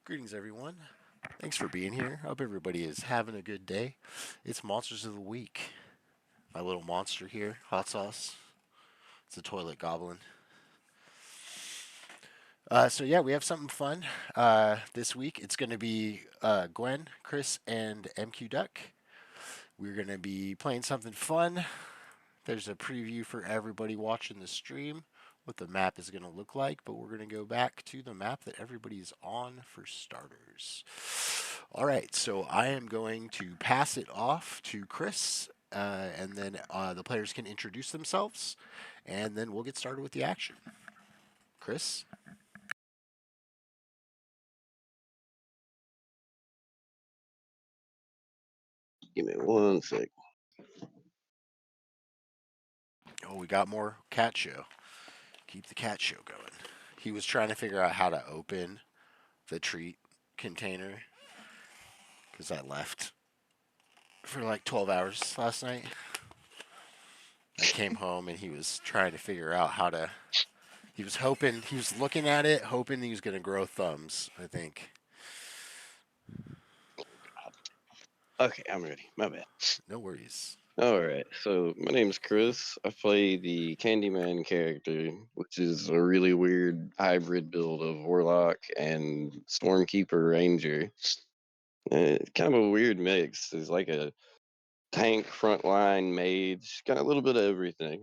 Greetings, everyone. Thanks for being here. Hope everybody is having a good day. It's Monsters of the Week. My little monster here, Hot Sauce. It's a toilet goblin. So we have something fun this week. It's going to be Gwen, Chris, and MQ Duck. We're going to be playing something fun. There's a preview for everybody watching the stream, what the map is going to look like, but we're going to go back to the map that everybody's on for starters. All right, so I am going to pass it off to Chris, and then the players can introduce themselves, and then we'll get started with the action. Chris? Give me one sec. Oh, we got more cat show. Keep the cat show going. He was trying to figure out how to open the treat container because I left for like 12 hours last night. I came home and he was trying to figure out how to. He was looking at it, hoping he was going to grow thumbs, I think. Okay, I'm ready. My bad. No worries. All right, so my name's Chris. I play the Candyman character, which is a really weird hybrid build of Warlock and Stormkeeper Ranger. Kind of a weird mix. It's like a tank frontline mage, got a little bit of everything.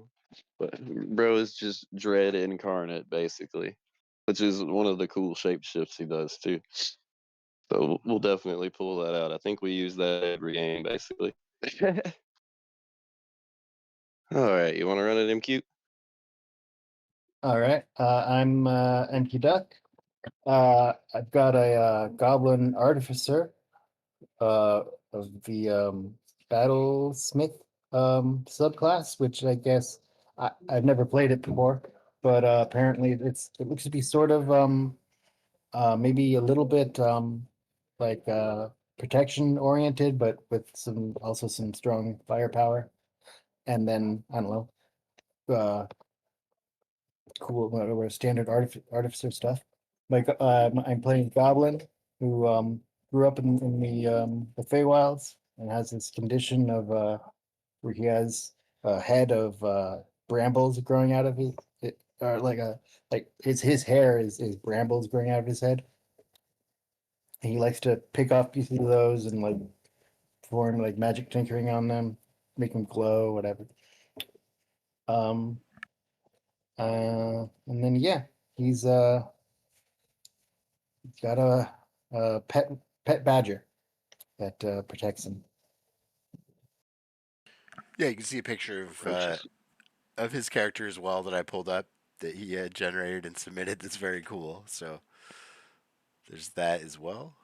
But bro is just Dread incarnate, basically, which is one of the cool shapeshifts he does too. So we'll definitely pull that out. I think we use that every game, basically. All right, you want to run it, MQ? All right, I'm NP Duck. I've got a Goblin Artificer of the Battlesmith subclass, which I guess I've never played it before, but apparently it looks to be sort of maybe a little bit like protection oriented, but with some strong firepower. And then I don't know, cool whatever standard artificer stuff. Like I'm playing Goblin, who grew up in the Feywilds and has this condition of where he has a head of brambles growing out of or like his hair is brambles growing out of his head. And he likes to pick off pieces of those and like perform like magic tinkering on them, make them glow, whatever. Um, and then yeah, he's got a pet badger that protects him. Yeah, you can see a picture Roaches. of his character as well that I pulled up that he had generated and submitted. That's very cool. So there's that as well.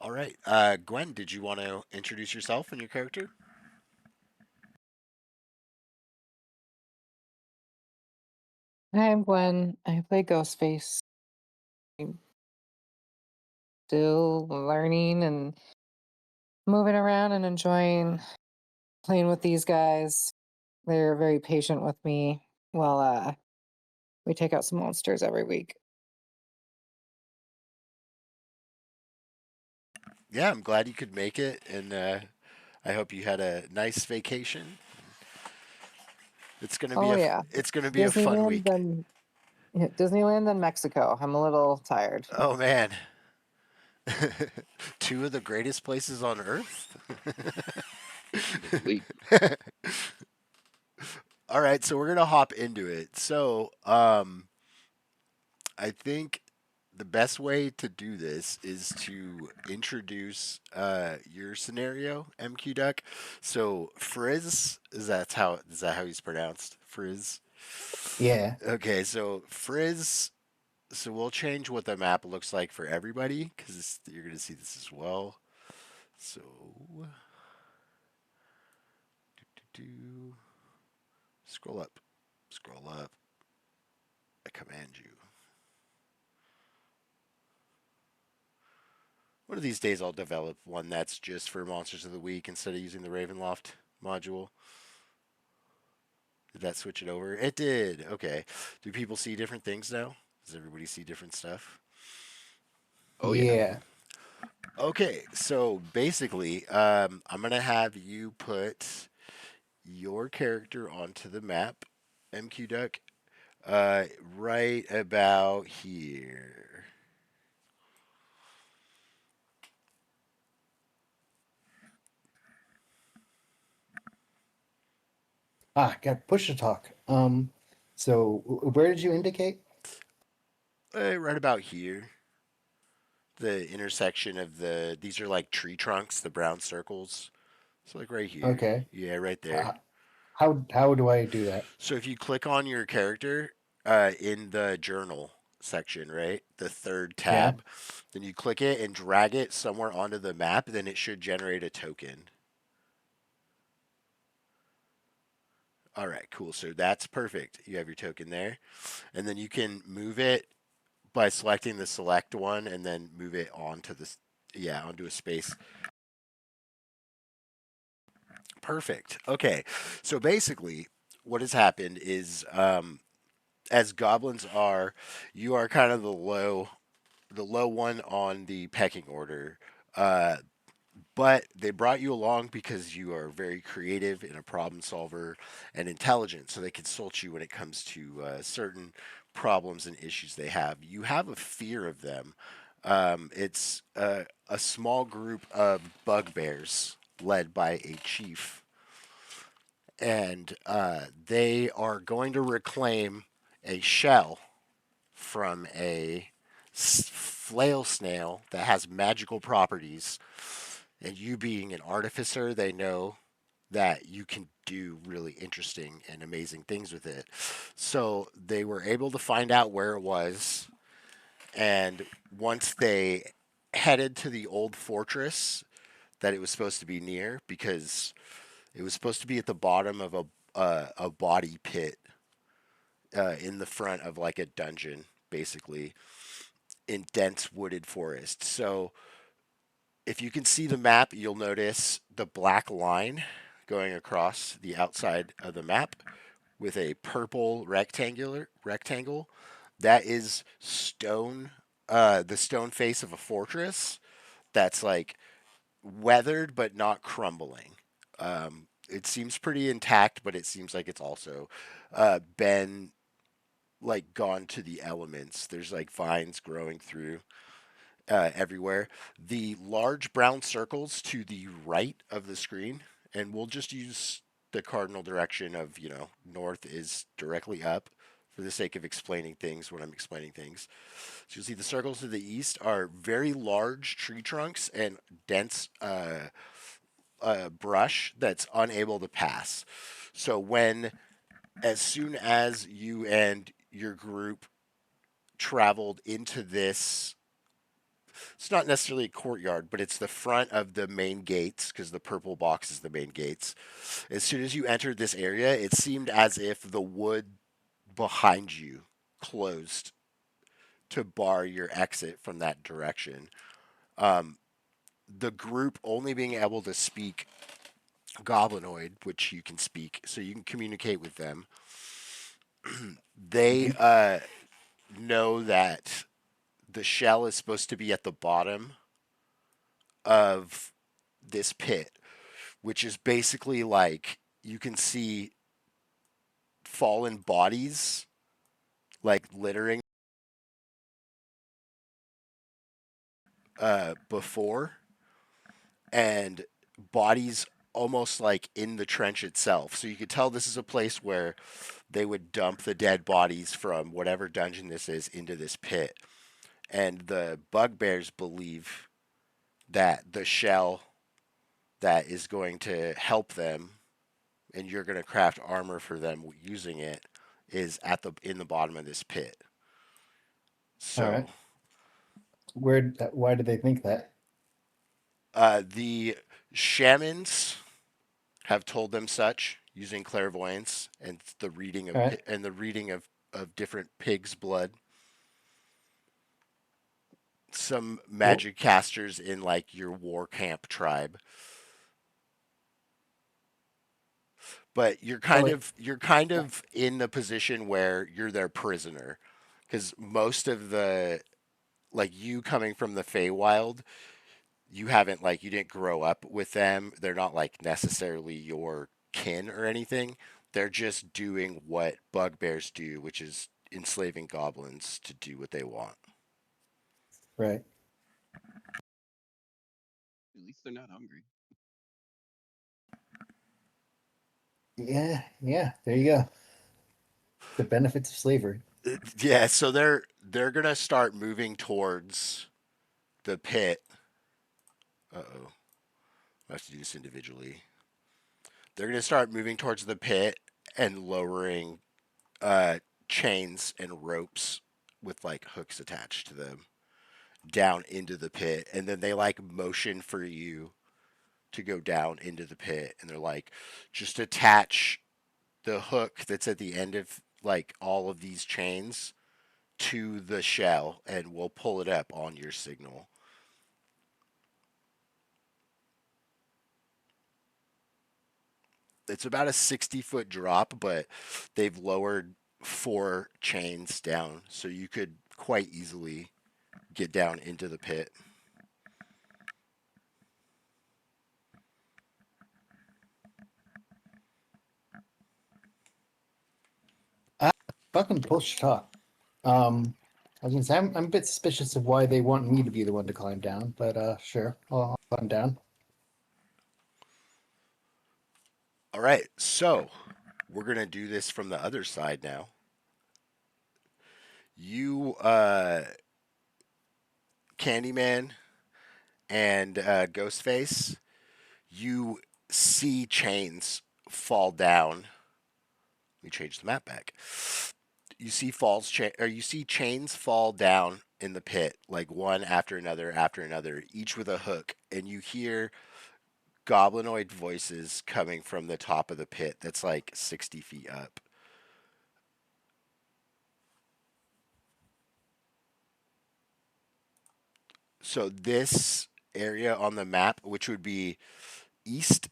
All right, Gwen, did you want to introduce yourself and your character? Hi, I'm Gwen. I play Ghostface. I'm still learning and moving around and enjoying playing with these guys. They're very patient with me while we take out some monsters every week. Yeah, I'm glad you could make it, and I hope you had a nice vacation. Oh yeah, It's gonna be a fun week. Disneyland, then Mexico. I'm a little tired. Oh man, two of the greatest places on earth. Leap. All right, so we're gonna hop into it. So, I think the best way to do this is to introduce your scenario, MQ Duck. So Frizz is that how he's pronounced? Frizz. Yeah. Okay, so Frizz. So we'll change what the map looks like for everybody because you're gonna see this as well. So, do scroll up, scroll up. I command you. One of these days I'll develop one that's just for Monsters of the Week instead of using the Ravenloft module. Did that switch it over? It did. Okay. Do people see different things now? Does everybody see different stuff? Oh yeah. Yeah. Okay, so basically, I'm gonna have you put your character onto the map, MQ Duck, right about here. Got push to talk. So where did you indicate? Right about here. The intersection of these are like tree trunks, the brown circles. So like right here. Okay. Yeah, right there. Uh, how do I do that? So if you click on your character in the journal section, right, the third Yeah. tab, then you click it and drag it somewhere onto the map, then it should generate a token. All right, cool. So that's perfect. You have your token there. And then you can move it by selecting the select one and then move it onto this, yeah, onto a space. Perfect. Okay. So basically, what has happened is as goblins are, you are kind of the low one on the pecking order. Uh, but they brought you along because you are very creative and a problem solver and intelligent, so they consult you when it comes to certain problems and issues they have. You have a fear of them. It's a small group of bugbears led by a chief, and they are going to reclaim a shell from a flail snail that has magical properties. And you being an artificer, they know that you can do really interesting and amazing things with it. So they were able to find out where it was. And once they headed to the old fortress that it was supposed to be near, because it was supposed to be at the bottom of a body pit in the front of like a dungeon, basically, in dense wooded forest. So if you can see the map, you'll notice the black line going across the outside of the map with a purple rectangle. That is stone, the stone face of a fortress that's like weathered but not crumbling. It seems pretty intact, but it seems like it's also been like gone to the elements. There's like vines growing through everywhere. The large brown circles to the right of the screen, and we'll just use the cardinal direction of, north is directly up for the sake of explaining things when I'm explaining things. So you'll see the circles to the east are very large tree trunks and dense brush that's unable to pass. So as soon as you and your group traveled into this, it's not necessarily a courtyard, but it's the front of the main gates because the purple box is the main gates. As soon as you entered this area, it seemed as if the wood behind you closed to bar your exit from that direction. The group only being able to speak Goblinoid, which you can speak, so you can communicate with them. They know that the shell is supposed to be at the bottom of this pit, which is basically like you can see fallen bodies like littering before, and bodies almost like in the trench itself. So you could tell this is a place where they would dump the dead bodies from whatever dungeon this is into this pit. And the bugbears believe that the shell that is going to help them and you're going to craft armor for them using it is in the bottom of this pit. All So right. Why do they think that? the shamans have told them such using clairvoyance and the reading All right. of different pigs' blood. Some Well, magic casters in like your war camp tribe. But you're well, kind of in a position where you're their prisoner because most of the like you coming from the Feywild, you haven't like you didn't grow up with them. They're not like necessarily your kin or anything. They're just doing what bugbears do, which is enslaving goblins to do what they want. Right. At least they're not hungry. Yeah. Yeah. There you go. The benefits of slavery. Yeah, so they're gonna start moving towards the pit. Uh-oh. I have to do this individually. They're gonna start moving towards the pit and lowering chains and ropes with like hooks attached to them down into the pit, and then they like motion for you to go down into the pit, and they're like, just attach the hook that's at the end of like all of these chains to the shell, and we'll pull it up on your signal. It's about a 60-foot drop, but they've lowered 4 chains down, so you could quite easily get down into the pit. Fucking push talk. I was gonna say I'm a bit suspicious of why they want me to be the one to climb down, but sure, I'll climb down. All right, so we're gonna do this from the other side now. You, Candyman, and Ghostface, you see chains fall down. Let me change the map back. You see you see chains fall down in the pit, like one after another, each with a hook, and you hear goblinoid voices coming from the top of the pit that's like 60 feet up. So this area on the map, which would be east,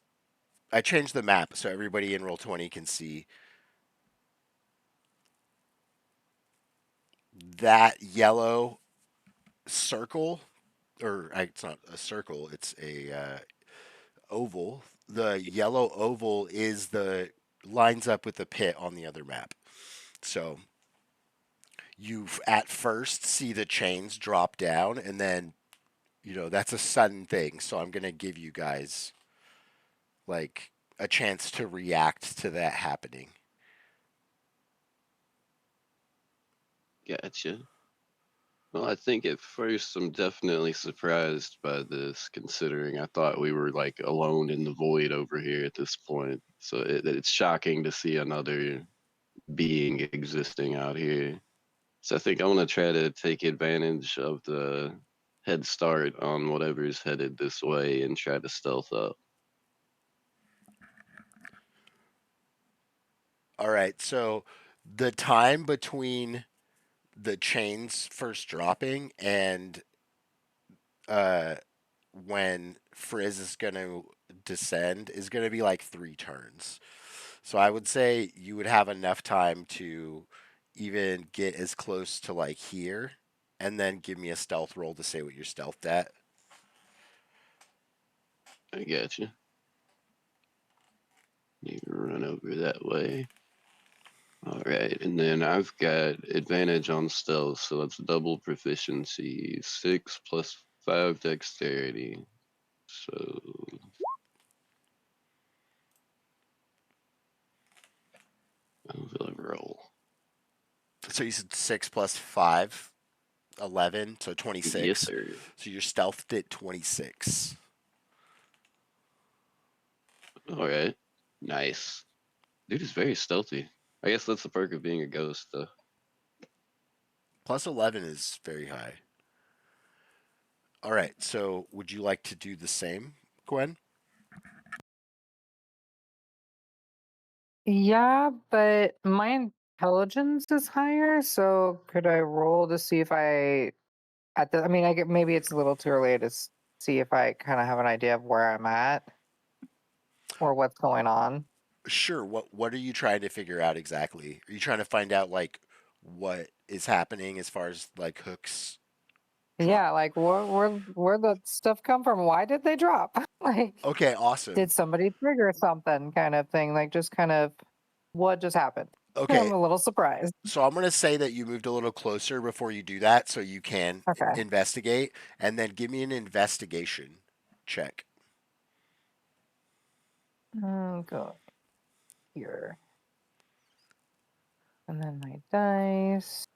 I changed the map so everybody in Roll20 can see that yellow circle, or it's not a circle, it's a oval. The yellow oval is the lines up with the pit on the other map. So you at first see the chains drop down, and then that's a sudden thing. So I'm gonna give you guys like a chance to react to that happening. Gotcha. Well, I think at first I'm definitely surprised by this, considering I thought we were like alone in the void over here at this point. So it's shocking to see another being existing out here. So I think I want to try to take advantage of the head start on whatever's headed this way and try to stealth up. All right, so the time between the chains first dropping and uh, when Frizz is going to descend is going to be like 3 turns. So I would say you would have enough time to even get as close to like here, and then give me a stealth roll to say what you're stealthed at. I gotcha. You can run over that way. All right, and then I've got advantage on stealth, so that's double proficiency, 6 plus 5 dexterity. So I'll roll. So you said 6 plus 5, 11, so 26. Yes, sir. So you're stealthed at 26. All right, nice. Dude is very stealthy. I guess that's the perk of being a ghost, though. Plus 11 is very high. All right, so would you like to do the same, Gwen? Yeah, but my intelligence is higher, so could I roll to see if I mean, I get maybe it's a little too early to see if I kind of have an idea of where I'm at or what's going on. Sure. What are you trying to figure out exactly? Are you trying to find out like what is happening as far as like hooks. Drop. Yeah, like where the stuff come from? Why did they drop? Like, Okay, awesome. did somebody trigger something kind of thing? Like, just kind of what just happened? Okay, I'm a little surprised. so I'm gonna say that you moved a little closer before you do that, so you can Okay. investigate, and then give me an investigation check. Go here. And then my dice.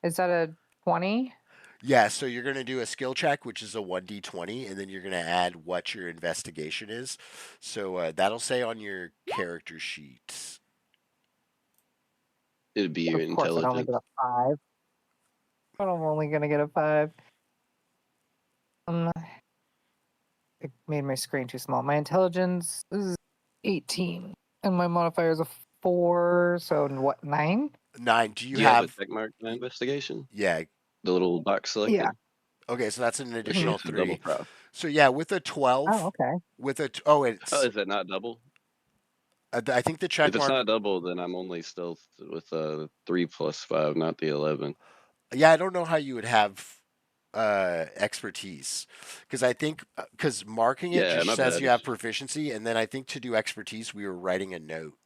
Is that a 20? Yeah, so you're gonna do a skill check, which is a 1d20, and then you're gonna add what your investigation is. So that'll say on your character sheet. It'd be your Of course, I'd only intelligence. get a 5. But I'm only gonna get a 5. It made my screen too small. My intelligence is 18, and my modifier is a 4. So what, 9? 9. Do you Do you have a have? check mark in investigation? Yeah. The little box selected? Yeah. Okay, so that's an Or additional it's a double 3. prof. So yeah, with a Oh, 12, okay. with a Oh, it's is that not double? I think the check If it's mark. not double, then I'm only stealth with 3 plus 5, not the 11. Yeah, I don't know how you would have expertise because I think because marking it Yeah, just my says bad. you have proficiency, and then I think to do expertise we were writing a note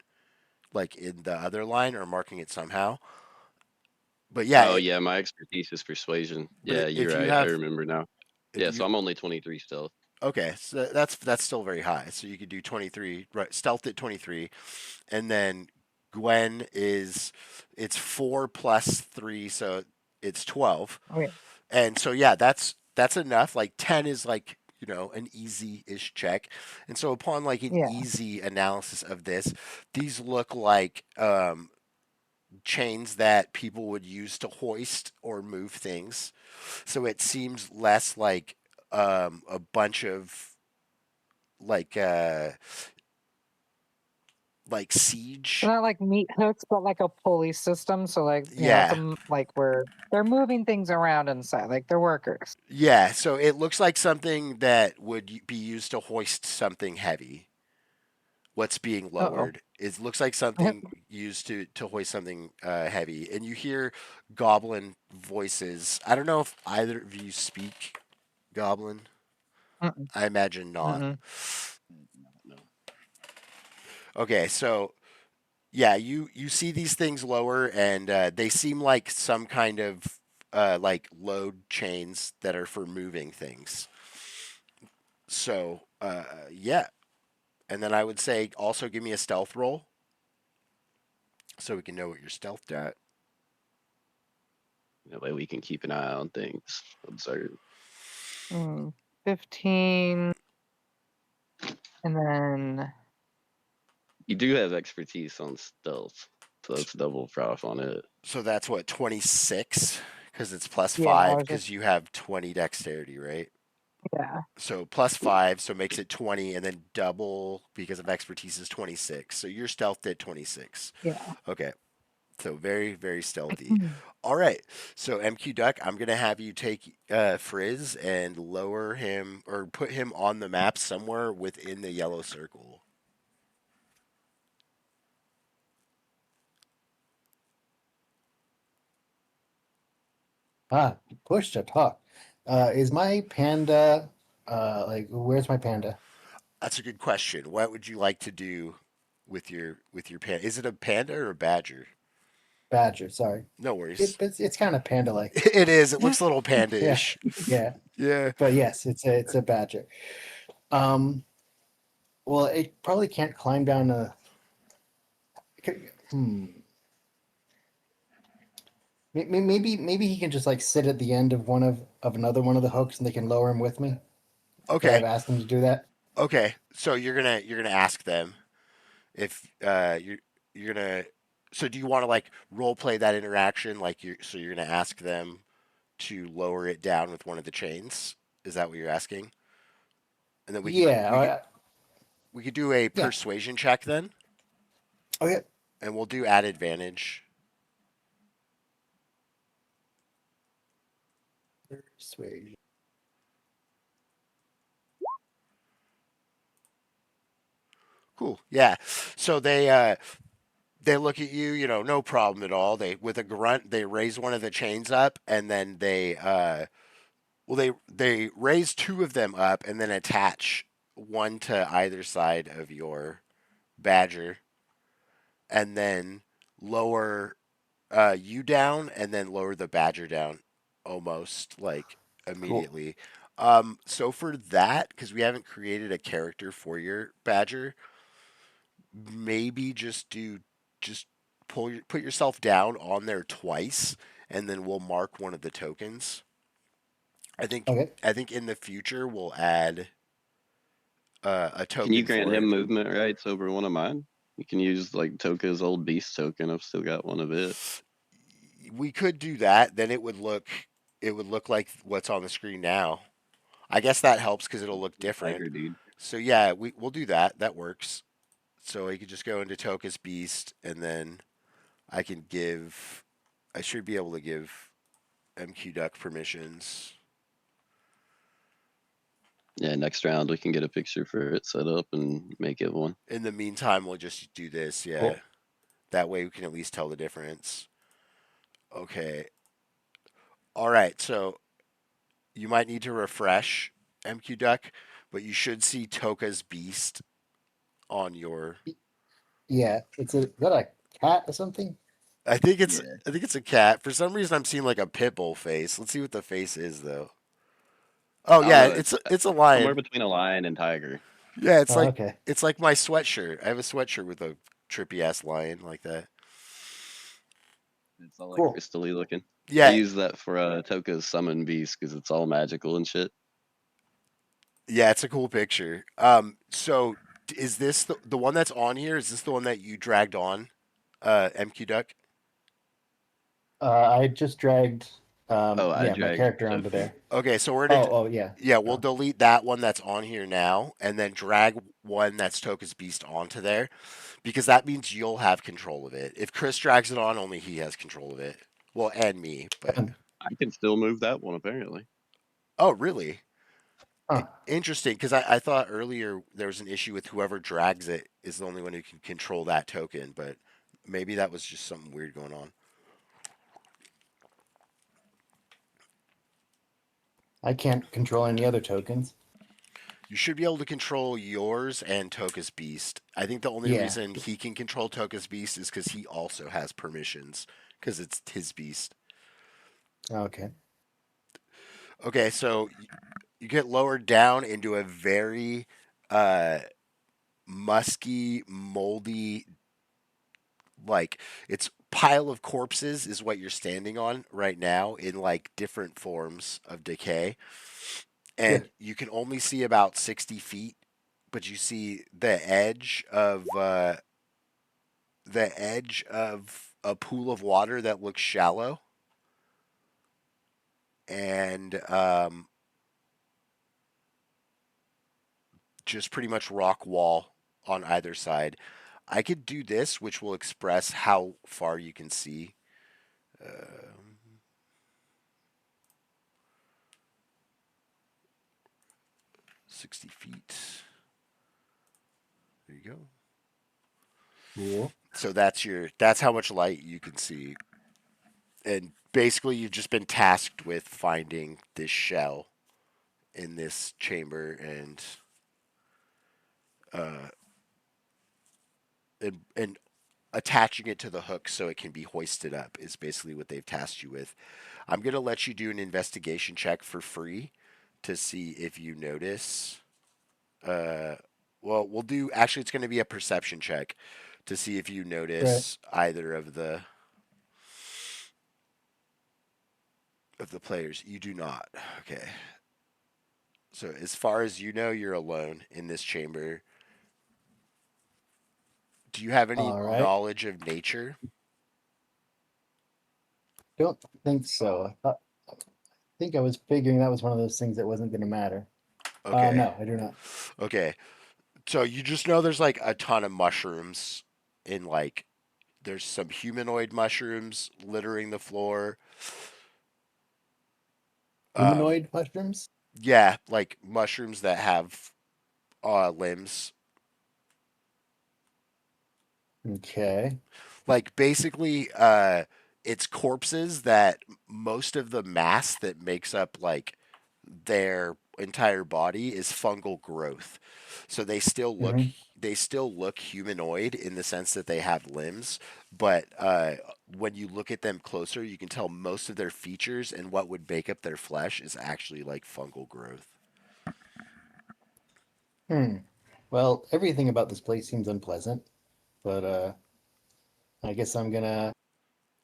like in the other line or marking it somehow. But yeah, Oh yeah, my expertise is persuasion. Yeah, you're if you right. I have remember now. if Yeah, so you I'm only 23 stealth. okay, so that's still very high. So you could do 23, right? Stealth at 23, and then Gwen is it's 4 plus 3, so it's 12. Okay. And so yeah, that's enough. Like 10 is like, an easy-ish check. And so upon like an Yeah. easy analysis of this, these look like chains that people would use to hoist or move things. So it seems less like a bunch of like like siege. They're not like meat hooks, but like a pulley system. So like, it's Yeah. like where they're moving things around inside, like they're workers. Yeah, so it looks like something that would be used to hoist something heavy. What's being Uh oh. lowered. It looks like something used to hoist something heavy, and you hear goblin voices. I don't know if either of you speak goblin. Mm-mm. I imagine not. Mm-mm. No. Okay, so yeah, you see these things lower, and they seem like some kind of like load chains that are for moving things. So yeah, and then I would say also give me a stealth roll, so we can know what you're stealthed at. That way we can keep an eye on things. Observe. 15, and then You do have expertise on stealth, so that's double prof on it. So that's what 26 because it's plus Yeah, I 5 was because just you have 20 dexterity, right? yeah. So plus 5, so makes it 20, and then double because of expertise is 26. So you're stealthed at 26. Yeah. Okay. So very, very stealthy. All right. So MQ Duck, I'm gonna have you take Frizz and lower him or put him on the map somewhere within the yellow circle. Push to talk. Is my panda like where's my panda? That's a good question. What would you like to do with your panda? Is it a panda or a badger? Badger, sorry. No worries. It's kind of panda like. It is. It looks a little Yeah, panda-ish. yeah. Yeah. But yes, it's a badger. Well, it probably can't climb down a. Hmm. Maybe he can just like sit at the end of one of another one of the hooks, and they can lower him with me. Could I Okay. ask them to do that? Okay. So you're gonna ask them if you're gonna. So do you want to like role play that interaction? Like you're gonna ask them to lower it down with one of the chains. Is that what you're asking? And then Yeah. we could do a Yeah. persuasion check then, Okay. and we'll do at advantage. Persuasion. Cool. Yeah. So they look at you, no problem at all. They, with a grunt, they raise one of the chains up, and then they raise two of them up, and then attach one to either side of your badger, and then lower you down, and then lower the badger down, almost like Cool. immediately. So for that, because we haven't created a character for your badger, maybe just put yourself down on there twice, and then we'll mark one of the tokens. I think Okay. I think in the future we'll add a Can you token grant for him it. movement rights over one of mine? You can use like Toka's old beast token. I've still got one of it. We could do that. Then it would look like what's on the screen now. I guess that helps because it'll look different. Tiger dude. So yeah, we'll do that. That works. So you could just go into Toka's beast, and then I can give. I should be able to give MQ Duck permissions. Yeah, next round we can get a picture for it set up and make it one. In the meantime, we'll just do this. Yeah. Cool. That way we can at least tell the difference. Okay. All right. So you might need to refresh MQ Duck, but you should see Toka's beast on your. Yeah. Is that a cat or something? I think it's Yeah. I think it's a cat. For some reason, I'm seeing like a pit bull face. Let's see what the face is though. Oh I don't yeah, know. it's It's a somewhere lion. between a lion and tiger. Yeah, Oh, okay. it's like my sweatshirt. I have a sweatshirt with a trippy ass lion like that. It's all like Cool. crystally looking. I Yeah, use that for Toka's summon beast because it's all magical and shit. yeah, it's a cool picture. So is this the one that's on here? Is this the one that you dragged on, MQ Duck? I just dragged Oh, I my dragged character onto Sophie. there. Okay, so we're gonna Oh yeah. yeah, we'll Oh. delete that one that's on here now, and then drag one that's Toka's Beast onto there, because that means you'll have control of it. If Chris drags it on, only he has control of it. Well, and me, but Um, I can still move that one apparently. oh, really? huh. Interesting, because I thought earlier there was an issue with whoever drags it is the only one who can control that token, but maybe that was just something weird going on. I can't control any other tokens. You should be able to control yours and Toka's Beast. I think the only Yeah. reason he can control Toka's Beast is because he also has permissions, because it's his beast. Okay. Okay, so you get lowered down into a very musky, moldy, like it's pile of corpses is what you're standing on right now in like different forms of decay. And Good. you can only see about 60 feet, but you see the edge of a pool of water that looks shallow, and just pretty much rock wall on either side. I could do this, which will express how far you can see. 60 feet. There you go. Cool. So that's how much light you can see. And basically you've just been tasked with finding this shell in this chamber, uh and attaching it to the hook so it can be hoisted up is basically what they've tasked you with. I'm going to let you do an investigation check for free to see if you notice. Well, we'll do. Actually, it's going to be a perception check to see if you notice either of the players. You do not. Okay. So as far as you know, you're alone in this chamber. Do you have any All right. knowledge of nature? Don't think so. I think I was figuring that was one of those things that wasn't going to matter. Okay. No, I do not. Okay. So you just know there's like a ton of mushrooms in like there's some humanoid mushrooms littering the floor. Humanoid mushrooms? Yeah, like mushrooms that have limbs. Okay. Like basically, it's corpses that most of the mass that makes up like their entire body is fungal growth. So Hmm. they still look humanoid in the sense that they have limbs, but when you look at them closer, you can tell most of their features and what would make up their flesh is actually like fungal growth. Hmm. Well, everything about this place seems unpleasant, but I guess I'm gonna.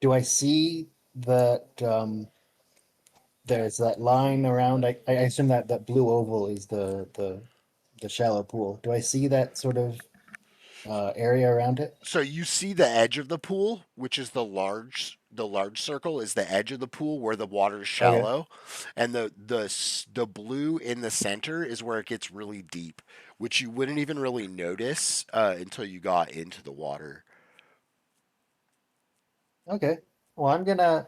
Do I see that there's that line around? I assume that that blue oval is the shallow pool. Do I see that sort of area around it? So you see the edge of the pool, which is the large circle is the edge of the pool where the water is Okay. shallow, and the blue in the center is where it gets really deep, which you wouldn't even really notice until you got into the water. Okay. Well, I'm gonna.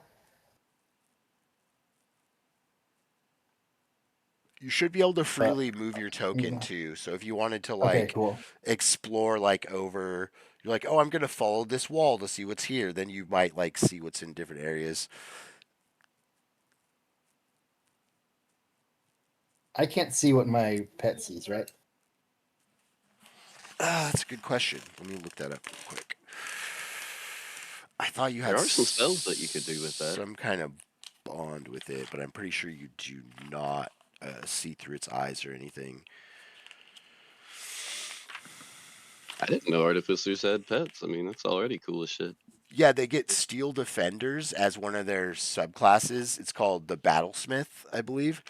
You should be able to Uh, freely move your token mm, too. So if you wanted to okay. like Cool. explore like over, you're like, oh, I'm gonna follow this wall to see what's here. Then you might like see what's in different areas. I can't see what my pet sees, right? That's a good question. Let me look that up real quick. I thought you There had are some spells that you could do with that. some kind of bond with it, but I'm pretty sure you do not see through its eyes or anything. I didn't know artificers had pets. I mean, that's already cool as shit. Yeah, they get Steel Defenders as one of their subclasses. It's called the Battlesmith, I believe,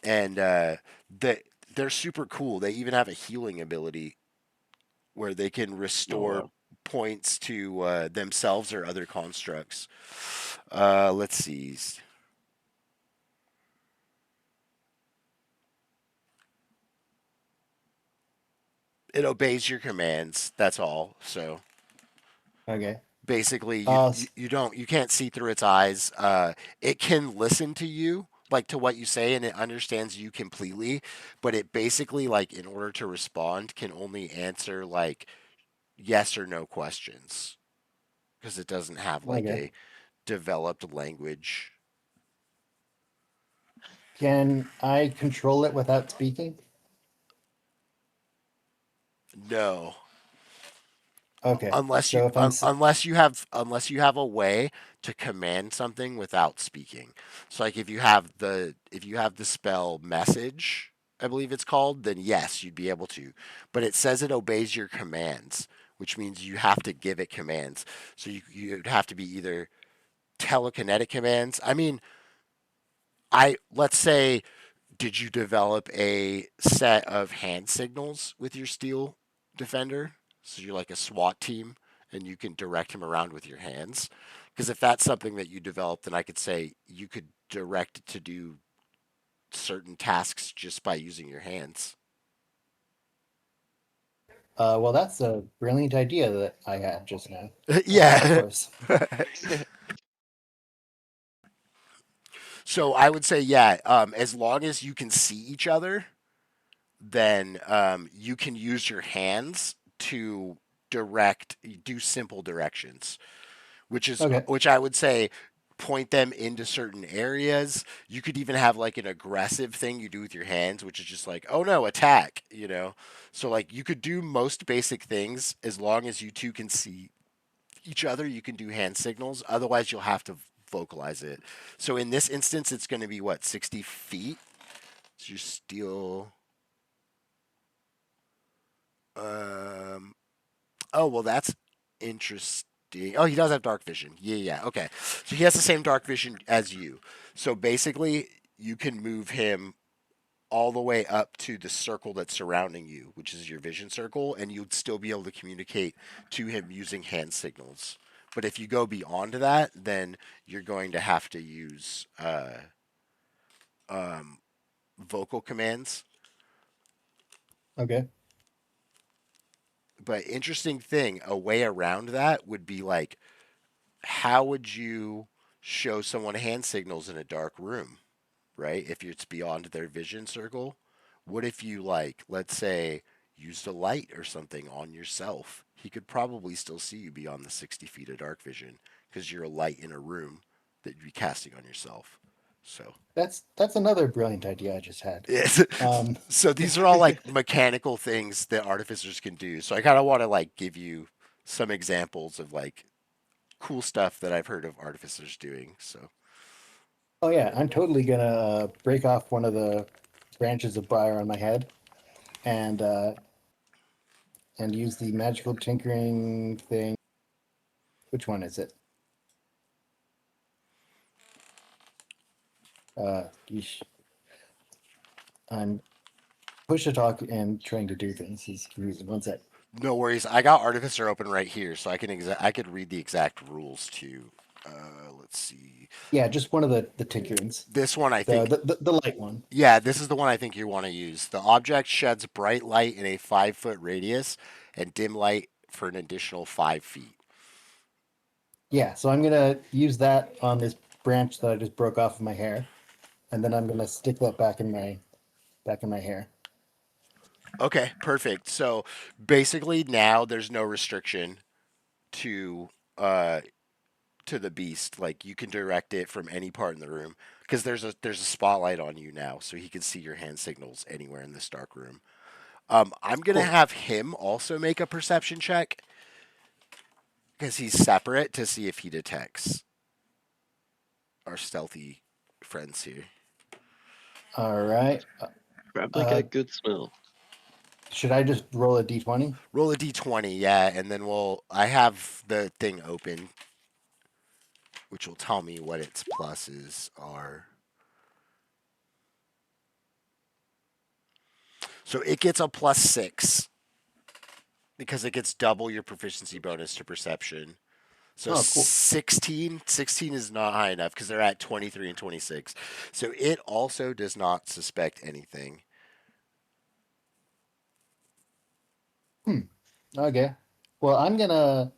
and they're super cool. They even have a healing ability where they can Oh restore wow. points to themselves or other constructs. Let's see. It obeys your commands. That's all. So Okay. basically, Uh. s- you can't see through its eyes. It can listen to you, like to what you say, and it understands you completely. But it basically, like, in order to respond, can only answer like yes or no questions because it doesn't have like Okay. a developed language. Can I control it without speaking? No, Okay. So if I'm unless you have a way to command something without speaking. So like if you have the spell message, I believe it's called, then yes, you'd be able to. But it says it obeys your commands, which means you have to give it commands. So you'd have to be either telekinetic commands. I mean, I let's say, did you develop a set of hand signals with your steel defender? So you're like a SWAT team and you can direct him around with your hands. Because if that's something that you developed, then I could say you could direct it to do certain tasks just by using your hands. well, that's a brilliant idea that I had just now. Of Yeah. course. So I would say, yeah, as long as you can see each other, then you can use your hands to do simple directions, Okay. which I would say point them into certain areas. You could even have like an aggressive thing you do with your hands, which is just like, oh no, attack, you know? So like you could do most basic things as long as you two can see each other, you can do hand signals. Otherwise you'll have to vocalize it. So in this instance it's going to be what, 60 feet? So you steal um oh, well, that's interesting. Oh, he does have dark vision. Yeah, yeah. Okay. So he has the same dark vision as you. So basically, you can move him all the way up to the circle that's surrounding you, which is your vision circle, and you'd still be able to communicate to him using hand signals. But if you go beyond that, then you're going to have to use um, vocal commands. Okay. But interesting thing, a way around that would be like, how would you show someone hand signals in a dark room, right? If it's beyond their vision circle. What if you like, let's say used a light or something on yourself, he could probably still see you beyond the 60 feet of dark vision because you're a light in a room that you'd be casting on yourself. So That's another brilliant idea I just had. yes. Um, So these are all like mechanical things that artificers can do. So I kind of want to like give you some examples of like cool stuff that I've heard of artificers doing. So oh yeah, I'm totally gonna break off one of the branches of briar on my head and use the magical tinkering thing. Which one is it? Yeesh. I'm push to talk and trying to do things. He's confusing. One sec. no worries. I got artificer open right here, so I could read the exact rules to. Let's see. Yeah, just one of the tinkerings. This one I The think. the light one. Yeah, this is the one I think you want to use. The object sheds bright light in a 5 foot radius and dim light for an additional 5 feet. Yeah, so I'm gonna use that on this branch that I just broke off of my hair, and then I'm gonna stick that back in my hair. Okay, perfect. So basically now there's no restriction to uh to the beast. Like you can direct it from any part in the room because there's a spotlight on you now, so he can see your hand signals anywhere in this dark room. I'm gonna Cool. have him also make a perception check because he's separate to see if he detects our stealthy friends here. All right. Probably got good smell. Should I just roll a d20? Roll a d20, yeah, and then I have the thing open, which will tell me what its pluses are. So it gets a +6 because it gets double your proficiency bonus to perception. So Oh, cool. 16 is not high enough because they're at 23 and 26. So it also does not suspect anything. Okay. Well, I'm gonna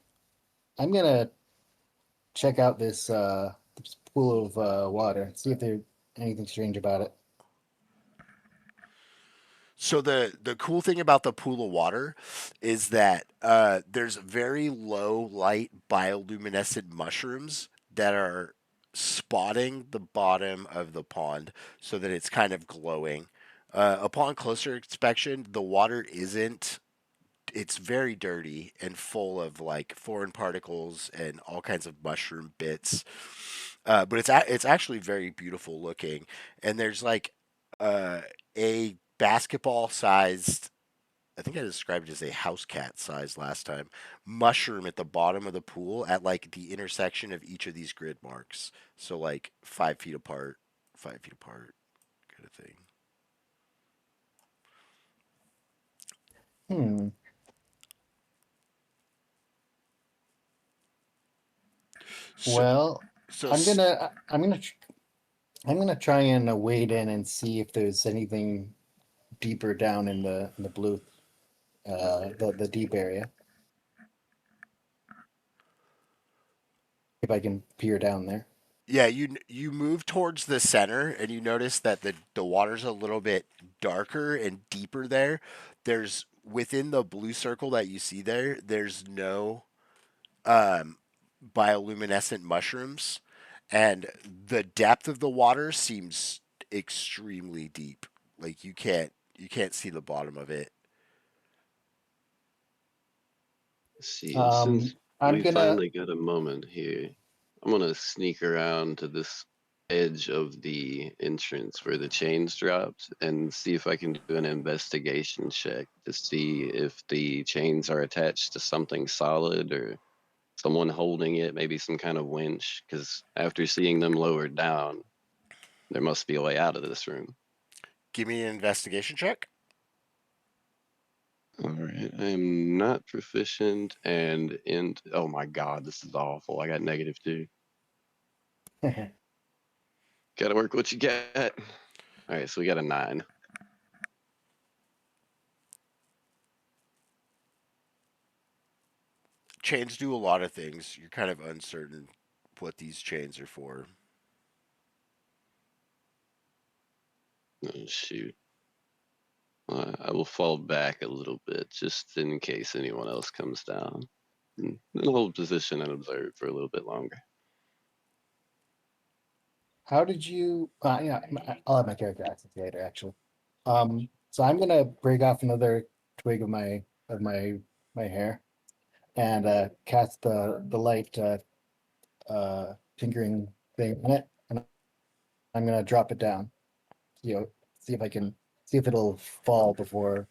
check out this pool of water. See if there's anything strange about it. So the cool thing about the pool of water is that there's very low light bioluminescent mushrooms that are spotting the bottom of the pond so that it's kind of glowing. Upon closer inspection, the water isn't. It's very dirty and full of like foreign particles and all kinds of mushroom bits. But it's actually very beautiful looking, and there's like a basketball sized, I think I described it as a house cat size last time, mushroom at the bottom of the pool at like the intersection of each of these grid marks. So like 5 feet apart, 5 feet apart, kind of thing. Hmm. So Well, so I'm gonna I'm gonna tr- I'm gonna try and wade in and see if there's anything deeper down in the blue the deep area. If I can peer down there. yeah, you move towards the center and you notice that the water's a little bit darker and deeper there. There's within the blue circle that you see there, there's no um, bioluminescent mushrooms, and the depth of the water seems extremely deep. Like you can't see the bottom of it. Let's see, Um, since I'm we gonna finally got a moment here, I'm gonna sneak around to this edge of the entrance where the chains dropped and see if I can do an investigation check to see if the chains are attached to something solid or someone holding it, maybe some kind of winch. Because after seeing them lowered down, there must be a way out of this room. Give me an investigation check. All right, I am not proficient and in. Oh my god, this is awful. I got -2. Gotta work what you get. All right, so we got a 9. Chains do a lot of things. You're kind of uncertain what these chains are for. Oh shoot. I will fall back a little bit just in case anyone else comes down. And hold position and observe for a little bit longer. How did you? Yeah, I'll have my character access later. Actually, so I'm gonna break off another twig of my hair, and cast the light tinkering thing on it, and I'm gonna drop it down. You know, see if I can see if it'll fall before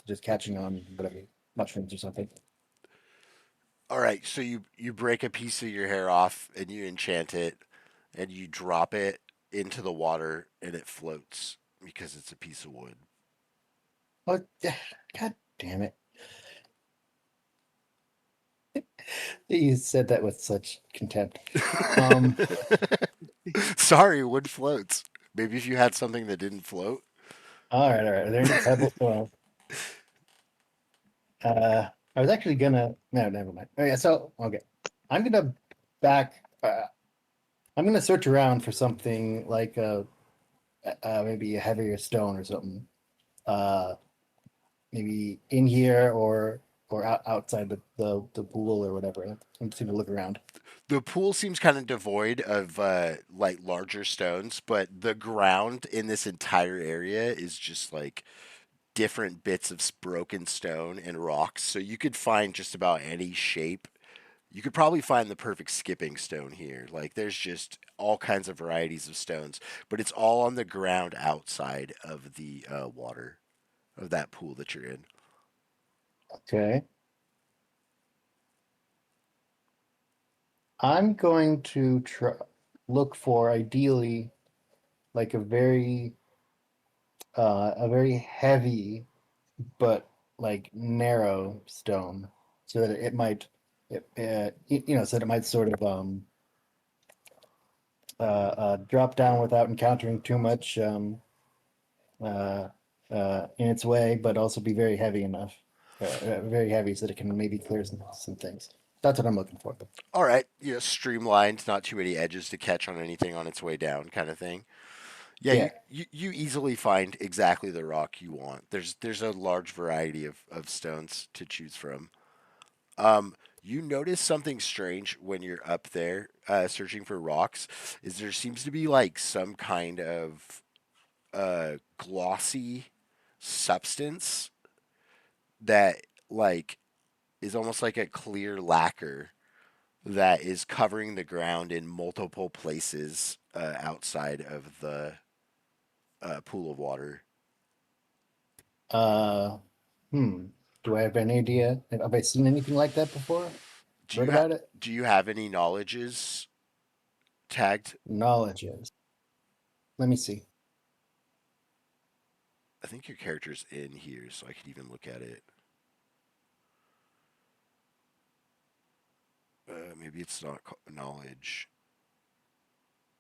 just catching on whatever mushrooms or something. All right, so you break a piece of your hair off and you enchant it, and you drop it into the water, and it floats because it's a piece of wood. Oh, God damn it! You said that with such contempt. Um, Sorry, wood floats. Maybe if you had something that didn't float. all right, all right. Are there any pebbles? Well, I was actually gonna. No, never mind. Oh yeah, so okay, I'm gonna back. I'm gonna search around for something like maybe a heavier stone or something. Uh, maybe in here or outside the pool or whatever. I'm just gonna look around. The pool seems kind of devoid of like larger stones, but the ground in this entire area is just like different bits of broken stone and rocks. So you could find just about any shape. You could probably find the perfect skipping stone here. Like there's just all kinds of varieties of stones, but it's all on the ground outside of the water of that pool that you're in. Okay. I'm going to try look for ideally like a very heavy but like narrow stone so that it might so that it might sort of drop down without encountering too much uh, in its way, but also be very heavy enough, very heavy so that it can maybe clear some things. That's what I'm looking for. All right, streamlined, not too many edges to catch on anything on its way down, kind of thing. Yeah, Yeah. you easily find exactly the rock you want. There's a large variety of stones to choose from. You notice something strange when you're up there searching for rocks. Is there seems to be like some kind of glossy substance that like is almost like a clear lacquer that is covering the ground in multiple places outside of the pool of water. Uh, hmm. Do I have any idea? Have I seen anything like that before? Do Heard you have about it? do you have any knowledges tagged? Knowledges. Let me see. I think your character's in here, so I could even look at it. Maybe it's not knowledge.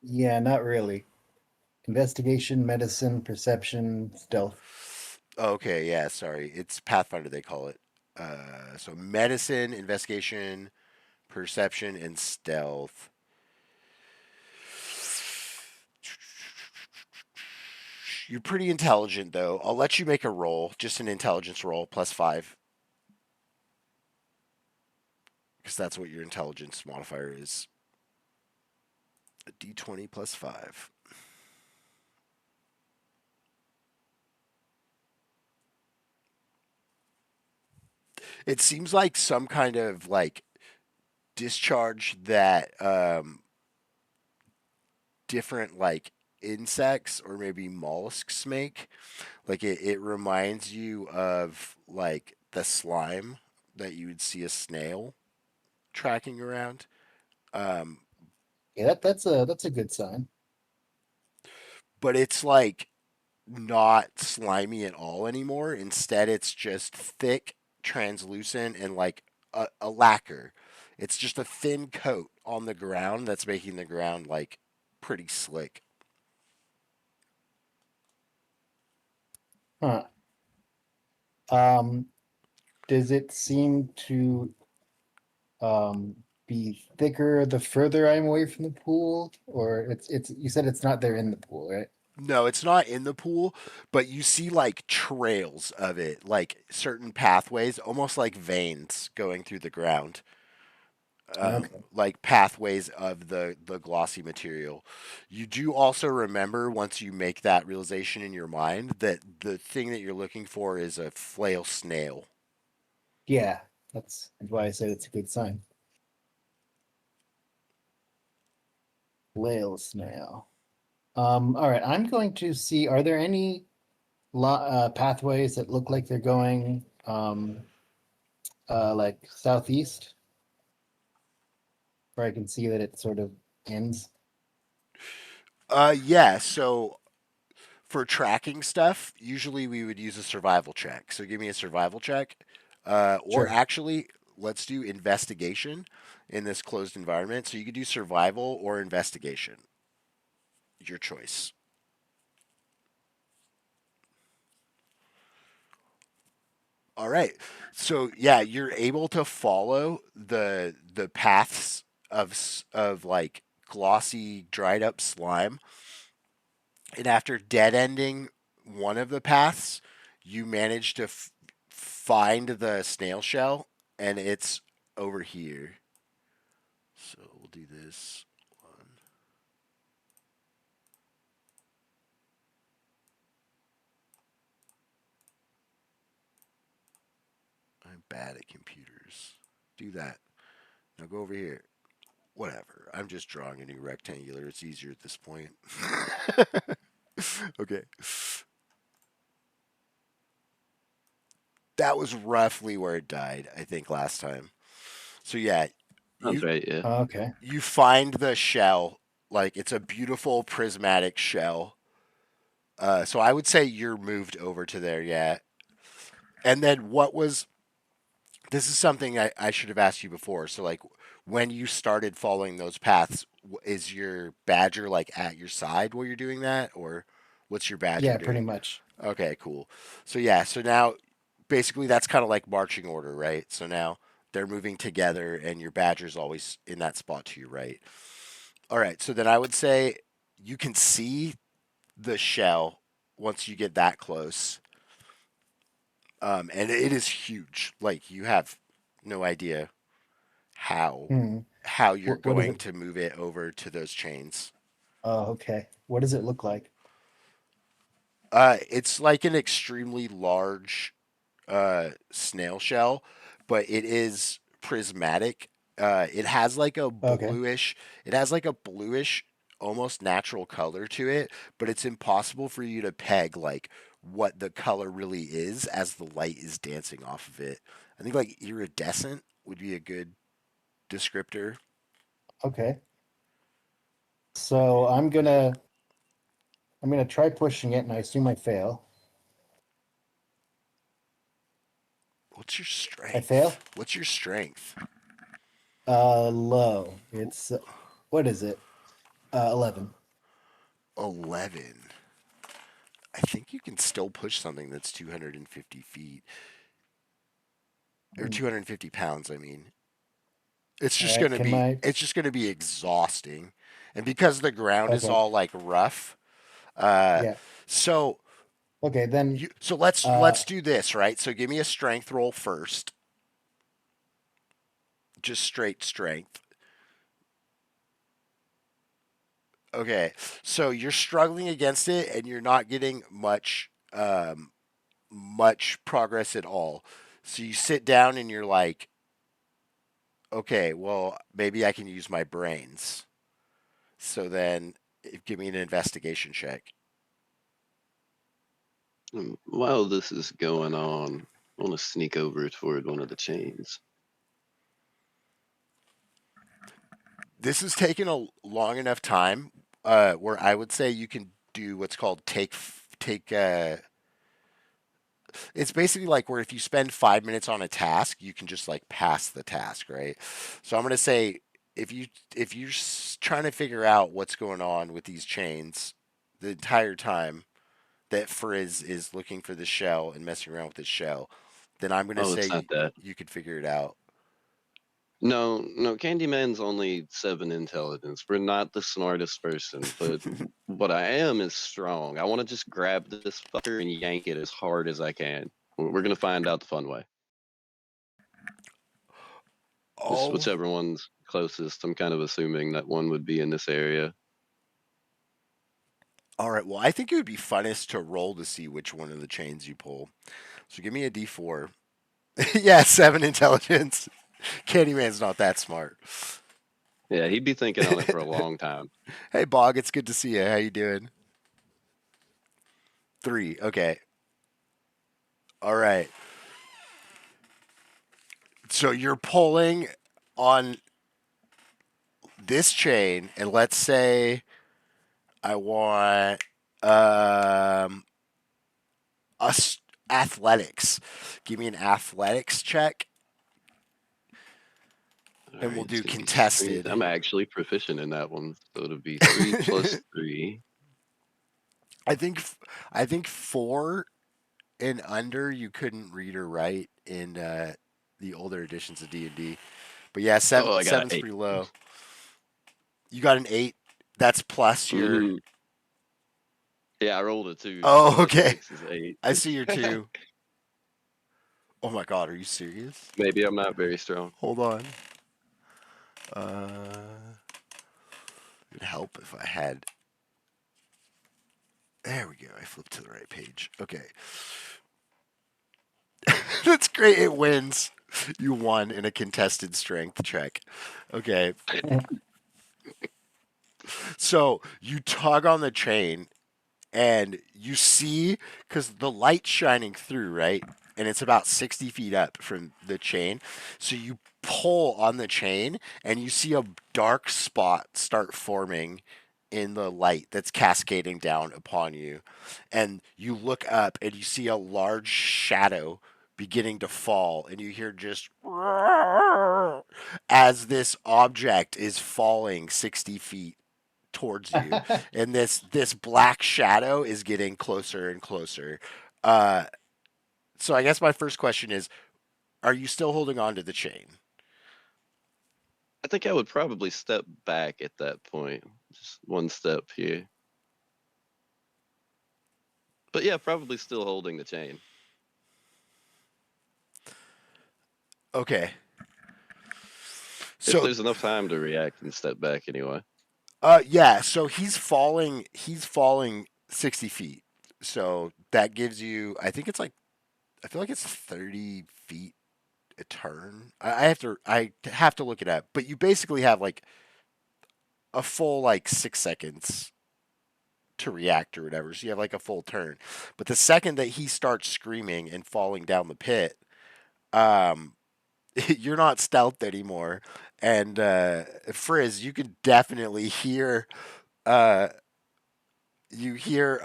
Yeah, not really. Investigation, medicine, perception, stealth. Okay, yeah, sorry. It's Pathfinder, they call it. So medicine, investigation, perception, and stealth. You're pretty intelligent, though. I'll let you make a roll, just an intelligence roll, +5. Because that's what your intelligence modifier is. A d20 +5. It seems like some kind of like discharge that different like insects or maybe mollusks make. Like it reminds you of like the slime that you would see a snail tracking around. Um, Yeah, that's a good sign. but it's like not slimy at all anymore. Instead, it's just thick, translucent, and like a lacquer. It's just a thin coat on the ground that's making the ground like pretty slick. Huh. Um, does it seem to um be thicker the further I'm away from the pool? Or it's you said it's not there in the pool, right? No, it's not in the pool, but you see like trails of it, like certain pathways, almost like veins going through the ground. Okay. Like pathways of the glossy material. You do also remember once you make that realization in your mind that the thing that you're looking for is a flail snail. Yeah, that's why I said it's a good sign. Whale snail. All right, I'm going to see. Are there any pathways that look like they're going like southeast, where I can see that it sort of ends? Yeah, so for tracking stuff, usually we would use a survival check. So give me a survival check. Or Sure. actually, let's do investigation in this closed environment. So you could do survival or investigation. Your choice. All right. So yeah, you're able to follow the paths of like glossy dried up slime, and after dead ending one of the paths, you manage to find the snail shell, and it's over here. So we'll do this one. I'm bad at computers. Do that. Now go over here. Whatever. I'm just drawing a new rectangular. It's easier at this point. Okay. That was roughly where it died, I think, last time. So yeah, Sounds you right. Yeah. Okay. you find the shell. Like it's a beautiful prismatic shell. So I would say you're moved over to there, yeah. And then what was this is something I should have asked you before. So like when you started following those paths, is your badger like at your side while you're doing that, or what's your badger Yeah, pretty doing? much. Okay, cool. So yeah, so now basically that's kind of like marching order, right? So now they're moving together and your badger's always in that spot to your right. All right, so then I would say you can see the shell once you get that close. And it is huge. Like you have no idea how Hmm. how you're What is going it? to move it over to those chains. Oh, okay. What does it look like? It's like an extremely large snail shell, but it is prismatic. It has like a Okay. bluish, it has like a bluish, almost natural color to it, but it's impossible for you to peg like what the color really is as the light is dancing off of it. I think like iridescent would be a good descriptor. Okay. So I'm gonna try pushing it, and I assume I fail. What's your I strength? fail. What's your strength? Low. It's what is it? 11. 11. I think you can still push something that's 250 feet or Hmm. 250 pounds. I mean, it's All just right. gonna Can be my it's just gonna be exhausting, and because the ground is okay? all like rough, uh, Yeah. so Okay. Then so let's uh do this right. So give me a strength roll first, just straight strength. Okay, so you're struggling against it, and you're not getting much progress at all. So you sit down and you're like, okay, well maybe I can use my brains. So then, give me an investigation check. While this is going on, I want to sneak over toward one of the chains. This has taken a long enough time where I would say you can do what's called take. It's basically like where if you spend 5 minutes on a task, you can just like pass the task, right? So I'm gonna say if you if you're trying to figure out what's going on with these chains the entire time that Frizz is looking for the shell and messing around with the shell, then I'm gonna Oh, say it's not that. you could figure it out. No, no, Candyman's only 7 intelligence. We're not the smartest person, but what I am is strong. I want to just grab this fucker and yank it as hard as I can. We're gonna find out the fun way. Just Oh, whichever one's closest. I'm kind of assuming that one would be in this area. all right. Well, I think it would be funnest to roll to see which one of the chains you pull. So give me a D4. Yeah, 7 intelligence. Candyman's not that smart. Yeah, he'd be thinking on it for a long time. Hey, Bog, it's good to see you. How you doing? 3. Okay. All right. So you're pulling on this chain, and let's say I want us athletics. Give me an athletics check, and we'll Alright, do it's gonna be contested. I'm actually proficient in that one, so it'll be 3 plus 3. I think 4 and under you couldn't read or write in the older editions of D&D. But yeah, Oh, I got an seven's 8. pretty low. You got an 8. That's plus your. Mhm. Yeah, I rolled a 2, so Oh, plus okay. 6 is 8. I see your 2. Oh my god, are you serious? Maybe I'm not very strong. Hold on. It'd help if I had. There we go. I flipped to the right page. Okay. That's great. It wins. You won in a contested strength check. Okay. So you tug on the chain and you see, because the light's shining through, right? And it's about 60 feet up from the chain. So you pull on the chain and you see a dark spot start forming in the light that's cascading down upon you. And you look up and you see a large shadow beginning to fall, and you hear just as this object is falling 60 feet towards you, and this black shadow is getting closer and closer. Uh, so I guess my first question is, are you still holding on to the chain? I think I would probably step back at that point. Just one step here. But yeah, probably still holding the chain. Okay. If So there's enough time to react and step back anyway. yeah, so he's falling 60 feet. So that gives you, I think it's like, I feel like it's 30 feet a turn. I have to look it up, but you basically have like a full like 6 seconds to react or whatever. So you have like a full turn. But the second that he starts screaming and falling down the pit, um, you're not stealthed anymore. And Frizz, you could definitely hear you hear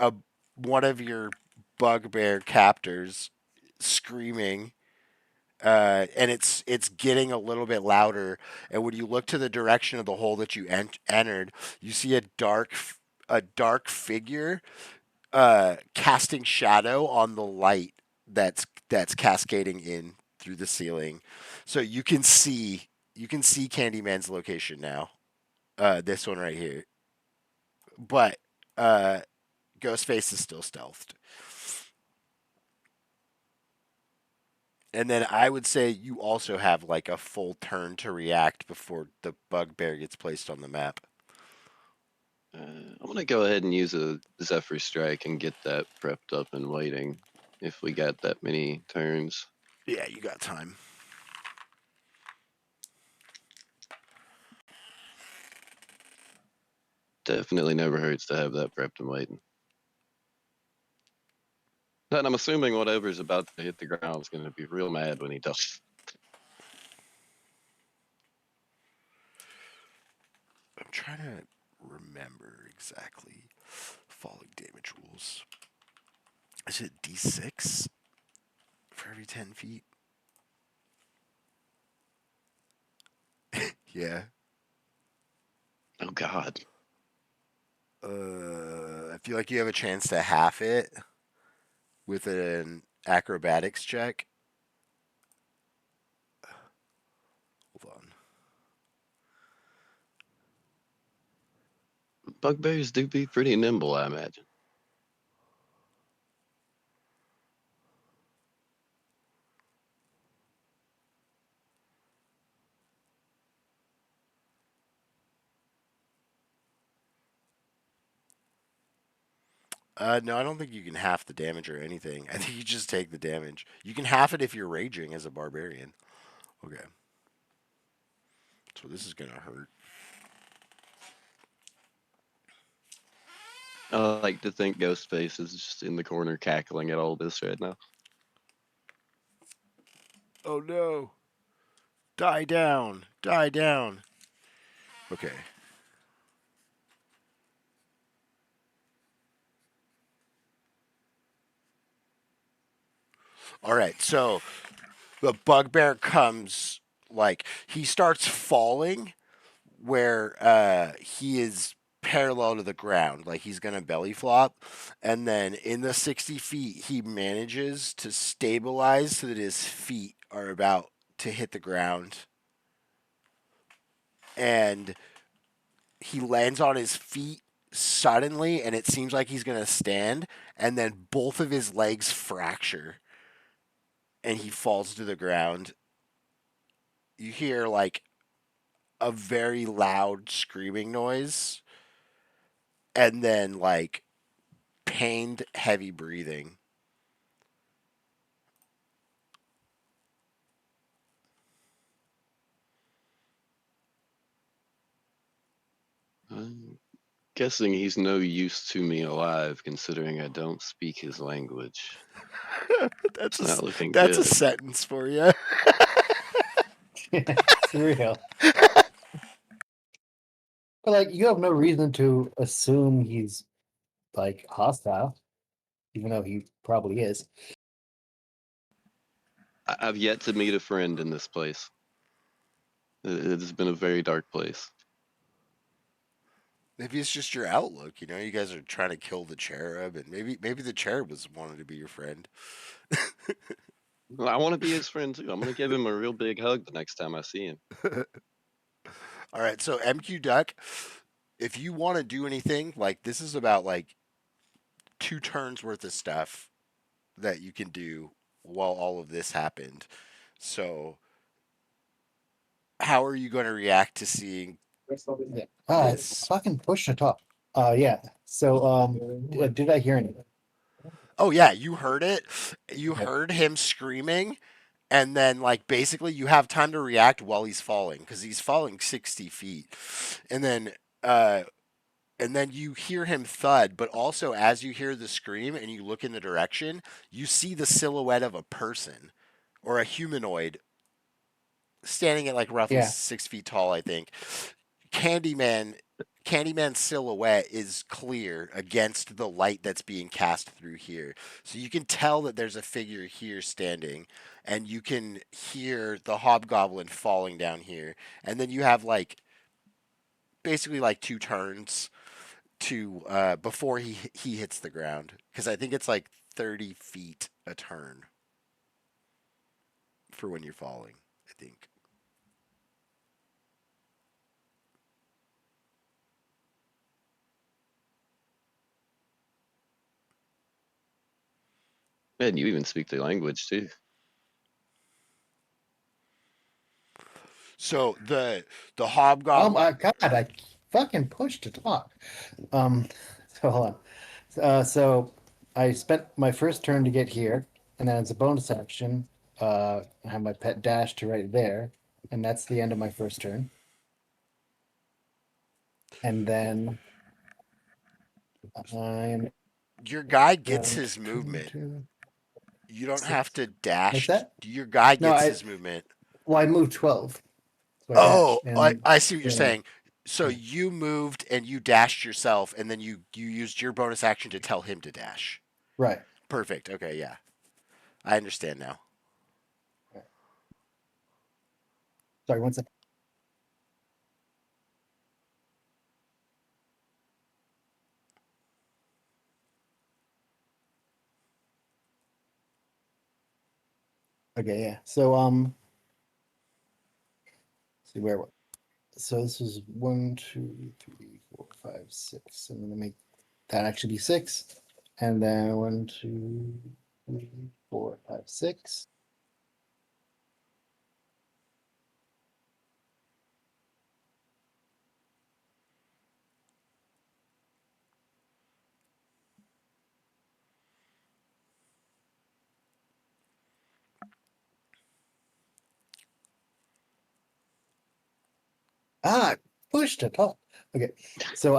one of your bugbear captors screaming, and it's getting a little bit louder. And when you look to the direction of the hole that you entered, you see a dark figure casting shadow on the light that's cascading in through the ceiling. So you can see Candyman's location now. This one right here, but Ghostface is still stealthed. And then I would say you also have like a full turn to react before the bugbear gets placed on the map. I'm gonna go ahead and use a Zephyr Strike and get that prepped up and waiting. If we got that many turns. Yeah, you got time. Definitely never hurts to have that prepped and waiting. And I'm assuming whatever's about to hit the ground is gonna be real mad when he does. I'm trying to remember exactly falling damage rules. Is it D6 for every 10 feet? Yeah. Oh god. I feel like you have a chance to half it with an acrobatics check. Hold on. Bugbears do be pretty nimble, I imagine. No, I don't think you can half the damage or anything. I think you just take the damage. You can half it if you're raging as a barbarian. Okay. So this is gonna hurt. I like to think Ghostface is just in the corner cackling at all this right now. Oh no. Die down. Die down. Okay. All right. So the bugbear comes like he starts falling where he is parallel to the ground, like he's gonna belly flop, and then in the 60 feet he manages to stabilize so that his feet are about to hit the ground, and he lands on his feet suddenly, and it seems like he's gonna stand, and then both of his legs fracture, and he falls to the ground. You hear like a very loud screaming noise, and then like pained, heavy breathing. I'm guessing he's no use to me alive, considering I don't speak his language. that's It's not a looking that's a good. sentence for you. It's real. But like, you have no reason to assume he's like hostile, even though he probably is. I've yet to meet a friend in this place. It has been a very dark place. Maybe it's just your outlook. You know, you guys are trying to kill the cherub, and maybe the cherub was wanting to be your friend. Well, I want to be his friend too. I'm gonna give him a real big hug the next time I see him. All right, so MQ Duck, if you want to do anything, like this is about like 2 turns worth of stuff that you can do while all of this happened. So, how are you going to react to seeing Yeah. this? Fucking push to talk. Yeah. So, did I hear anything? Oh yeah, you heard it. You Okay. heard him screaming, and then like basically you have time to react while he's falling because he's falling 60 feet, and then uh, and then you hear him thud. But also as you hear the scream and you look in the direction, you see the silhouette of a person or a humanoid standing at like roughly Yeah. 6 feet tall, I think. Candyman Candyman's silhouette is clear against the light that's being cast through here. So you can tell that there's a figure here standing, and you can hear the hobgoblin falling down here. And then you have like basically like 2 turns to before he hits the ground, because I think it's like 30 feet a turn for when you're falling, I think. Man, you even speak the language too. So the hobgoblin. God, I fucking pushed to talk. Um, so hold on. So I spent my first turn to get here, and then as a bonus action, I have my pet dash to right there, and that's the end of my first turn. And then I'm Your guy gets around his movement. 22, You don't 6. have to What's dash. that? Your guy No, gets his movement. I moved 12. So I Oh, dashed and I see what you're then saying. So yeah. you moved and you dashed yourself, and then you used your bonus action to tell him to dash. Right. Perfect. Okay, yeah, I understand now. Sorry, one second. Okay, yeah. So see where So this is 1, 2, 3, 4, 5, 6. I'm gonna make that actually be 6. And then 1, 2, 3, 4, 5, 6. Ah, I pushed it up. Okay, so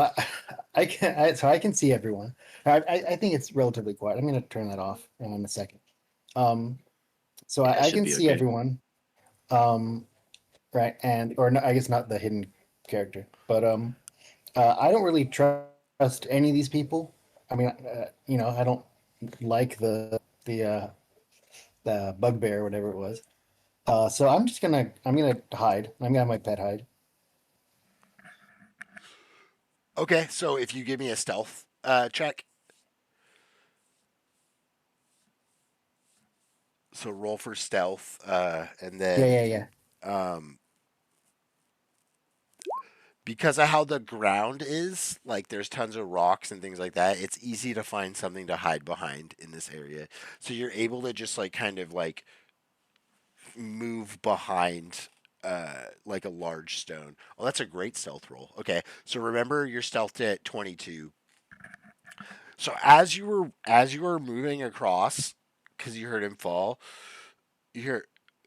I can see everyone. I think it's relatively quiet. I'm gonna turn that off in a second. So Yeah, it I should can be see okay. everyone. Right, and or no, I guess not the hidden character, but I don't really trust any of these people. I mean, I don't like the bugbear or whatever it was. So I'm gonna hide. I'm gonna have my pet hide. Okay, so if you give me a stealth check, so roll for stealth, and Yeah, then yeah, yeah. because of how the ground is, like there's tons of rocks and things like that, it's easy to find something to hide behind in this area. So you're able to just like kind of like move behind like a large stone. Oh, that's a great stealth roll. Okay, so remember you're stealthed at 22. So as you were moving across, because you heard him fall, you hear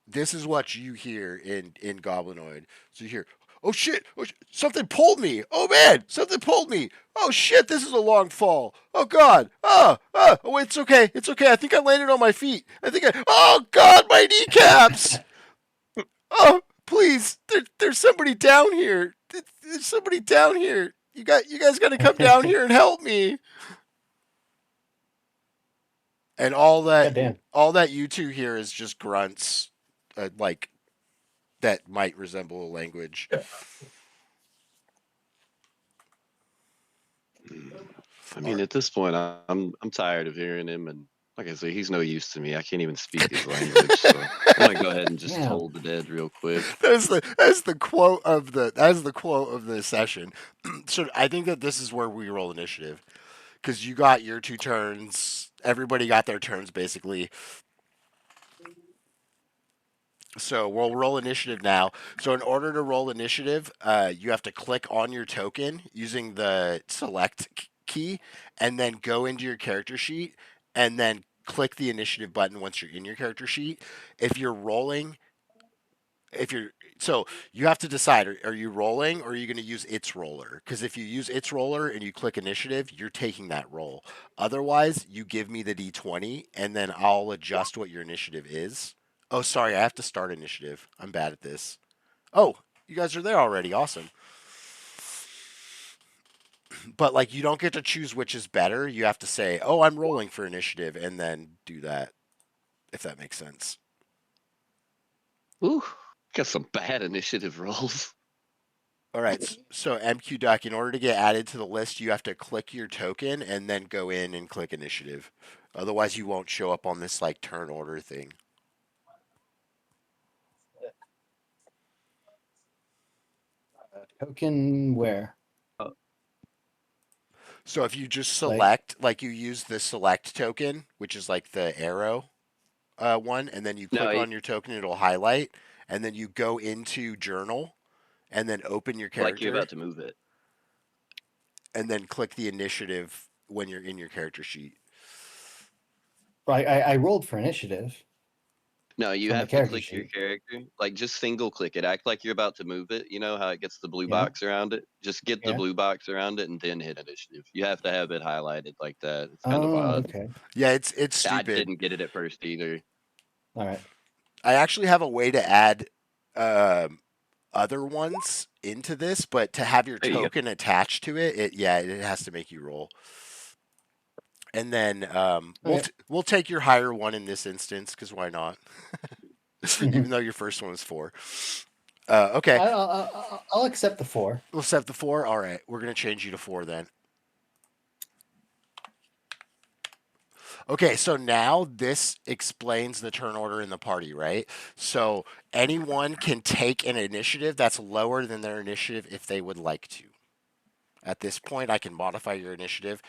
this is what you hear in Goblinoid. So you hear, oh shit, something pulled me. Oh man, something pulled me. Oh shit, this is a long fall. Oh god, oh it's okay, it's okay. I think I landed on my feet. Oh god, my kneecaps. Oh please, there's somebody down here. There's somebody down here. You guys got to come down here and help me. And God damn. all that you two hear is just grunts, like that might resemble a language. I mean, at this point, I'm tired of hearing him, and like I say, he's no use to me. I can't even speak his language, so I'm gonna go ahead and just Yeah. toll the dead real quick. That's the quote of the session. So I think that this is where we roll initiative because you got your 2 turns. Everybody got their turns basically. So we'll roll initiative now. So in order to roll initiative, you have to click on your token using the select key, and then go into your character sheet, and then click the initiative button once you're in your character sheet. If you're rolling, if you're so you have to decide: are you rolling or are you going to use its roller? Because if you use its roller and you click initiative, you're taking that roll. Otherwise, you give me the d20, and then I'll adjust what your initiative is. Oh, sorry, I have to start initiative. I'm bad at this. Oh, you guys are there already. Awesome. But like, you don't get to choose which is better. You have to say, "Oh, I'm rolling for initiative," and then do that. If that makes sense. Ooh, got some bad initiative rolls. All right. So MQ Duck, in order to get added to the list, you have to click your token and then go in and click initiative. Otherwise, you won't show up on this like turn order thing. Token where? So if you just Like, select, like you use the select token, which is like the arrow one, and then you No, click on your token, it'll highlight, and then you go into journal, and then open your like you're character, about to move it. and then click the initiative when you're in your character sheet. I rolled for initiative No, you from the have to character click your sheet. character. Like just single click it. Act like you're about to move it. You know how it gets the blue Yeah, box around it? Just get the yeah. blue box around it and then hit initiative. You have to have it highlighted like that. It's kind of Oh, odd. okay. Yeah, it's I stupid. didn't get it at first either. All right. I actually have a way to add other ones into this, but to have your There you go. token attached to it, it has to make you roll. And then Okay. we'll take your higher one in this instance because why not? Even Mhm. though your first one was 4. Okay, I'll accept the 4. we'll set the 4. All right, we're gonna change you to 4 then. Okay, so now this explains the turn order in the party, right? So anyone can take an initiative that's lower than their initiative if they would like to. At this point, I can modify your initiative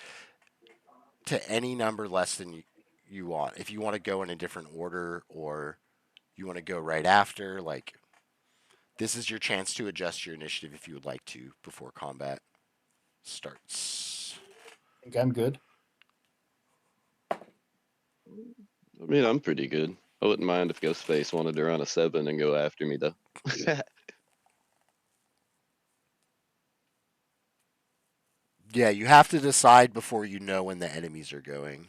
to any number less than you want. If you want to go in a different order or you want to go right after, like, this is your chance to adjust your initiative if you would like to before combat starts. I think I'm good. I mean, I'm pretty good. I wouldn't mind if Ghostface wanted to run a 7 and go after me, though. Yeah, you have to decide before you know when the enemies are going.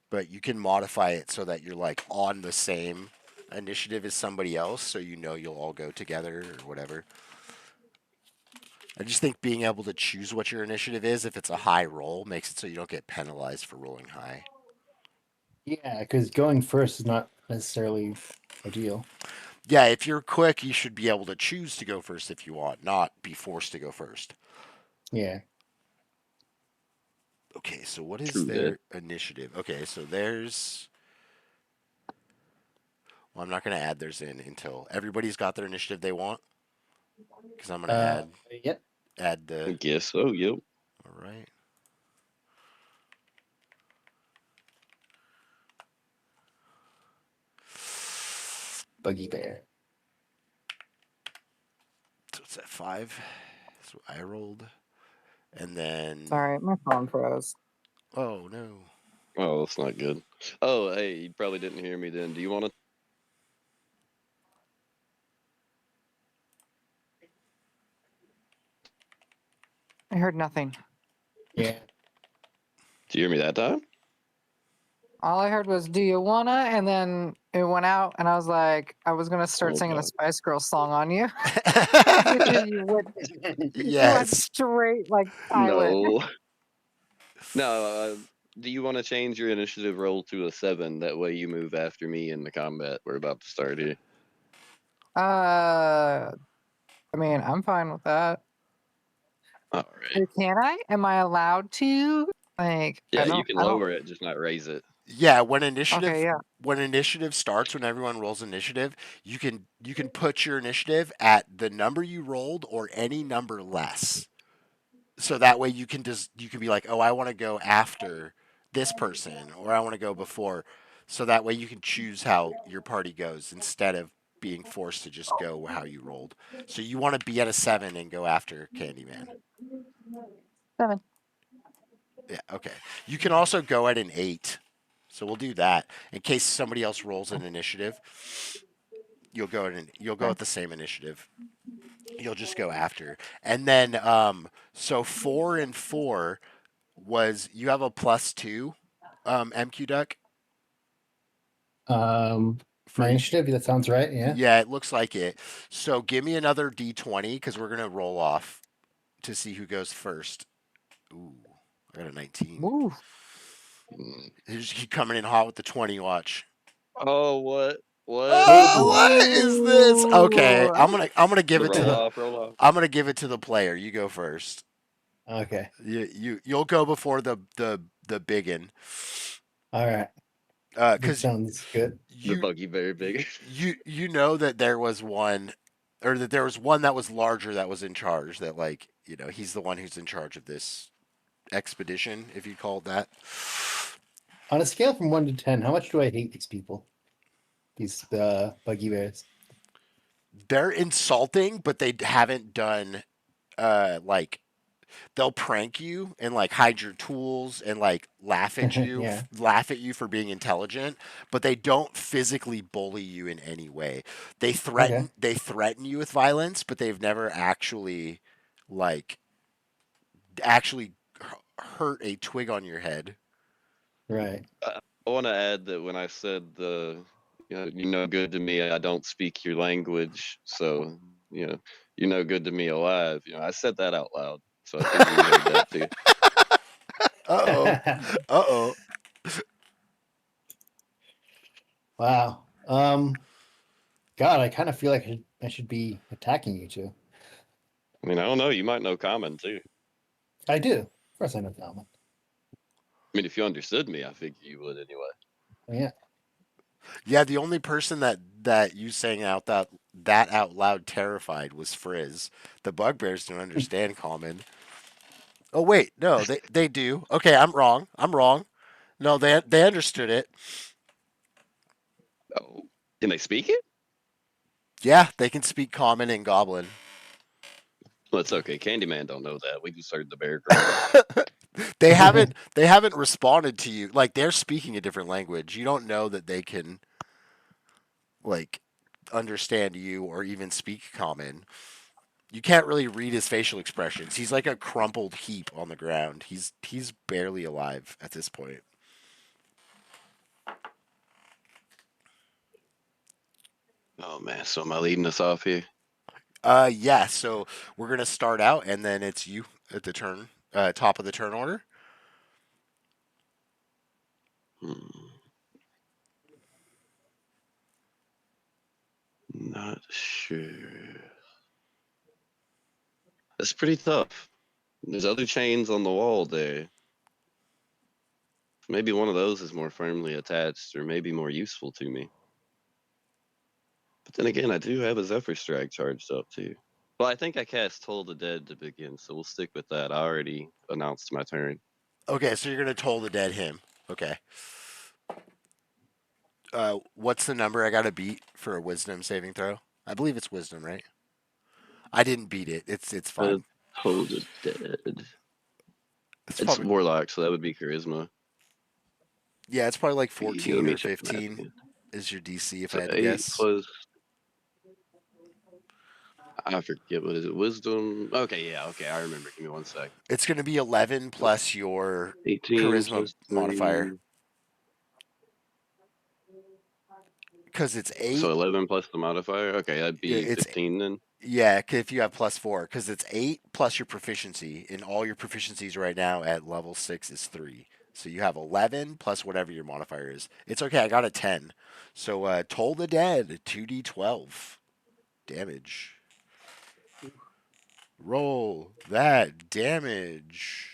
But you can modify it so that you're like on the same initiative as somebody else, so you know you'll all go together or whatever. I just think being able to choose what your initiative is if it's a high roll makes it so you don't get penalized for rolling high. Yeah, because going first is not necessarily ideal. Yeah, if you're quick, you should be able to choose to go first if you want, not be forced to go first. Yeah. Okay, so what is True their initiative? Okay, so there's. Well, I'm not going to add theirs in until everybody's got their initiative they want. Because I'm going to Yep. add I the. guess so, yep. All right. Buggy Bear. So it's at 5. So I rolled. And then. Sorry, my phone froze. Oh, no. Oh, that's not good. Oh, hey, you probably didn't hear me then. Do you want to? I heard nothing. Yeah. Did you hear me that time? All I heard was, "Do you wanna?" And then it went out, and I was like, I was gonna start Oh, singing the God. Spice Girls song on you. You went, you went Yes. straight like silent. No. No, do you want to change your initiative roll to a 7? That way you move after me in the combat we're about to start here. I mean, I'm fine with that. All right. Or can I? Am I allowed to? Like, Yeah, you can I don't. lower it, just not raise it. Yeah, Okay, yeah. when initiative starts, when everyone rolls initiative, you can put your initiative at the number you rolled or any number less. So that way you can be like, "Oh, I want to go after this person or I want to go before." So that way you can choose how your party goes instead of being forced to just go how you rolled. So you want to be at a 7 and go after Candyman. 7. Yeah, okay. You can also go at an 8. So we'll do that in case somebody else rolls an initiative. You'll go Okay. at the same initiative. You'll just go after, and then so 4 and 4 was you have a +2, MQ Duck for My initiative. That sounds right. Yeah. yeah, it looks like it. So give me another D20 because we're gonna roll off to see who goes first. Ooh, I got a 19. Ooh. Mm. He's coming in hot with the 20. Watch. Oh, what? What? Oh, what is this? Okay, Ooh. I'm gonna give it to Roll the off, roll off. I'm gonna give it to the player. You go first. Okay. You'll go before the biggin. All right. That Because sounds good. The you buggy very big. you know that there was one, or that there was one that was larger that was in charge. That like he's the one who's in charge of this expedition, if you call it that. On a scale from 1 to 10, how much do I hate these people? These Buggy Bears. They're insulting, but they haven't done like they'll prank you and like hide your tools and like laugh at you Yeah. laugh at you for being intelligent, but they don't physically bully you in any way. Okay. They threaten you with violence, but they've never actually like actually hurt a twig on your head. Right. I want to add that when I said you're no good to me, I don't speak your language, so you're no good to me alive. I said that out loud, so I figured you heard that too. Uh-oh. Uh-oh. Wow. God, I kind of feel like I should be attacking you two. I mean, I don't know. You might know common too. I do. Of course I know Common. I mean, if you understood me, I figure you would anyway. Yeah. Yeah, the only person that you saying that out loud terrified was Frizz. The bugbears don't understand common. Oh wait, no, they do. Okay, I'm wrong. I'm wrong. No, they understood it. Oh, can they speak it? Yeah, they can speak common and goblin. Well, it's okay. Candyman don't know that. We just heard the bear growl. They haven't responded to you. Like they're speaking a different language. You don't know that they can like understand you or even speak common. You can't really read his facial expressions. He's like a crumpled heap on the ground. He's barely alive at this point. Oh man, so am I leading us off here? Yeah, so we're gonna start out and then it's you at the turn top of the turn order. Hmm. Not sure. That's pretty tough. There's other chains on the wall there. Maybe one of those is more firmly attached or maybe more useful to me. But then again, I do have a Zephyr Strike charged up too. Well, I think I cast Toll the Dead to begin, so we'll stick with that. I already announced my turn. Okay, so you're gonna toll the dead him. Okay. What's the number I gotta beat for a wisdom saving throw? I believe it's wisdom, right? I didn't beat it. It's fine. Toll the Dead. It's It's probably Warlock, so that would be Charisma. yeah, it's probably like Let 14 me or check the math 15 again. is your DC if I So had to 8 guess. plus, I forget, what is it? Wisdom? Okay, yeah, okay, I remember. Give me 1 sec. It's gonna be 11 plus your 18 charisma plus modifier 3. because it's So 8. 11 plus the modifier? Okay, that'd Yeah, be it's 15 then. yeah. If you have +4, because it's 8 plus your proficiency, and all your proficiencies right now at level 6 is 3. So you have 11 plus whatever your modifier is. It's okay. I got a 10. So toll the dead 2d12 damage. Roll that damage.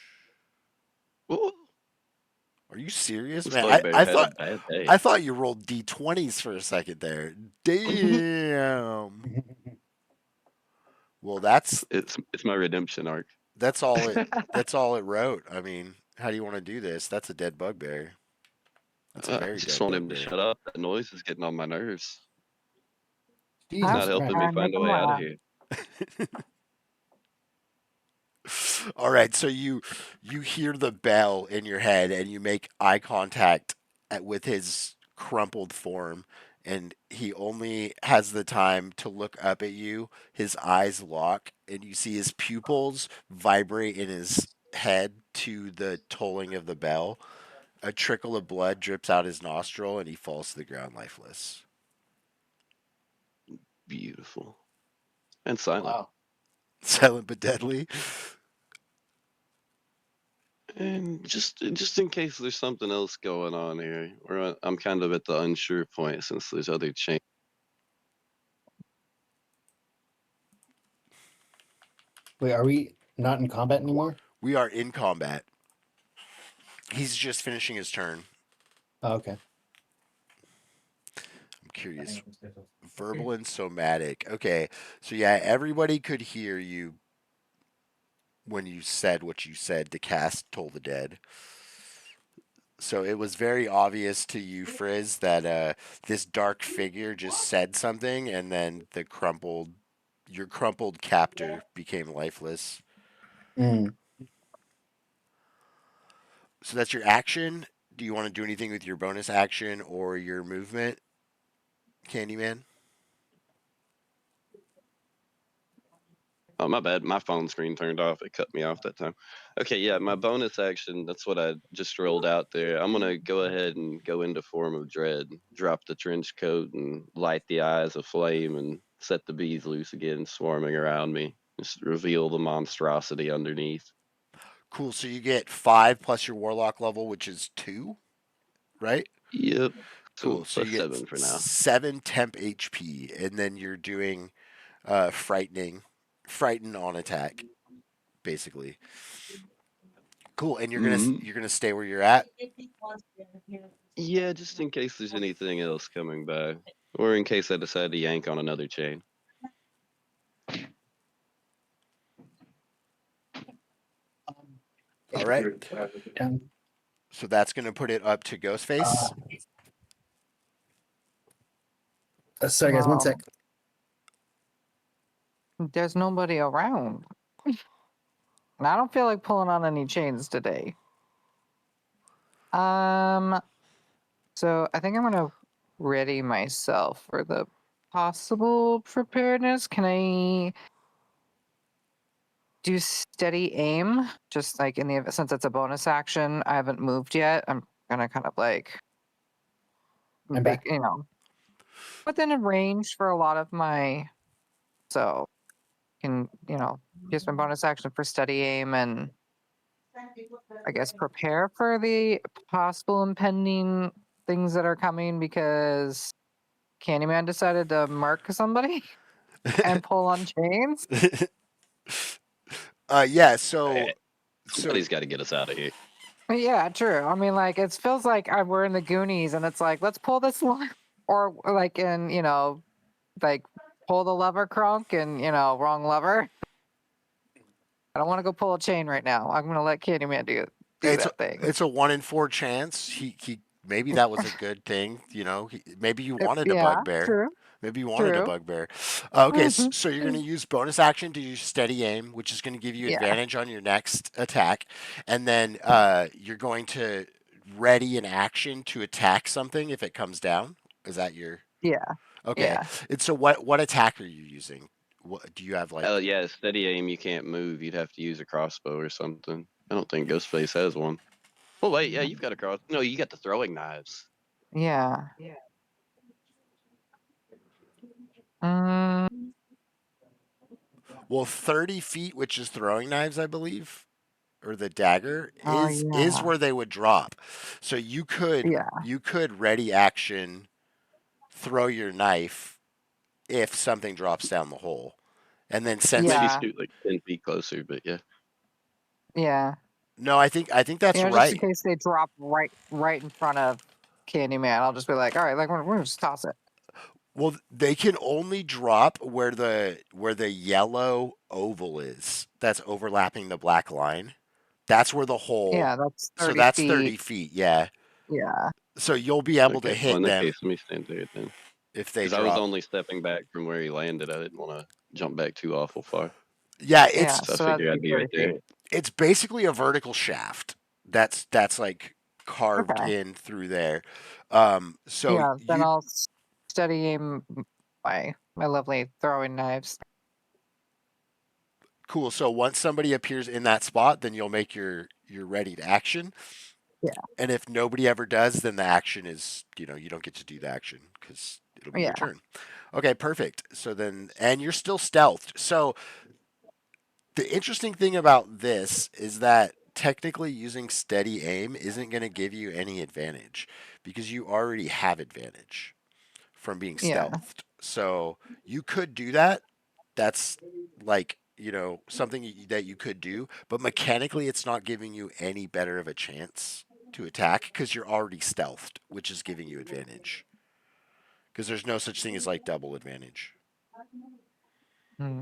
Ooh, Are you serious, this man? bugbear had a bad day. I thought you rolled d20s for a second there. Damn. Well, It's my redemption arc. that's all it that's all it wrote. I mean, how do you want to do this? That's a dead bugbear. That's a I very just dead want him to bugbear. shut up. That noise is getting on my nerves. It's Have not Jesus helping Christ. me fun, make find a them way out of laugh. here. All right, so you hear the bell in your head and you make eye contact with his crumpled form and he only has the time to look up at you. His eyes lock and you see his pupils vibrate in his head to the tolling of the bell. A trickle of blood drips out his nostril and he falls to the ground lifeless. Beautiful. And silent. Wow. Silent but deadly. And just in case there's something else going on here, or I'm kind of at the unsure point since there's other chains. Wait, are we not in combat anymore? We are in combat. He's just finishing his turn. Oh, okay. I'm curious. Verbal and somatic. Okay. So yeah, everybody could hear you when you said what you said to cast Toll the Dead. So it was very obvious to you, Frizz, that this dark figure just said something and then your crumpled captor became lifeless. Mm. So that's your action. Do you want to do anything with your bonus action or your movement, Candyman? Oh, my bad. My phone screen turned off. It cut me off that time. Okay, yeah, my bonus action, that's what I just rolled out there. I'm going to go ahead and go into Form of Dread, drop the trench coat, and light the eyes aflame and set the bees loose again, swarming around me. Just reveal the monstrosity underneath. Cool. So you get 5 plus your warlock level, which is 2, right? Yep. So Cool. So plus you get 7 for now. 7 temp HP, and then you're doing frighten on attack, basically. Cool. And Mhm. you're gonna stay where you're at. Yeah, just in case there's anything else coming by, or in case I decide to yank on another chain. All right. Down. So that's gonna put it up to Ghostface. Sorry, guys. One Wow. sec. There's nobody around. And I don't feel like pulling on any chains today. So I think I'm gonna ready myself for the possible preparedness. Can I do steady aim? Just like in the since it's a bonus action, I haven't moved yet. I'm gonna kind of like I'm back. within a range for a lot of my so can use my bonus action for steady aim and I guess prepare for the possible impending things that are coming because Candyman decided to mark somebody and pull on chains. Yeah. So Somebody's got to get us out of here. Yeah, true. I mean, like it feels like we're in the Goonies, and it's like let's pull this one, or like in like pull the lever, Kronk, and wrong lever. I don't want to go pull a chain right now. I'm gonna let Candyman do it's that thing. it's a 1 in 4 chance. He maybe that was a good thing. Maybe you wanted a Yeah, bugbear. true, Maybe you wanted a true. bugbear. Okay, so you're going to use bonus action to use steady aim, which is going to give you Yeah, advantage on your next attack, and then you're going to ready an action to attack something if it comes down. Is that your yeah, okay? yeah. And so what attack are you using? What do you have Oh like? yeah, steady aim. You can't move. You'd have to use a crossbow or something. I don't think Ghostface has one. Oh wait, yeah, you've got a cross. No, you got the throwing knives. Yeah. Mm, Well, 30 feet, which is throwing knives, I believe, or the dagger oh is yeah. where they would drop. So Yeah. you could ready action throw your knife if something drops down the hole. And then since Maybe you Yeah. shoot like 10 feet closer, but yeah. Yeah. no, I think that's Just in right. case they drop right in front of Candyman, I'll just be like, all right, like we're gonna just toss it. Well, they can only drop where the yellow oval is. That's overlapping the black line. That's where the hole. Yeah, that's So 30 that's feet. 30 feet. Yeah. Yeah. So you'll be able to Okay. Well, in hit that them case, let me stand there then, if they because I was drop. only stepping back from where he landed. I didn't want to jump back too awful far, Yeah, Yeah. it's so I So that'd figured be I'd be 30 right there. feet. it's basically a vertical shaft. That's like carved Okay. in through there. So Yeah. Then you I'll steady aim my lovely throwing knives. cool. So once somebody appears in that spot, then you'll make your ready to action. Yeah. And if nobody ever does, then the action is you don't get to do the action because it'll be your Yeah. turn. Okay, perfect. So then, and you're still stealthed. So the interesting thing about this is that technically using steady aim isn't going to give you any advantage because you already have advantage from being Yeah. stealthed. So you could do that. That's like, something that you could do, but mechanically it's not giving you any better of a chance to attack because you're already stealthed, which is giving you advantage. Because there's no such thing as like double advantage. Hmm.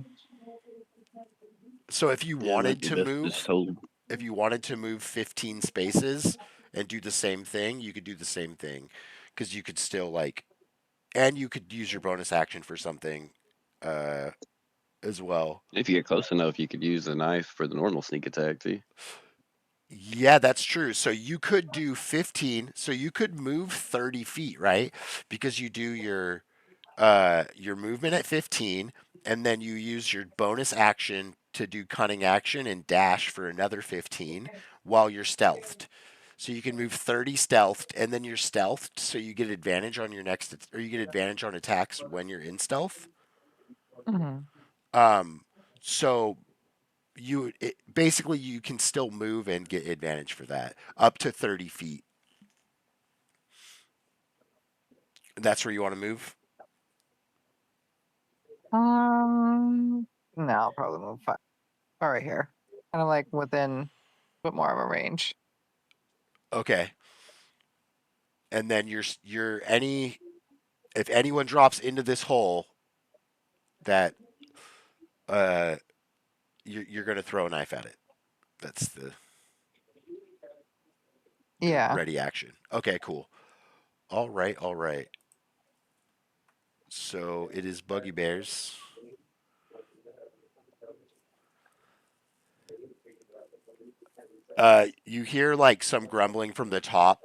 So if you Yeah, it might wanted be to best to just move, hold. if you wanted to move 15 spaces and do the same thing, you could do the same thing because you could still like, and you could use your bonus action for something uh, as well. If you get close enough, you could use the knife for the normal sneak attack too. Yeah, that's true. So you could do 15. So you could move 30 feet, right? Because you do your movement at 15 and then you use your bonus action to do cunning action and dash for another 15 while you're stealthed. So you can move 30 stealthed and then you're stealthed so you get advantage on your next or you get advantage on attacks when you're in stealth. Hmm. Um so basically you can still move and get advantage for that up to 30 feet. That's where you want to move. Um. No, I'll probably move all right here. Kind of like within bit more of a range. Okay. And then if anyone drops into this hole, that you're gonna throw a knife at it. That's the Yeah. ready action. Okay, cool. All right, all right. So it is Buggy Bears. You hear like some grumbling from the top.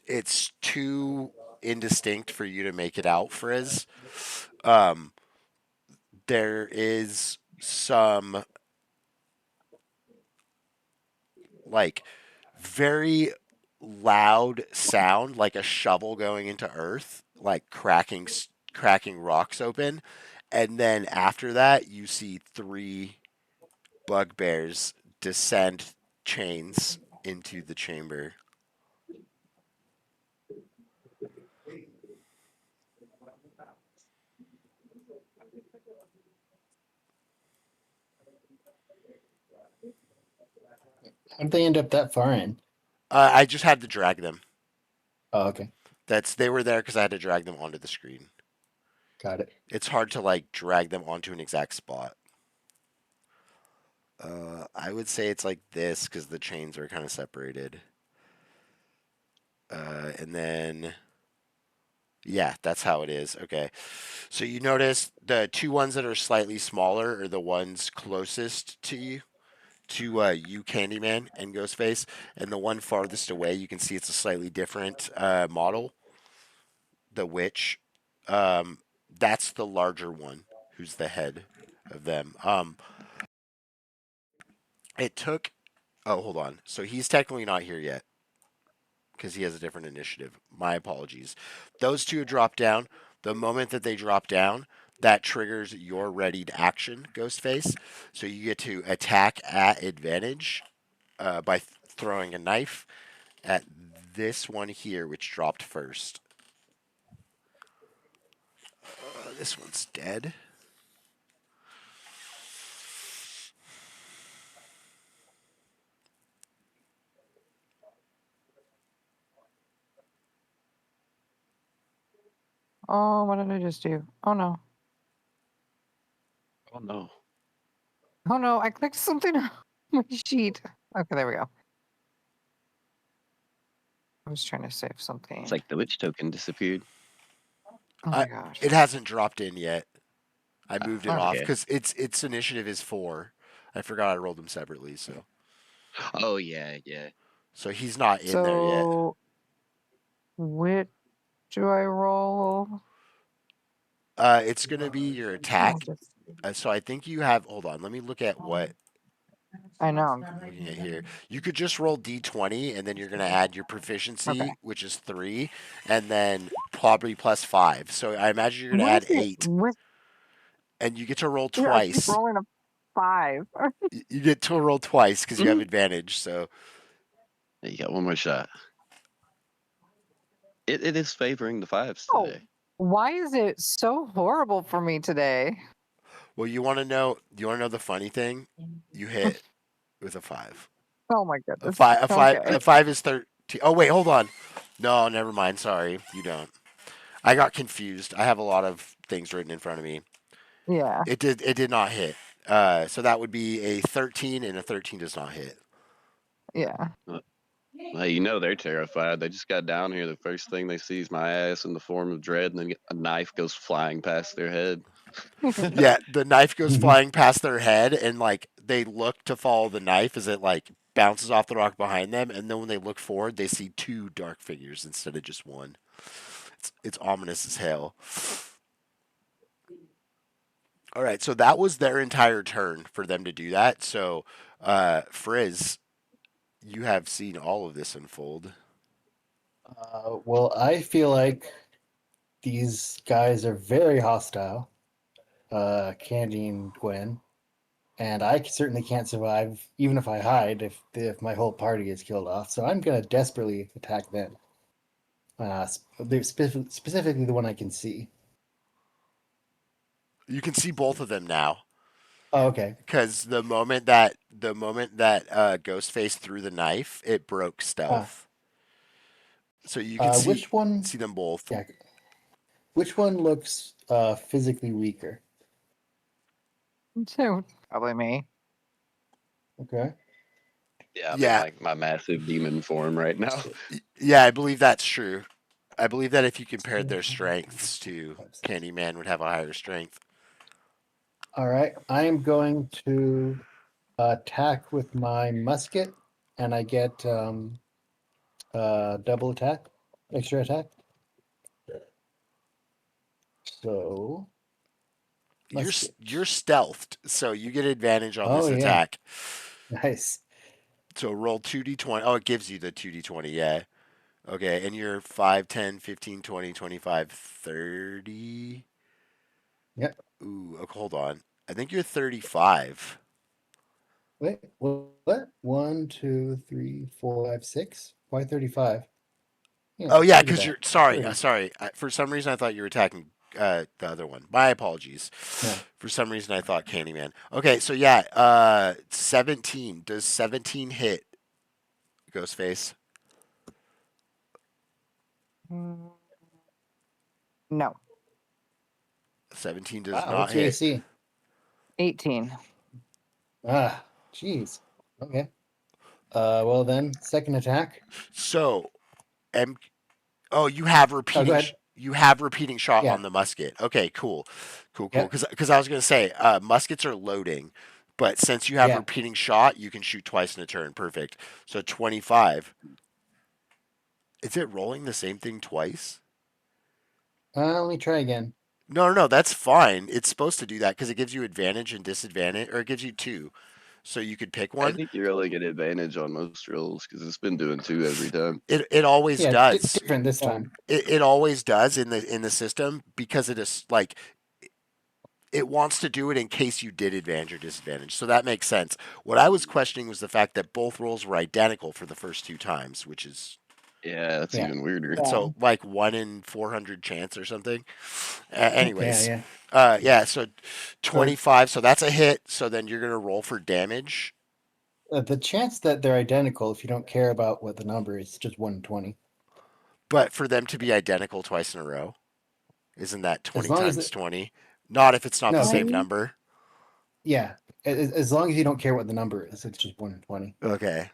It's too indistinct for you to make it out, Frizz. Um, there is some like very loud sound, like a shovel going into earth, like cracking rocks open, and then after that, you see three bugbears descend chains into the chamber. How'd they end up that far in? I just had to drag them. Oh, okay. They were there because I had to drag them onto the screen. Got it. It's hard to like drag them onto an exact spot. I would say it's like this because the chains are kind of separated. And then, yeah, that's how it is. Okay. So you notice the two ones that are slightly smaller are the ones closest to you, Candyman and Ghostface, and the one farthest away, you can see it's a slightly different model, the witch. That's the larger one, who's the head of them. It took. Oh, hold on. So he's technically not here yet because he has a different initiative. My apologies. Those two drop down. The moment that they drop down, that triggers your readied action, Ghostface. So you get to attack at advantage by throwing a knife at this one here, which dropped first. This one's dead. Oh, what did I just do? Oh no. Oh no. Oh no, I clicked something on my sheet. Okay, there we go. I was trying to save something. It's like the witch token disappeared. Oh my gosh. It hasn't dropped in yet. I Ah, moved it off okay. because its initiative is 4. I forgot I rolled them separately, so Oh yeah, yeah. he's not in there yet. So, which do I roll? It's gonna be your I'll attack. just- So I think you have. Hold on, let me look at what I know. I'm looking at here. You could just roll d20, and then you're gonna add your proficiency, Okay. which is 3, and then probably plus 5. So I imagine you're gonna What add is it? 8, and you get to roll Yeah, I keep twice. rolling a 5. You get to roll twice because you have advantage. So You got one more shot. It is favoring the 5s Oh, today. why is it so horrible for me today? well, you want to know? You want to know the funny thing? You hit with a 5. Oh my A goodness. 5. Okay. A 5 is 13. Oh wait, hold on. No, never mind. Sorry, you don't. I got confused. I have a lot of things written in front of me. Yeah. It did not hit. So that would be a 13, and a 13 does not hit. Yeah. Well, you know they're terrified. They just got down here. The first thing they see is my ass in the form of Dread, and then a knife goes flying past their head. Yeah, the knife goes flying past their head, and like they look to follow the knife as it like bounces off the rock behind them, and then when they look forward, they see 2 dark figures instead of just one. It's ominous as hell. All right, so that was their entire turn for them to do that. So, Frizz, you have seen all of this unfold. Well, I feel like these guys are very hostile, Candy and Gwen, and I certainly can't survive even if I hide if my whole party gets killed off. So I'm gonna desperately attack them. Specifically the one I can see. You can see both of them now. Oh, okay. Because the moment that Ghostface threw the knife, it broke stealth. So you can Which one? see them both. Yeah. Which one looks physically weaker? So probably me. Okay. Yeah, I'm in Yeah, like my massive demon form right now. yeah, I believe that's true. I believe that if you compared their strengths to Candyman would have a higher strength. All right. I'm going to attack with my musket, and I get double attack, extra attack. So musket. You're stealthed, so you get advantage on Oh this yeah, attack. nice. So roll 2d20. Oh, it gives you the 2d20, yeah. Okay, and you're 5, 10, 15, 20, 25, 30. Yep. Ooh, hold on. I think you're 35. Wait, what? 1, 2, 3, 4, 5, 6. Why 35? Yeah, Oh yeah, look at because that. you're sorry. 30. Sorry. For some reason, I thought you were attacking the other one. My apologies. No. For some reason, I thought Candyman. Okay, so yeah, 17. Does 17 hit Ghostface? Mm, No, 17 does Wow, not what's your hit. AC? 18. Ah, jeez. Okay. Well then, second attack. So, M. Oh, you have Oh, go repeating. ahead. You have repeating shot Yeah. on the musket. Okay, cool, cool. Yeah. Because I was gonna say muskets are loading, but since you have Yeah. repeating shot, you can shoot twice in a turn. Perfect. So 25. Is it rolling the same thing twice? Let me try again. No, that's fine. It's supposed to do that because it gives you advantage and disadvantage, or it gives you two, so you could pick I one. think you're only get advantage on most rolls because it's been doing 2 every time. It always Yeah, does. different this time. It always does in the system because it is like it wants to do it in case you did advantage or disadvantage. So that makes sense. What I was questioning was the fact that both rolls were identical for the first two times, which is Yeah, that's Yeah. even weirder. Yeah. so like 1 in 400 chance or something. Yeah, Anyways, yeah. yeah. So 25. So that's a hit. So then you're gonna roll for damage. The chance that they're identical, if you don't care about what the number is, just 120. But for them to be identical twice in a row, isn't that As 20 long as times 20? Not if it's not the no, same 'cause- number. yeah, as long as you don't care what the number is, it's just 120. Okay.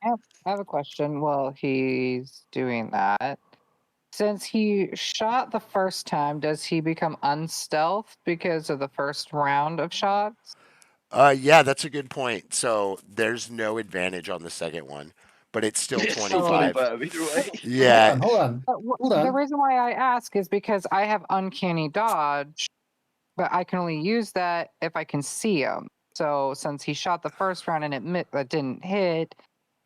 I have a question while he's doing that. Since he shot the first time, does he become unstealth because of the first round of shots? Yeah, that's a good point. So there's no advantage on the second one, but it's still It's still 25. 25 either way. Yeah, Hold on. Hold The on. reason why I ask is because I have uncanny dodge, but I can only use that if I can see him. So since he shot the first round and it didn't hit,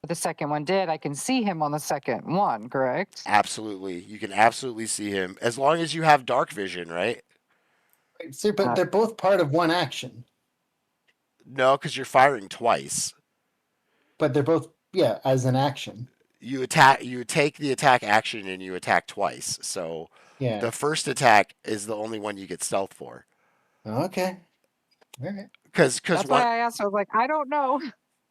but the second one did, I can see him on the second one, correct? absolutely. You can absolutely see him as long as you have dark vision, right? Sir, but they're both part of one action. No, because you're firing twice. But they're both, yeah, as an action. You attack. You take the attack action and you attack twice. So Yeah. the first attack is the only one you get stealth for. Okay. All right. Because That's why I asked. I was like, I don't know.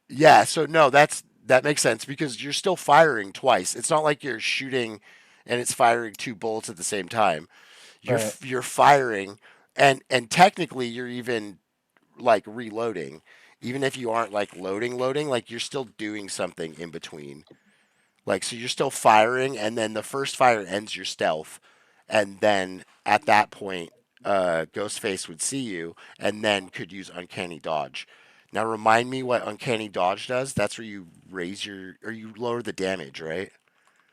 yeah. So no, that makes sense because you're still firing twice. It's not like you're shooting and it's firing two bullets at the same time. Right. You're firing and technically you're even like reloading. Even if you aren't like loading, like you're still doing something in between. Like so you're still firing and then the first fire ends your stealth and then at that point Ghostface would see you and then could use uncanny dodge. Now remind me what uncanny dodge does. That's where you raise your or you lower the damage, right?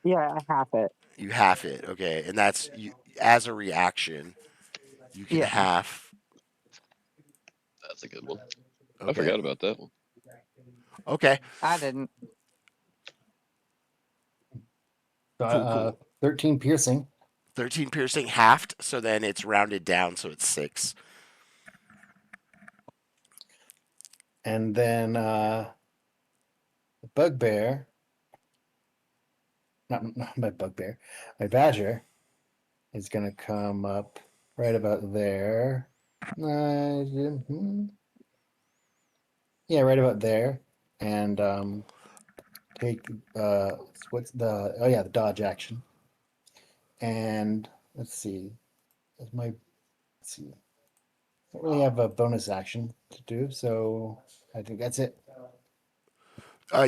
Yeah, I have it. You half it, okay, and that's you as a reaction. You can Yeah. half. That's a good one. I Okay. forgot about that one. Okay. I didn't. Cool. 13 piercing. 13 piercing halved, so then it's rounded down, so it's 6. And then the bugbear. Not my bugbear. My badger is gonna come up right about there. Yeah, right about there. And take what's the the dodge action. And let's see. Let's see. Don't really have a bonus action to do, so I think that's it.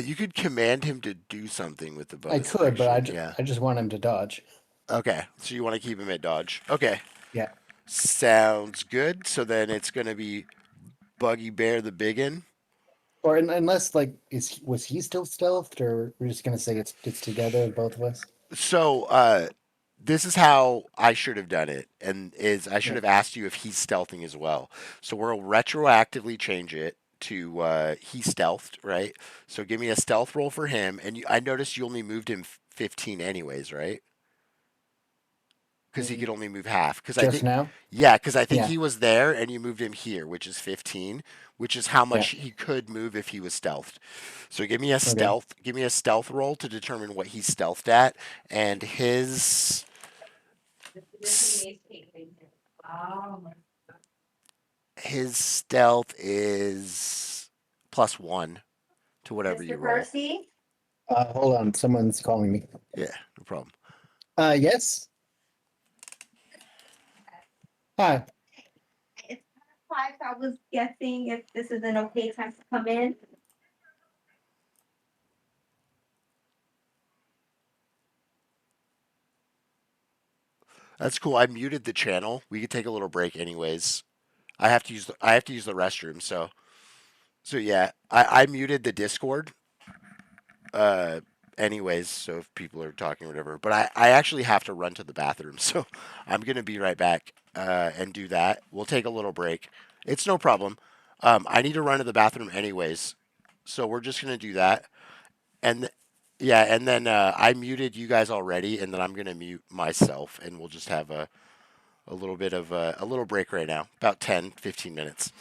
You could command him to do something with the I bonus could, but action. Yeah. I just want him to dodge. Okay. So you want to keep him at dodge. Okay. Yeah. Sounds good. So then it's going to be Buggy Bear the Biggin. Or unless like was he still stealthed, or we're just gonna say it's together, both of us. So this is how I should have done it, and is I should Yeah. have asked you if he's stealthing as well. So we'll retroactively change it to he stealthed, right? So give me a stealth roll for him, and I noticed you only moved him 15 anyways, right? Because he could only move half. Because I Just think, now? yeah, because I think Yeah. he was there, and you moved him here, which is 15, which is how Yeah. much he could move if he was stealthed. So give me a Okay. stealth roll to determine what he's stealthed at, and his stealth is +1 to whatever you Mr. roll. Percy? Hold on, someone's calling me. Yeah, no problem. Yes. Hi. It's past 5, so I was guessing if this is an okay time to come in. That's cool. I muted the channel. We could take a little break anyways. I have to use the restroom, so yeah. I muted the Discord uh anyways, so if people are talking or whatever. But I actually have to run to the bathroom, so I'm gonna be right back and do that. We'll take a little break. It's no problem. I need to run to the bathroom anyways, so we're just gonna do that. And yeah, and then I muted you guys already, and then I'm gonna mute myself, and we'll just have a little bit of a little break right now, about 10-15 minutes.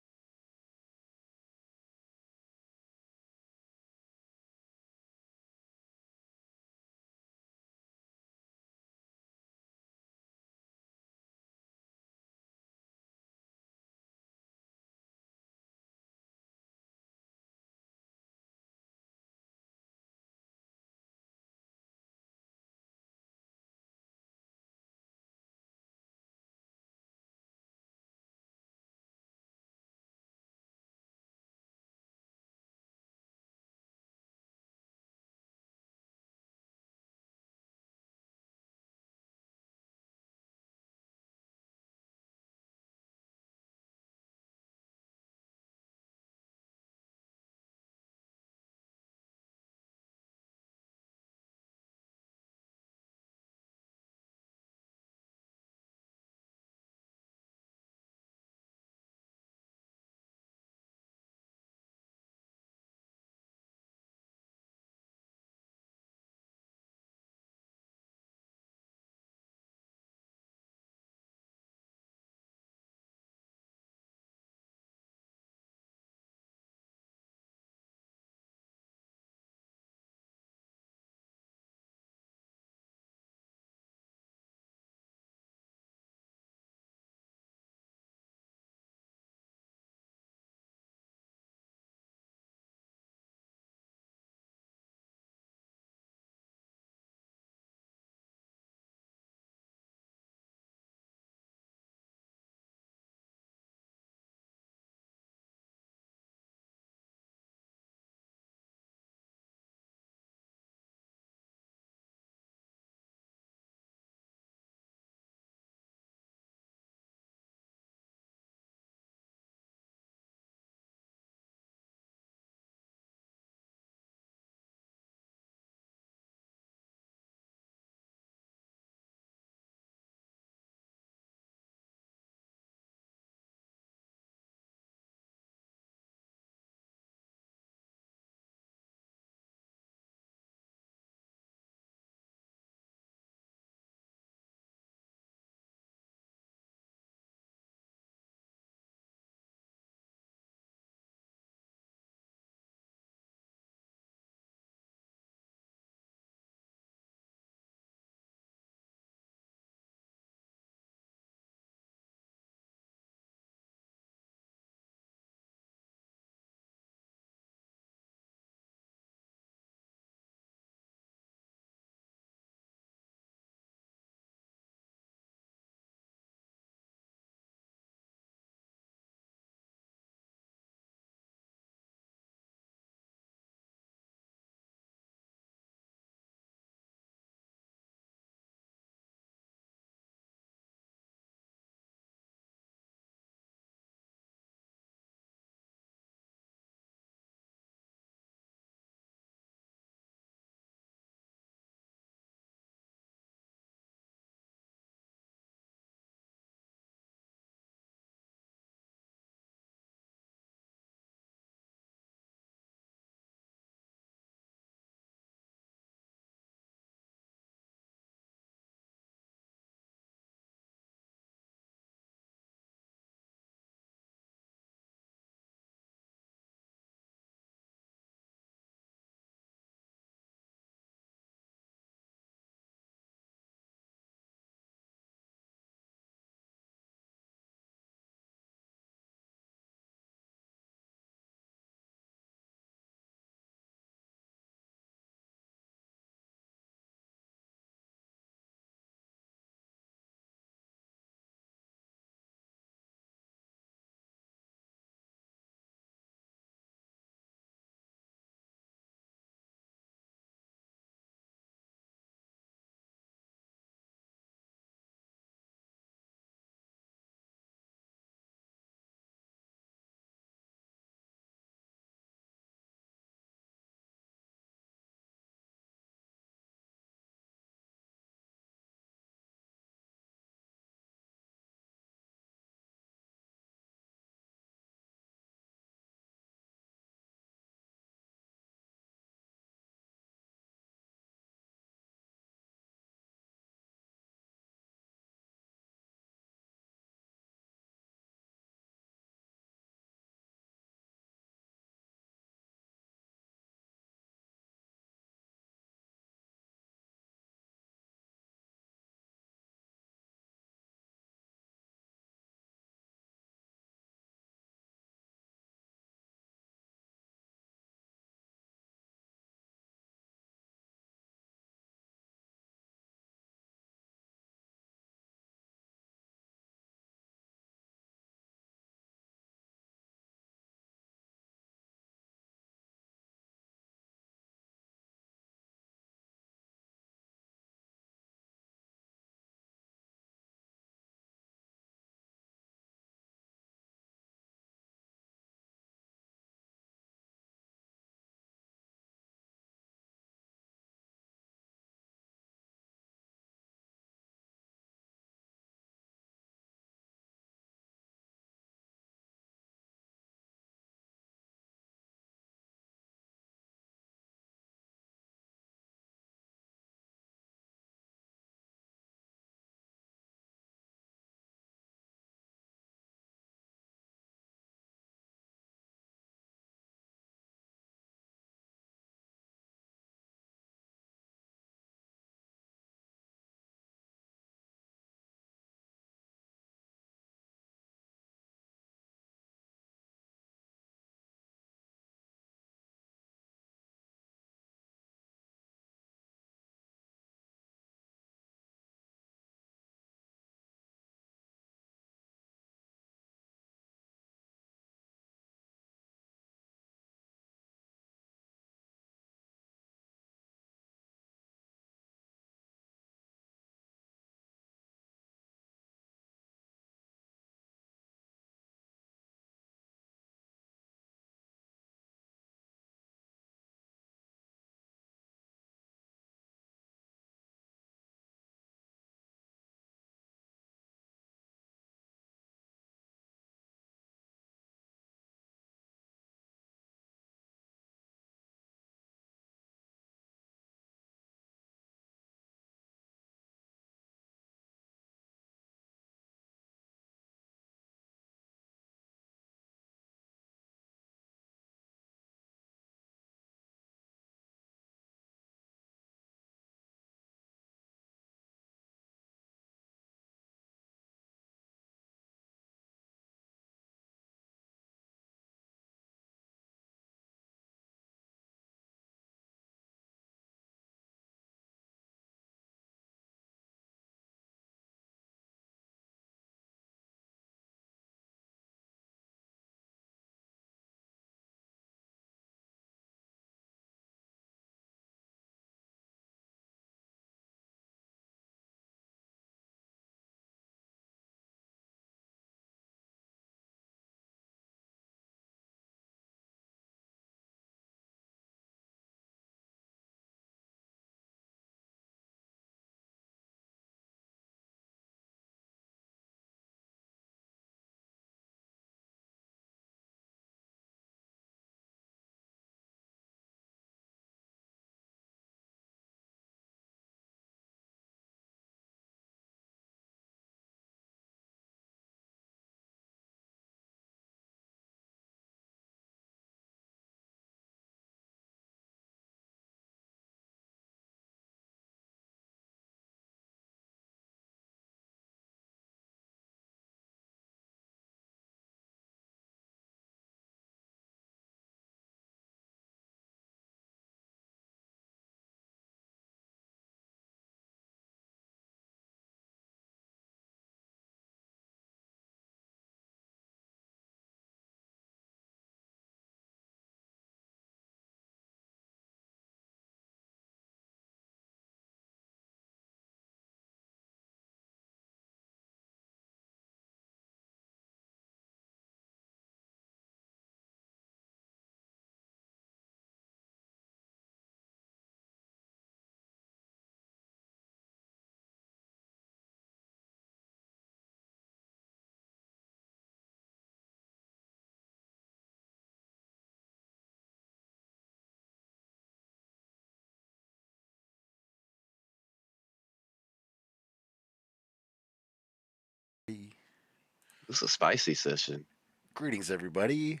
This is a spicy session. Greetings, everybody.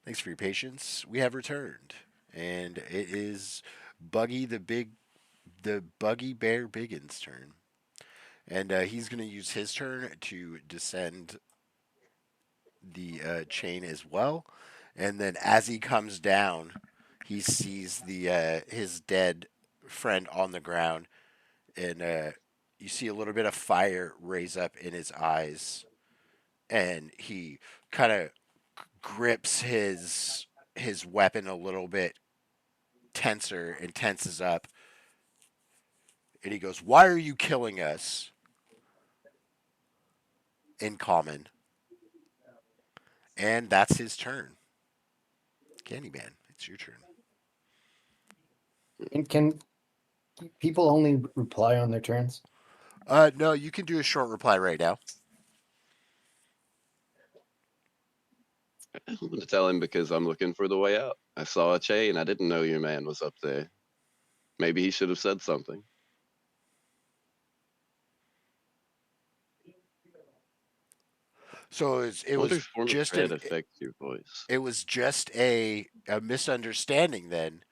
Thanks for your patience. We have returned, and it is the Buggy Bear Biggins' turn, and he's going to use his turn to descend the chain as well. And then as he comes down, he sees the his dead friend on the ground, and you see a little bit of fire raise up in his eyes, and he kind of grips his weapon a little bit tenser and tenses up, and he goes, "Why are you killing us?" In common, and that's his turn. Candyman, it's your turn. And can people only reply on their turns? No, you can do a short reply right now. I'm going to tell him because I'm looking for the way out. I saw a chain. I didn't know your man was up there. Maybe he should have said something. So it What was other form of just dread affects your voice? a misunderstanding then.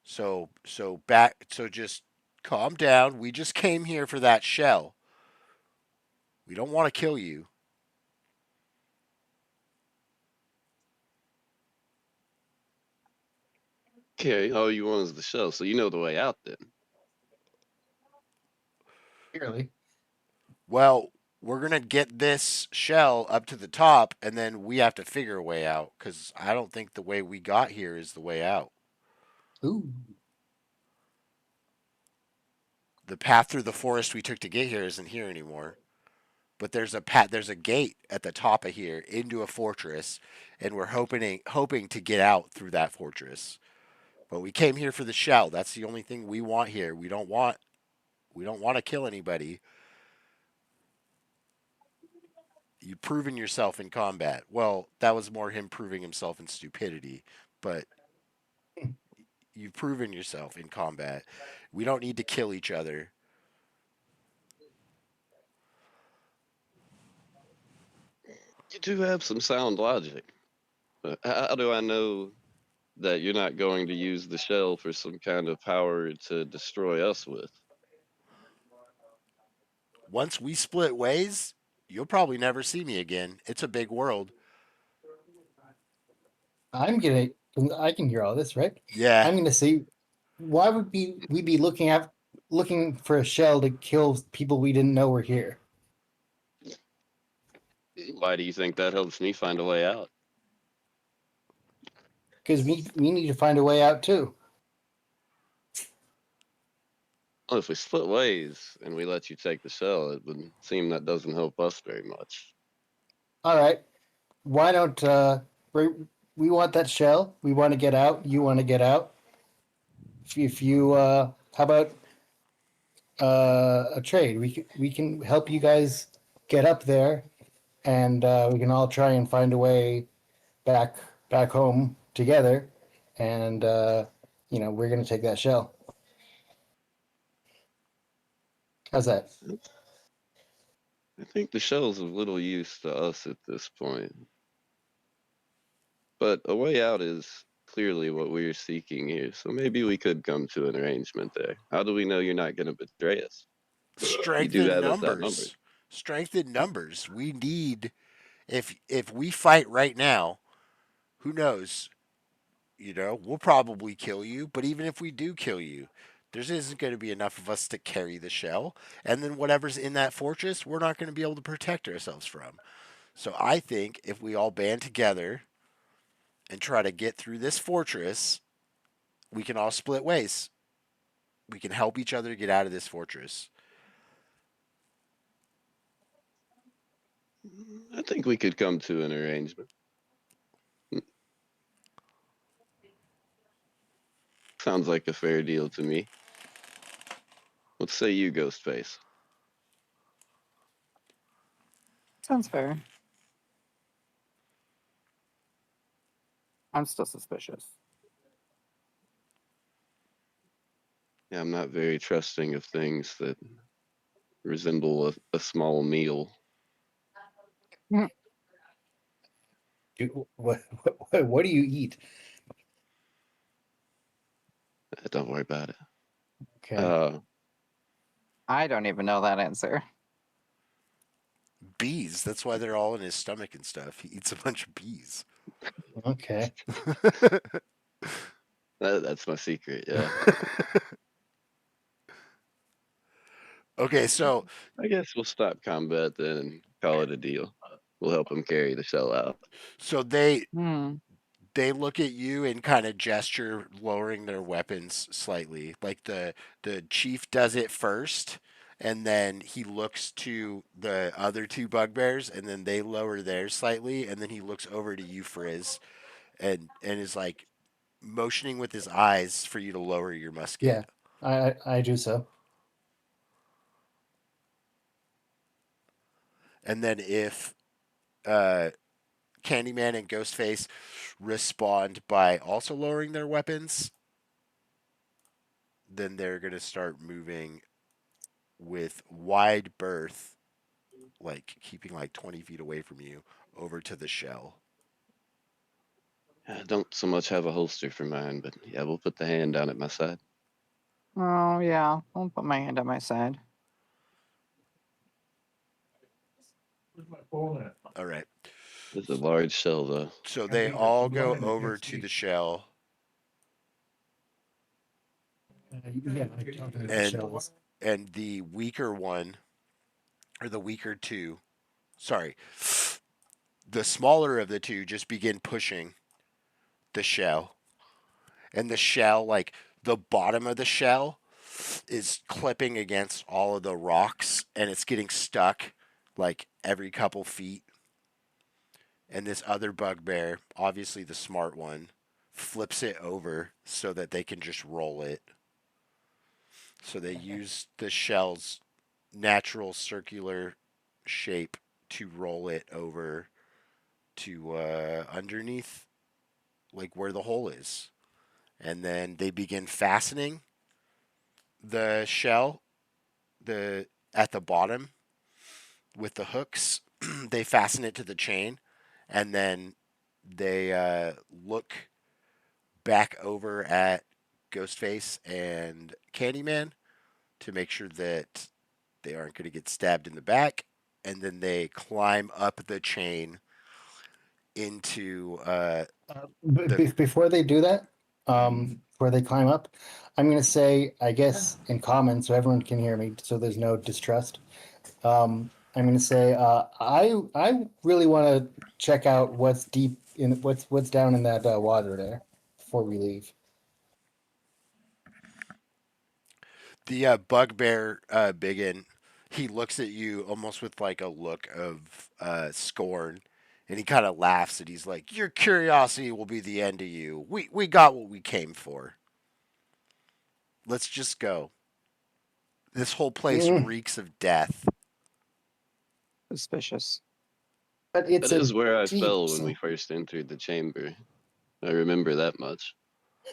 So just calm down. We just came here for that shell. We don't want to kill you. Okay, all you want is the shell, so you know the way out then. Clearly. Well, we're gonna get this shell up to the top, and then we have to figure a way out. Because I don't think the way we got here is the way out. Ooh. The path through the forest we took to get here isn't here anymore. But there's a gate at the top of here into a fortress, and we're hoping to get out through that fortress. But we came here for the shell. That's the only thing we want here. We don't want to kill anybody. You've proven yourself in combat. Well, that was more him proving himself in stupidity, but you've proven yourself in combat. We don't need to kill each other. You do have some sound logic. But how do I know that you're not going to use the shell for some kind of power to destroy us with? Once we split ways, you'll probably never see me again. It's a big world. I can hear all this, right? Yeah. I'm gonna say, why would we be looking for a shell to kill people we didn't know were here? Why do you think that helps me find a way out? Because we need to find a way out too. Well, if we split ways and we let you take the shell, it would seem that doesn't help us very much. All right. Why don't we want that shell? We want to get out. You want to get out. If you how about a trade? We can help you guys get up there, and we can all try and find a way back home together. And we're gonna take that shell. How's that? I think the shell's of little use to us at this point. But a way out is clearly what we're seeking here, so maybe we could come to an arrangement there. How do we know you're not going to betray us? You Strength do in have us outnumbered. numbers. Strength in numbers. We need if we fight right now, who knows? We'll probably kill you, but even if we do kill you, there isn't going to be enough of us to carry the shell. And then whatever's in that fortress, we're not going to be able to protect ourselves from. So I think if we all band together and try to get through this fortress, we can all split ways. We can help each other get out of this fortress. I think we could come to an arrangement. Sounds like a fair deal to me. What say you, Ghostface? Sounds fair. I'm still suspicious. Yeah, I'm not very trusting of things that resemble a small meal. What do you eat? Don't worry about it. Okay. I don't even know that answer. Bees. That's why they're all in his stomach and stuff. He eats a bunch of bees. Okay. That's my secret. Yeah. Okay, so I guess we'll stop combat then and call it a deal. We'll help him carry the shell out. they Hmm. they look at you and kind of gesture, lowering their weapons slightly. Like the chief does it first, and then he looks to the other two bugbears, and then they lower theirs slightly, and then he looks over to you, Frizz, and is like motioning with his eyes for you to lower your musket. Yeah, I do so. And then if uh, Candyman and Ghostface respond by also lowering their weapons, then they're going to start moving with wide berth, like keeping like 20 feet away from you, over to the shell. I don't so much have a holster for mine, but yeah, we'll put the hand down at my side. Oh yeah, I'll put my hand on my side. All right. It's a large shell, though. So they all go over to the shell, Yeah, I don't know the and shells. and the weaker one, or the weaker two, sorry, the smaller of the two just begin pushing the shell, and the shell, like the bottom of the shell, is clipping against all of the rocks, and it's getting stuck like every couple feet. And this other bugbear, obviously the smart one, flips it over so that they can just roll it. So they use the shell's natural circular shape to roll it over to underneath, like where the hole is. And then they begin fastening the shell at the bottom with the hooks. They fasten it to the chain, and then they look back over at Ghostface and Candyman to make sure that they aren't going to get stabbed in the back, and then they climb up the chain into Before they do that, before they climb up, I'm gonna say, I guess, in common, so everyone can hear me, so there's no distrust. I'm gonna say, I really want to check out what's deep in what's down in that water there before we leave. the bugbear Biggin. He looks at you almost with like a look of scorn, and he kind of laughs, and he's like, "Your curiosity will be the end of you. We got what we came for. Let's just go. This whole place Mm, reeks of death." Suspicious. but it's That a is where I jeep. fell when we first entered the chamber. I remember that much.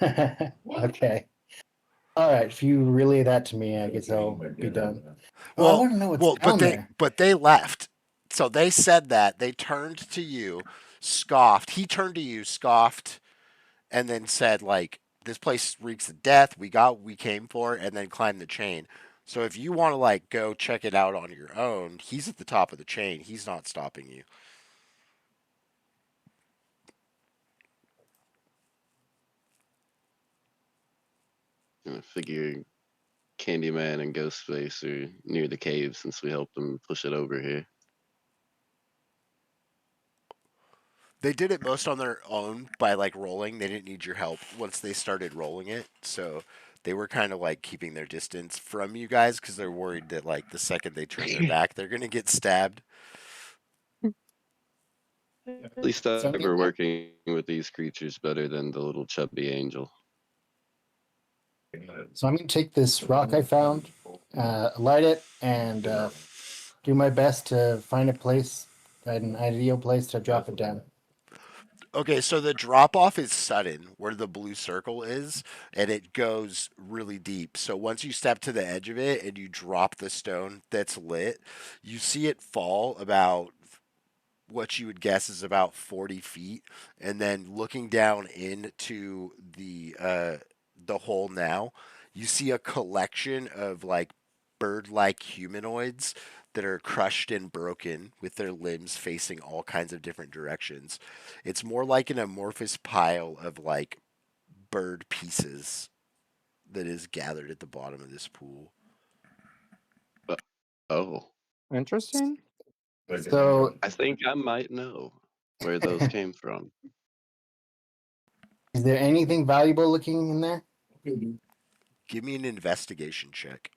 Okay. All right. If you relay that to me, I guess I'll be done. Well, I Well, want to know what's but down they there. left. So they said that they turned to you, scoffed. He turned to you, scoffed, and then said like, "This place reeks of death. We got what we came for," and then climbed the chain. So if you want to like go check it out on your own, he's at the top of the chain. He's not stopping you. I figure Candyman and Ghostface are near the cave since we helped them push it over here. They did it most on their own by like rolling. They didn't need your help once they started rolling it. So they were kind of like keeping their distance from you guys because they're worried that like the second they turn their back, they're gonna get stabbed. At least So, we're working with these creatures better than the little chubby angel. so I'm gonna take this rock I found, light it, and do my best to find a place, an ideal place to drop it down. Okay, so the drop off is sudden where the blue circle is, and it goes really deep. So once you step to the edge of it and you drop the stone that's lit, you see it fall about what you would guess is about 40 feet, and then looking down into the hole now, you see a collection of like bird-like humanoids that are crushed and broken with their limbs facing all kinds of different directions. It's more like an amorphous pile of like bird pieces that is gathered at the bottom of this pool. Oh, Interesting. So I think I might know where those came from. is there anything valuable looking in there? Give me an investigation check.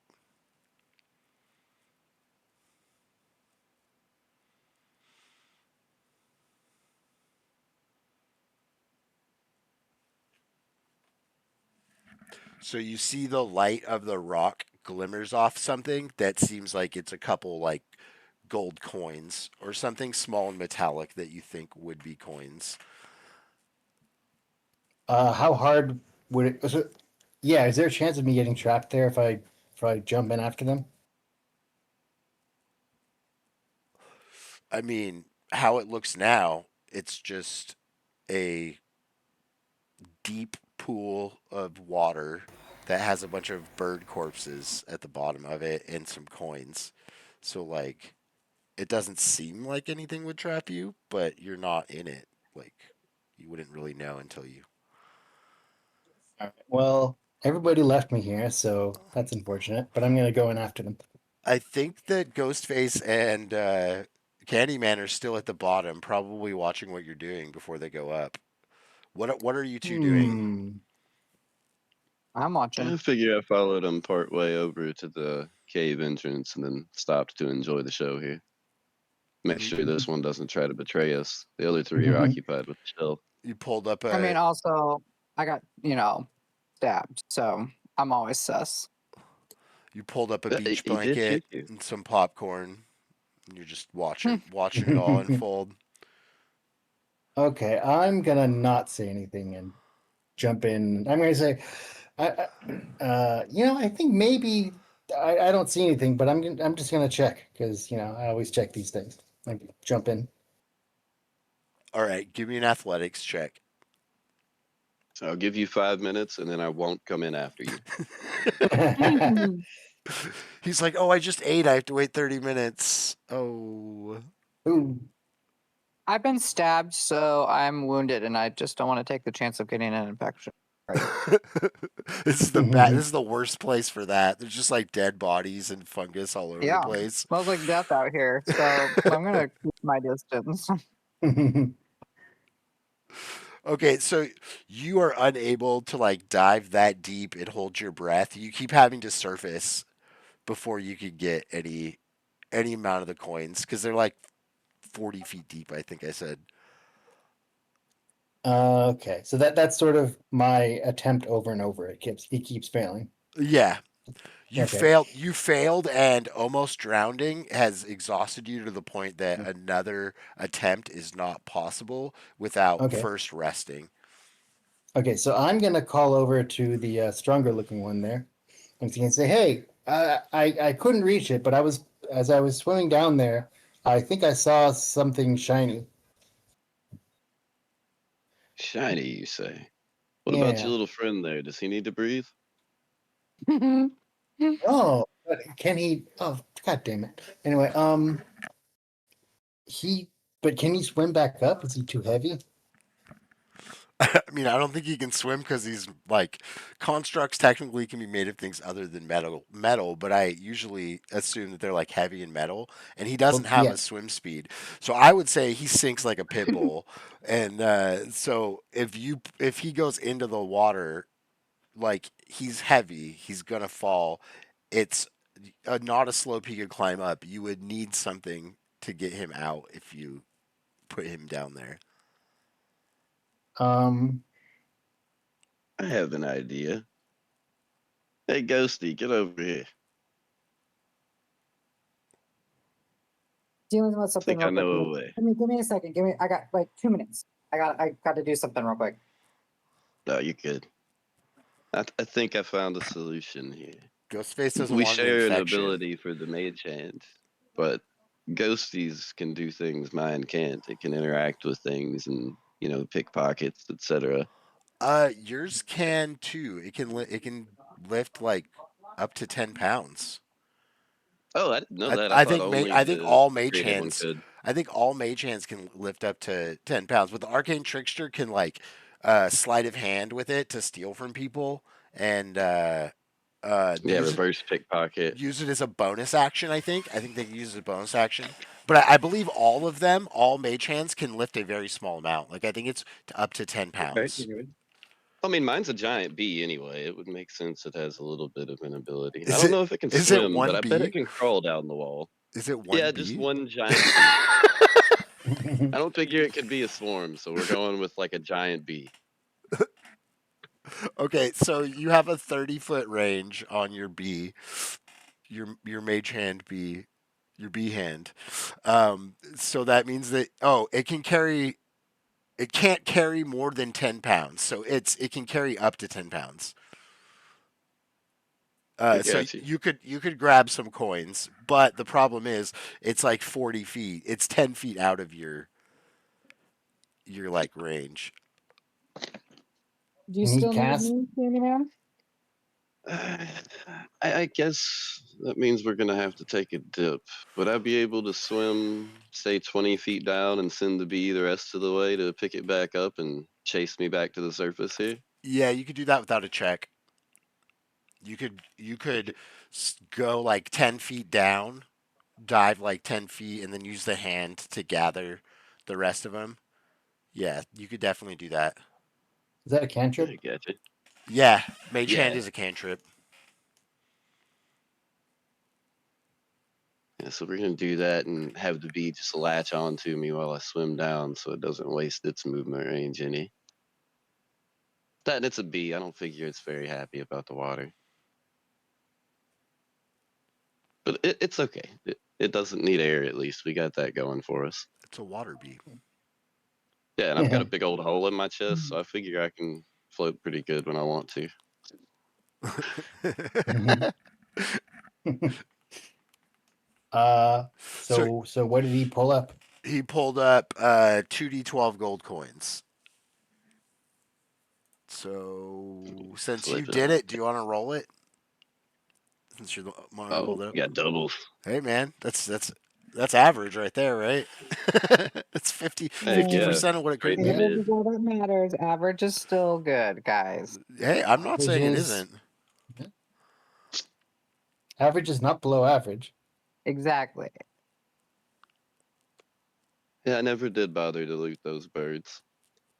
So you see the light of the rock glimmers off something that seems like it's a couple like gold coins or something small and metallic that you think would be coins. How hard would it? Yeah, is there a chance of me getting trapped there if I jump in after them? I mean, how it looks now, it's just a deep pool of water that has a bunch of bird corpses at the bottom of it and some coins. So like it doesn't seem like anything would trap you, but you're not in it. Like you wouldn't really know until you. All right. Well, everybody left me here, so that's unfortunate. But I'm gonna go in after them. I think that Ghostface and Candyman are still at the bottom, probably watching what you're doing before they go up. What are you two doing? Hmm. I'm I watching. figure I followed him part way over to the cave entrance and then stopped to enjoy the show here. Make And sure this one doesn't try to betray us. The other three are occupied with the show. you pulled up I mean, a also, I got, stabbed, so I'm always sus. beach He did shoot blanket you. and some popcorn. And you're just Hmm. watching it all unfold. Okay, I'm gonna not say anything and jump in. I'm gonna say, I think maybe I don't see anything, but I'm just gonna check because I always check these things. Like jump in. All right, give me an athletics check. So I'll give you 5 minutes and then I won't come in after you. He's like, "Oh, I just ate. I have to wait 30 minutes." Oh. Ooh, I've been stabbed, so I'm wounded, and I just don't want to take the chance of getting an infection. This is the worst place for that. There's just like dead bodies and fungus all over the Yeah, place. smells like death out here, so I'm gonna keep my distance. Okay, so you are unable to like dive that deep and hold your breath. You keep having to surface before you can get any amount of the coins because they're like 40 feet deep. I think I said. Okay, so that's sort of my attempt over and over. It keeps failing. Yeah, you Okay. failed. You failed, and almost drowning has exhausted you to the point that Okay. another attempt is not possible without Okay. first resting. Okay, so I'm gonna call over to the stronger looking one there, and say, "Hey, I couldn't reach it, but as I was swimming down there, I think I saw something shiny." Shiny, you say? What about your Yeah. little friend there? Does he need to breathe? Oh, but can he? Oh, god damn it. Anyway, he. But can he swim back up? Is he too heavy? I mean, I don't think he can swim because he's like constructs technically can be made of things other than metal, but I usually assume that they're like heavy and metal, and he doesn't Well, have yeah. a swim speed. So I would say he sinks like a pit bull, and so if he goes into the water, like he's heavy, he's gonna fall. It's not a slope he could climb up. You would need something to get him out if you put him down there. Um. I have an idea. Hey, Ghosty, get over here. Dealing with I something think I real quick. know a way. Give me a second. I got like 2 minutes. I got to do something real quick. No, you're good. I think I found a solution here. Ghostface doesn't We want an share an infection. ability for the mage hand, but ghosties can do things mine can't. It can interact with things and pickpockets, etc. Yours can too. It can lift like up to 10 pounds. Oh, I didn't know that. I thought only I think the all mage creative one hands. could. I think all mage hands can lift up to 10 pounds, but the arcane trickster can like sleight of hand with it to steal from people and Yeah, reverse pickpocket. use it as a bonus action. I think they can use it as a bonus action. But I believe all of them, all mage hands, can lift a very small amount. Like I think it's up to 10 pounds. I mean, mine's a giant bee anyway. It would make sense it has a little bit of an ability. I Is don't it know if it can is it swim, but one I bet B? it can crawl down the wall. Is it one Yeah, just B? one giant bee. I don't figure it could be a swarm, so we're going with like a giant bee. Okay, so you have a 30-foot range on your B, your mage hand B, your B hand. So that means that it can't carry more than 10 pounds. So it can carry up to 10 pounds. I So got you. you could grab some coins, but the problem is it's like 40 feet. It's 10 feet out of your like range. Do you Can he still need cast? me, Candyman? I guess that means we're gonna have to take a dip. Would I be able to swim, say 20 feet down, and send the bee the rest of the way to pick it back up and chase me back to the surface here? Yeah, you could do that without a check. You could go like 10 feet down, dive like 10 feet, and then use the hand to gather the rest of them. Yeah, you could definitely do that. Is that a I cantrip? got you. Yeah, mage hand Yeah. is a cantrip. Yeah, so we're gonna do that and have the bee just latch onto me while I swim down, so it doesn't waste its movement range any. That and it's a bee. I don't figure it's very happy about the water, but it's okay. It doesn't need air. At least we got that going for us. It's a water bee. Yeah, and I've got a big old hole in my chest, so I figure I can float pretty good when I want to. So what did he pull up? He pulled up 2d12 gold coins. So since you Flip it. did it, do you want to roll it? Since you're the one who Oh, rolled it. you got doubles. Hey man, that's average right there, right? That's 50 Heck yeah. percent of what it could Great be. mid. Average is all that matters. Average is still good, guys. Hey, I'm not saying it Average is- isn't. Average is not below average. Exactly. Yeah, I never did bother to loot those birds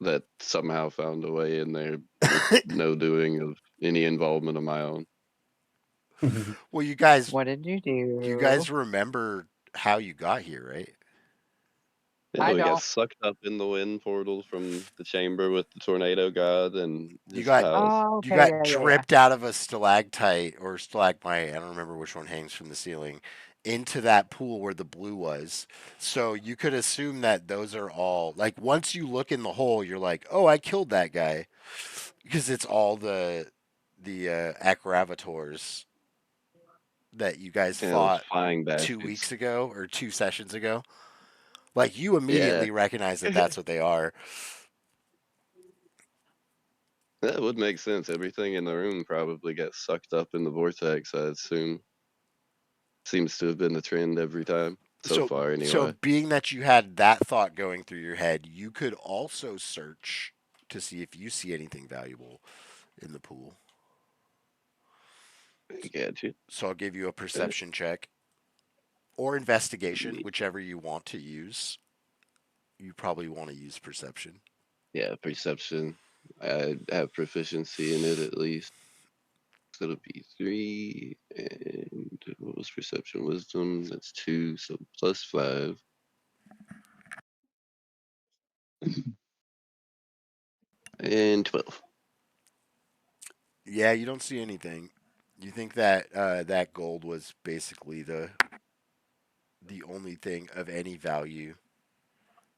that somehow found a way in there with no doing of any involvement of my own. Well, you guys What did you do? remember how you got here, right? Yeah, I we got don't. sucked up in the wind portal from the chamber with the tornado god and You his got- pals. Oh, okay. You got yeah, yeah, yeah. dripped out of a stalactite or stalagmite, I don't remember which one hangs from the ceiling, into that pool where the blue was. So you could assume that those are all like once you look in the hole, you're like, oh, I killed that guy, because it's all the Akravators that you guys Yeah, those fought flying 2 bastards. weeks ago or 2 sessions ago. Like you immediately recognize that that's what they are. That would make sense. Everything in the room probably got sucked up in the vortex, I assume. Seems to have been the trend every time so far, anyway. So being that you had that thought going through your head, you could also search to see if you see anything valuable in the pool. I got you. So I'll give you a perception check or investigation, Neat. whichever you want to use. You probably want to use perception. Yeah, perception. I have proficiency in it at least. So it'll be 3, and what was perception? Wisdom, that's 2, so plus 5. And 12. Yeah, you don't see anything. You think that that gold was basically the only thing of any value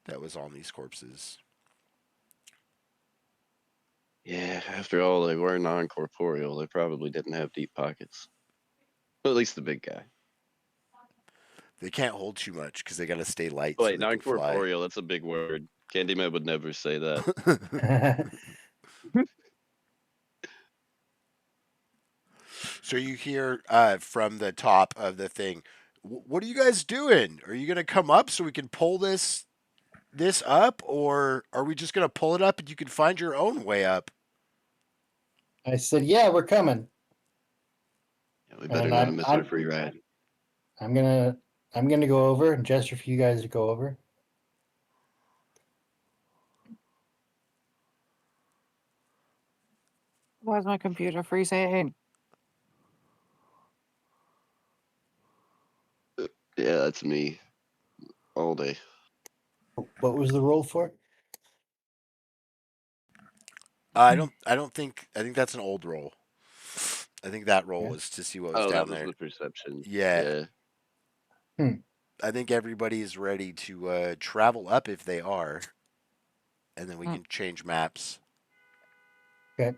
that was on these corpses. Yeah, after all, they were non-corporeal. They probably didn't have deep pockets. Well, at least the big guy. They can't hold too much because they got to stay light. Wait, so they can fly. non-corporeal, that's a big word. Candyman would never say that. So you hear from the top of the thing, what are you guys doing? Are you gonna come up so we can pull this up, or are we just gonna pull it up and you can find your own way up? I said, yeah, we're coming. Yeah, we better And not miss our free ride. I'm gonna go over and gesture for you guys to go over. Why's my computer freezing? Yeah, that's me. All day. What was the roll for? I don't think. I think that's an old roll. I think that roll Yeah. was to see what was Oh, down that was there. the perception. Yeah. Yeah. I think everybody is ready to travel up if they are, and then we can change maps. Okay.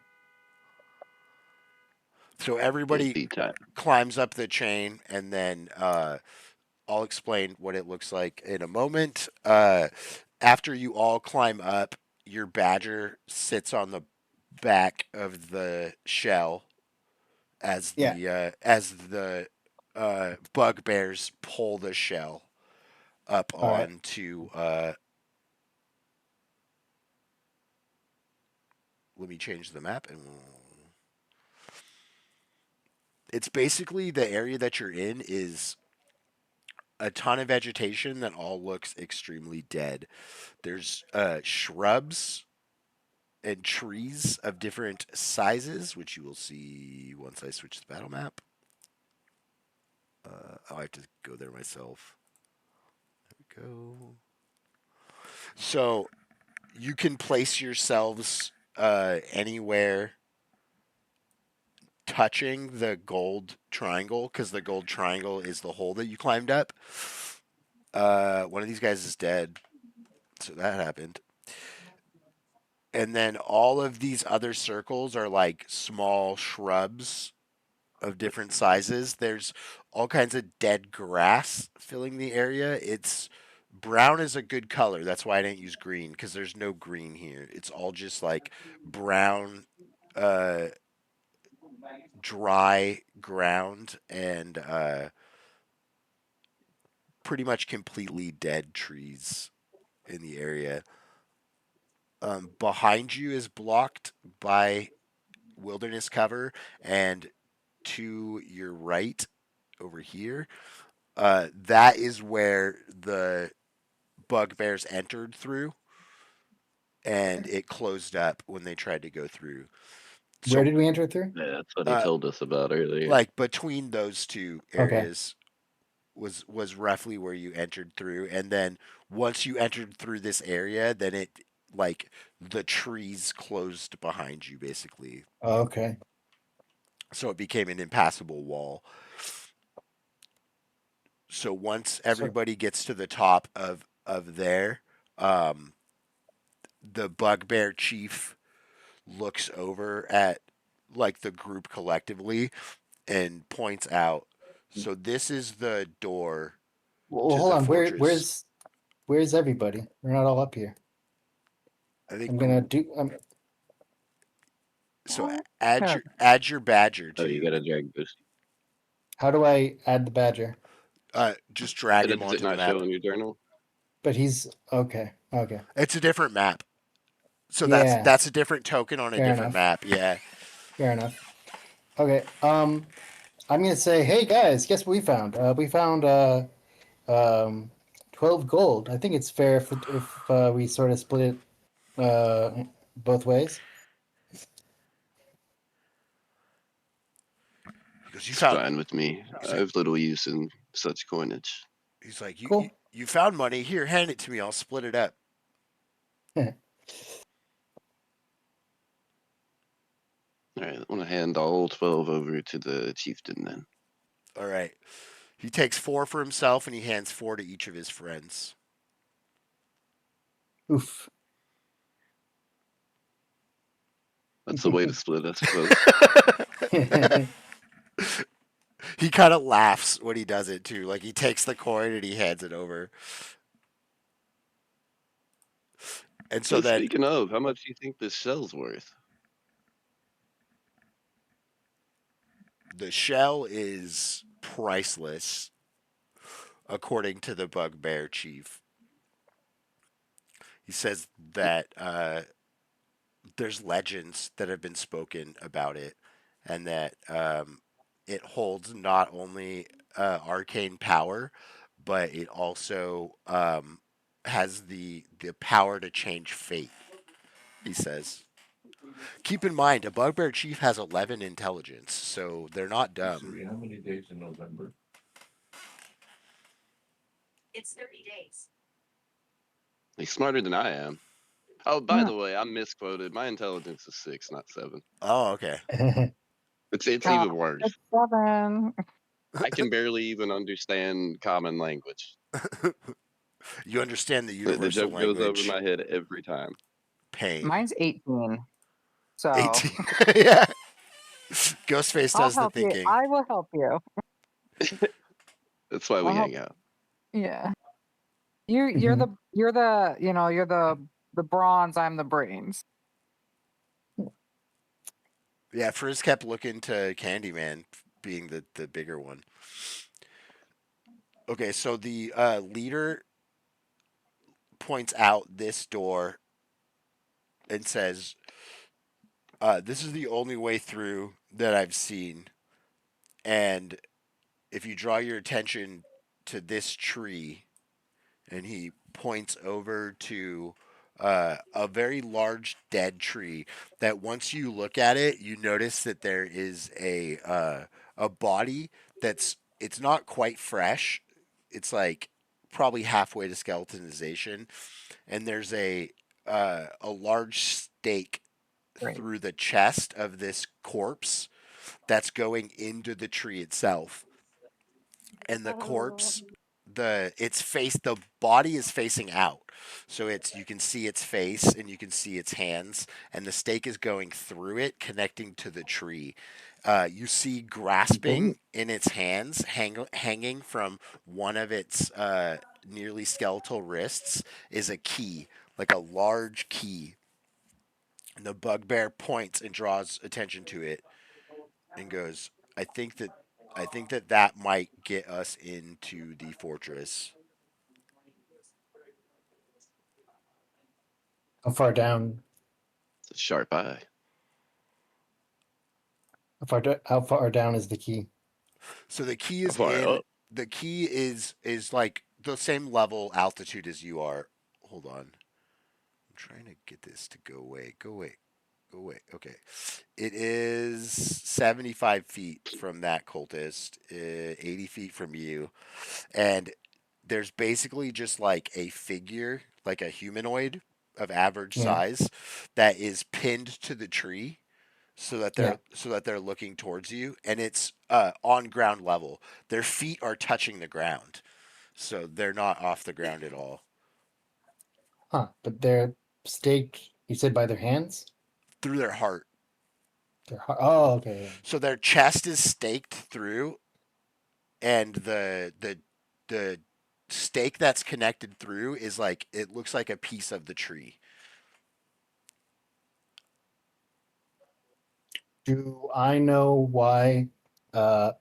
So everybody Tea time. climbs up the chain, and then I'll explain what it looks like in a moment. After you all climb up, your badger sits on the back of the shell as the bugbears pull the shell up All right. onto. Let me change the map, and it's basically the area that you're in is a ton of vegetation that all looks extremely dead. There's shrubs and trees of different sizes, which you will see once I switch the battle map. I have to go there myself. There we go. So you can place yourselves anywhere touching the gold triangle, because the gold triangle is the hole that you climbed up. One of these guys is dead, so that happened. And then all of these other circles are like small shrubs of different sizes. There's all kinds of dead grass filling the area. It's brown is a good color. That's why I didn't use green, because there's no green here. It's all just like brown, dry ground, and pretty much completely dead trees in the area. Behind you is blocked by wilderness cover, and to your right over here, that is where the bugbears entered through, and it closed up when they tried to go through. Where So, did we enter through? Yeah, that's what he told us about earlier. like between those two Okay. areas was roughly where you entered through, and then once you entered through this area, then it like the trees closed behind you basically, Oh, okay. so it became an impassable wall. So once everybody gets to the top of there, the bugbear chief looks over at like the group collectively and points out, so this is the door Well, to hold the on. fortress. Where's everybody? We're not all up here. I think I'm gonna do. so. Yeah. Add your badger Oh, to. you gotta drag boost. How do I add the badger? Just drag him Does onto it the not map. show in your journal? But he's okay. Okay. It's a different map. So Yeah. that's a different token on a Fair different enough. map. Yeah. Fair enough. Okay. I'm gonna say, hey guys, guess what we found? We found 12 gold. I think it's fair if we sort of split it both ways. Because you It's found. fine with me. He's I like, have little use in such coinage. he's like Cool. you found money. Here, hand it to me. I'll split it up. Alright, I want to hand all 12 over to the chieftain then. All right. He takes 4 for himself and he hands 4 to each of his friends. Oof. That's the way to split, I suppose. He kind of laughs when he does it too. Like he takes the coin and he hands it over. And so Hey, then speaking of, how much do you think this shell's worth? the shell is priceless, according to the Bugbear Chief. He says that there's legends that have been spoken about it, and that it holds not only arcane power, but it also has the power to change fate. He says. Keep in mind, a Bugbear Chief has 11 intelligence, so they're not dumb. Siri, how many days in November? It's 30 days. He's smarter than I am. Oh, by Yeah. the way, I'm misquoted. My intelligence is 6, not 7. Oh, okay. It's Oh, even worse. it's 7. I can barely even understand common language. You understand the The universal joke goes over language. my head every time. Pain. Mine's 18. So 18. Yeah. Ghostface I'll does the help you. thinking. I will help you. That's why we I'll help- hang out. Yeah. You're Mhm. the bronze, I'm the brains. Yeah, Frizz kept looking to Candyman being the bigger one. Okay, so the leader points out this door and says, this is the only way through that I've seen. And if you draw your attention to this tree, and he points over to a very large dead tree that once you look at it, you notice that there is a body it's not quite fresh. It's like probably halfway to skeletonization, and there's a large stake Right. through the chest of this corpse that's going into the tree itself. And the corpse, the body is facing out, so you can see its face and you can see its hands, and the stake is going through it, connecting to the tree. You see grasping in its hands, hanging from one of its nearly skeletal wrists, is a key, like a large key. And the bugbear points and draws attention to it and goes, I think that might get us into the fortress. How far down? It's a sharp eye. How far down is the key? So the key How is far in up? the key is like the same level altitude as you are. Hold on. I'm trying to get this to go away. Go away. Go away. Okay. It is 75 feet from that cultist, 80 feet from you. And there's basically just like a figure, like a humanoid of average Yeah. size, that is pinned to the tree, so that Yeah. they're looking towards you, and it's on ground level. Their feet are touching the ground, so they're not off the ground at all. Huh. But they're staked, you said, by their hands? Through their heart. Oh, okay. So their chest is staked through, and the stake that's connected through is like, it looks like a piece of the tree. Do I know why it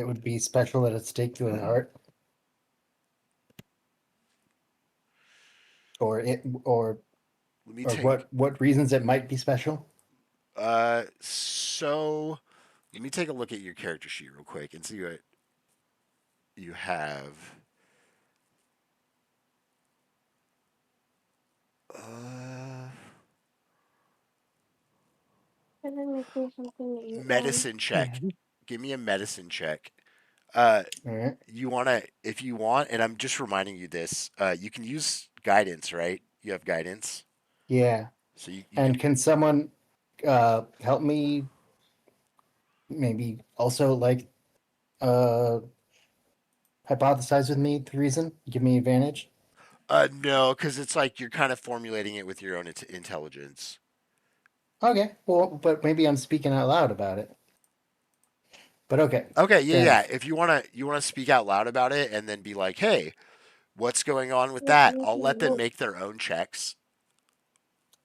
would be special that it's staked through the heart? Or Let me or take what reasons it might be special? so let me take a look at your character sheet real quick and see what you have. And then make me something to eat. Medicine check. Yeah. Give me a medicine check. All right. You wanna, if you want, and I'm just reminding you this. You can use guidance, right? You have guidance, Yeah. so you And can someone help me maybe also like uh hypothesize with me the reason? Give me advantage? no, because it's like you're kind of formulating it with your own intelligence. Okay. Well, but maybe I'm speaking out loud about it. But okay. Okay, yeah, Fair yeah. enough. If you wanna speak out loud about it and then be like, hey, what's going on with that? I'll let them make their own checks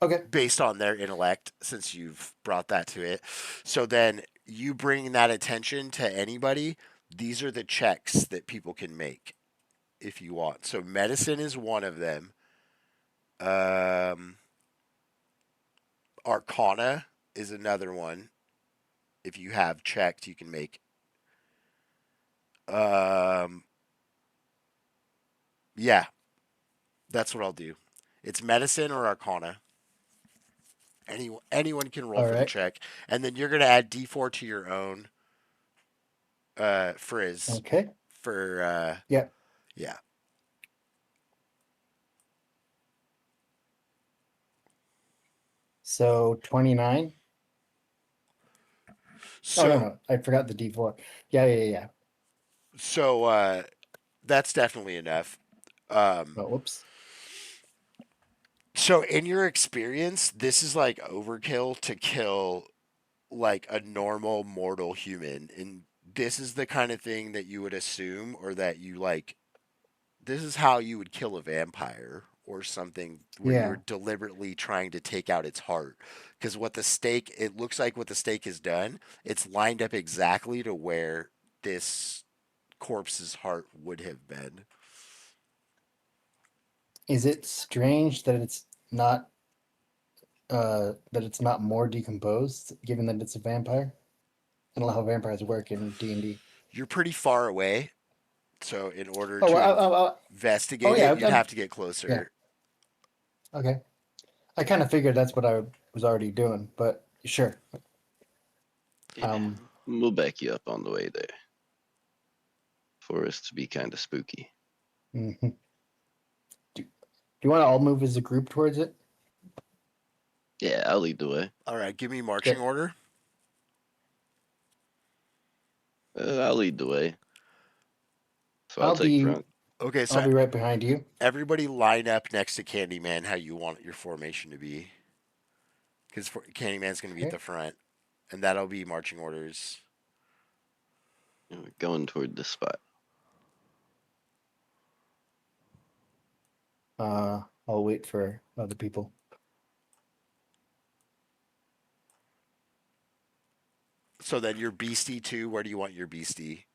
Okay. based on their intellect since you've brought that to it. So then you bring that attention to anybody, these are the checks that people can make if you want. So medicine is one of them. Arcana is another one. If you have checked, you can make. Um, yeah, that's what I'll do. It's medicine or Arcana. Anyone can roll All for the right. check, and then you're gonna add D4 to your own frizz Okay. for Yeah. yeah. So 29. So Oh no. I forgot the D4. Yeah. so that's definitely enough. Oh, whoops. So in your experience, this is like overkill to kill like a normal mortal human, and this is the kind of thing that you would assume, or that you like. This is how you would kill a vampire or something, where Yeah. you're deliberately trying to take out its heart. Because what the stake, it looks like what the stake has done, it's lined up exactly to where this corpse's heart would have been. Is it strange that it's not more decomposed, given that it's a vampire? I don't know how vampires work in D&D. You're pretty far away, so in order Oh, to oh, investigate yeah. it, you'd have to get Yeah. closer. Okay. I kind of figured that's what I was already doing, but sure. Yeah. We'll back you up on the way there. For us to be kind of spooky. Mhm. Do you want to all move as a group towards it? Yeah, I'll lead the way. All right, give me marching Okay. order. I'll lead the way. So I'll I'll take be front. Okay, I'll so be right behind you. everybody line up next to Candyman how you want your formation to be. Because Candyman's going to be at Okay. the front, and that'll be marching orders. We're going toward this spot. I'll wait for other people. So then your beastie too. Where do you want your beastie,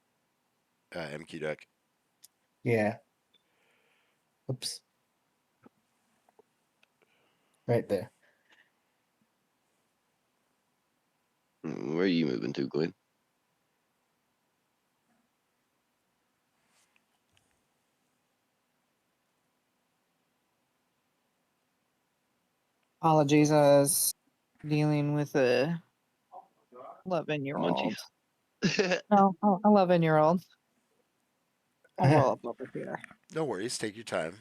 MQ Duck? Yeah. Oops. Right there. Where are you moving to, Glenn? Apologies, I was dealing with a 11-year-old. Munchies. No, 11-year-old. I'll roll up over here. No worries. Take your time.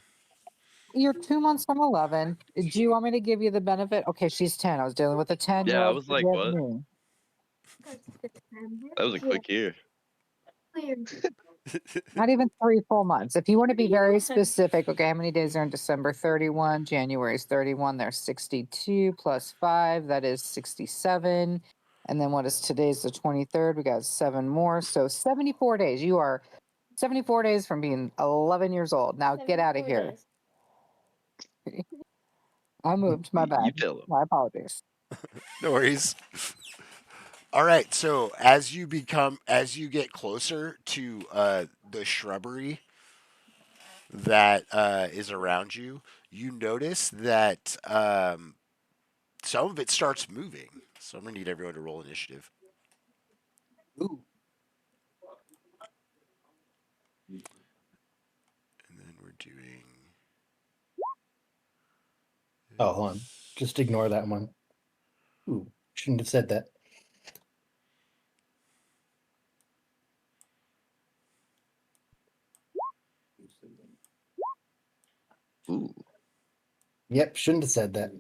You're 2 months from 11. Do you want me to give you the benefit? Okay, she's 10. I was dealing with a 10-year-old. Yeah, I was like, Forgive what? me. That was a quick year. Not even 3 full months. If you want to be very specific, okay, how many days are in December? 31. January is 31. There's 62 plus 5. That is 67. And then what is today's the 23rd? We got 7 more. So 74 days. You are 74 days from being 11 years old. Now get out of here. I moved. My You bad. tell him. My apologies. No worries. All right. So as you get closer to the shrubbery that is around you, you notice that some of it starts moving. So I'm gonna need everyone to roll initiative. Ooh. And then we're doing. Oh, hold on. Just ignore that one. Ooh, shouldn't have said that. Ooh. Yep, shouldn't have said that.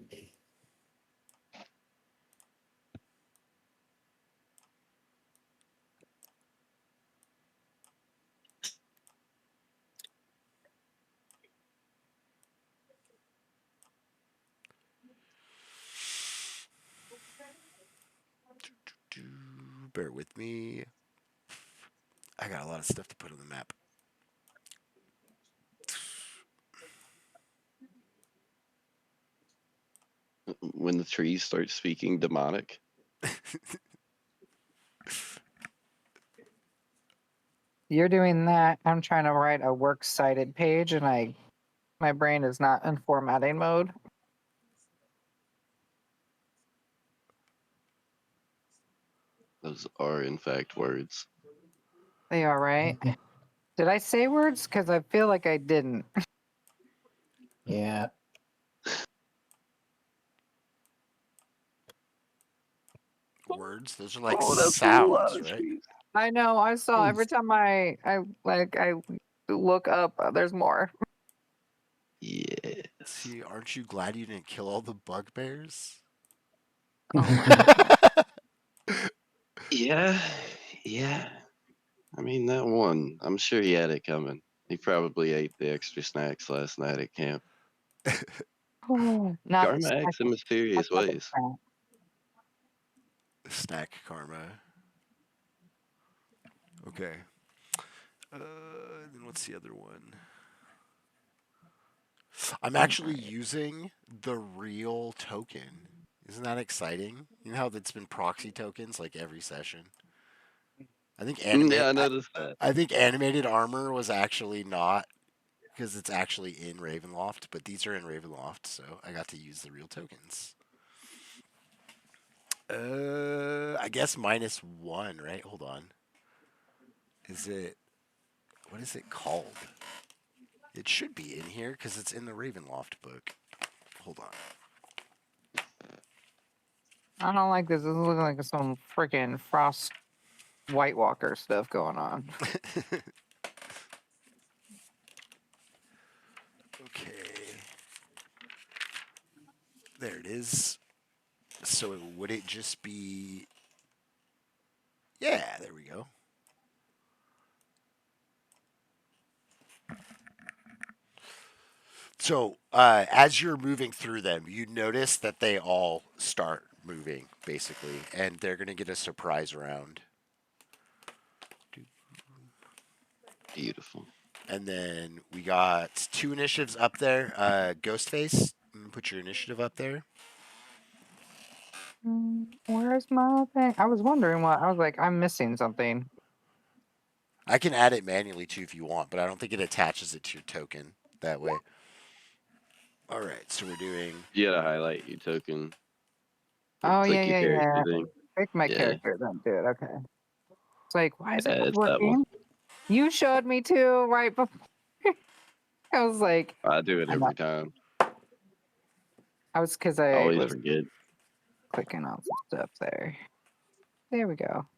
Bear with me. I got a lot of stuff to put on the map. When the trees start speaking demonic. You're doing that. I'm trying to write a works cited page and my brain is not in formatting mode. Those are in fact words. They are right. Did I say words? Because I feel like I didn't. Yeah. Words? Those are like Oh, that's a lot sounds, of right? trees. I know. I saw Jeez. every time I look up. There's more. Yes. See, aren't you glad you didn't kill all the bugbears? Oh my. Yeah. Yeah. I mean, that one, I'm sure he had it coming. He probably ate the extra snacks last night at camp. Not the Karma acts in second. mysterious ways. Snack karma. Okay. Then what's the other one? I'm actually using the real token. Isn't that exciting? You know how it's been proxy tokens like every session. I think Yeah, I noticed that. I think animated armor was actually not because it's actually in Ravenloft, but these are in Ravenloft, so I got to use the real tokens. I guess -1, right? Hold on. Is it what is it called? It should be in here because it's in the Ravenloft book. Hold on. I don't like this. This is looking like some freaking Frost White Walker stuff going on. Okay. There it is. So would it just be... Yeah, there we go. So as you're moving through them, you notice that they all start moving, basically, and they're going to get a surprise round. Beautiful. And then we got 2 initiatives up there. Ghostface, put your initiative up there. Where's my thing? I was wondering what. I was like, I'm missing something. I can add it manually too if you want, but I don't think it attaches it to your token that way. All right, so we're doing... You gotta highlight your token. Oh, Click yeah, your yeah, character yeah. thing. Pick my Yeah. character, then do it. Okay. It's like, why is it Yeah, not it's that one. working? You showed me too, right before. I was like, I do it I know. every time. I was because I I always was forget. clicking on some stuff there. There we go.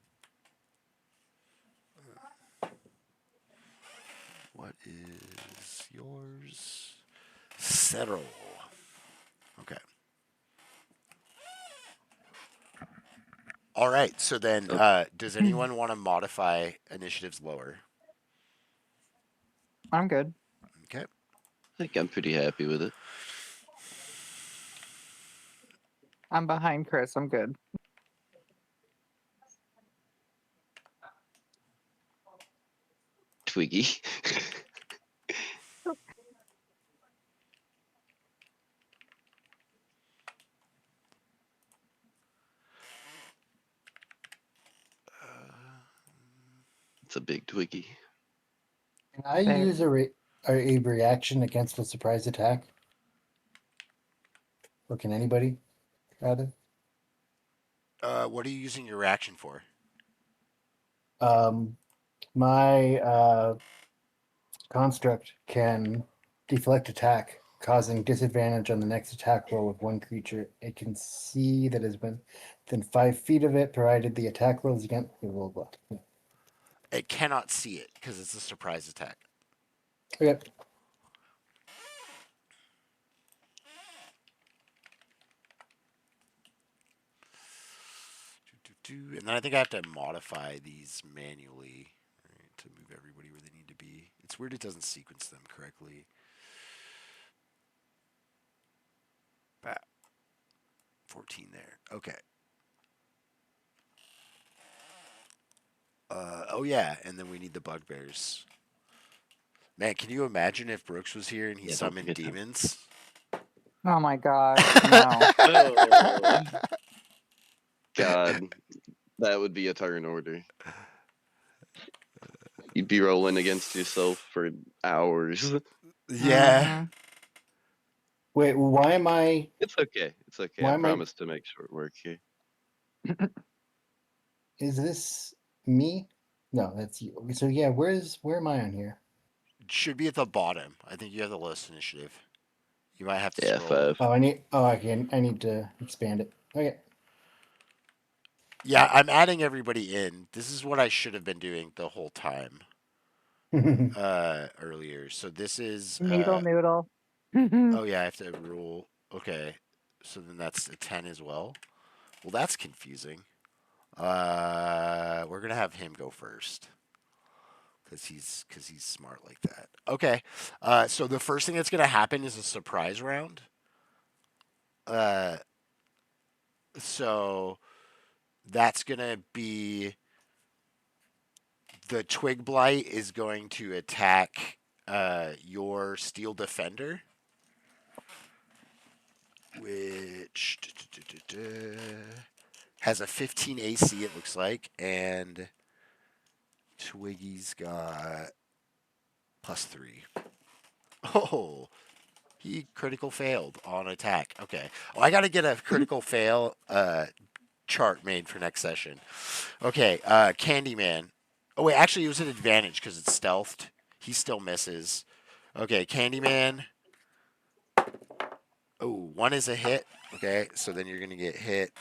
What is yours? Settle. Okay. All right. So then, Oh. does anyone want to modify initiatives lower? I'm good. Okay. I think I'm pretty happy with it. I'm behind Chris. I'm good. Twiggy. It's a big Twiggy. Can I There. use a reaction against a surprise attack? Or can anybody, rather? What are you using your reaction for? My construct can deflect attack, causing disadvantage on the next attack roll with one creature. It can see that has been within 5 feet of it, provided the attack rolls against blah blah blah. It cannot see it because it's a surprise attack. Okay. And then I think I have to modify these manually, right, to move everybody where they need to be. It's weird it doesn't sequence them correctly. 14 there. Okay. Oh yeah, and then we need the bugbears. Man, can you imagine if Brooks was here and he Yeah, don't summoned forget them. demons? Oh my gosh, no. Oh, God, that would be a turn order. You'd be rolling against yourself for hours. Yeah. Mhm. Wait, why am I? It's okay. It's okay. Why I am I? promise to make short work here. Is this me? No, that's you. So yeah, where am I on here? Should be at the bottom. I think you have the list initiative. You might have to Yeah, scroll. 5. Oh, I need to expand it. Okay. Yeah, I'm adding everybody in. This is what I should have been doing the whole time earlier. So this is Needle noodle. oh yeah, I have to rule. Okay. So then that's a 10 as well. Well, that's confusing. We're going to have him go first. Cuz he's smart like that. Okay. So the first thing that's going to happen is a surprise round. So that's going to be the Twig Blight is going to attack your Steel Defender, which has a 15 AC, it looks like, and Twiggy's got +3. Oh, he critical failed on attack. Okay. Oh, I got to get a critical fail chart made for next session. Okay, Candyman. Oh wait, actually it was an advantage because it's stealthed. He still misses. Okay, Candyman. Oh, 1 is a hit. Okay, so then you're gonna get hit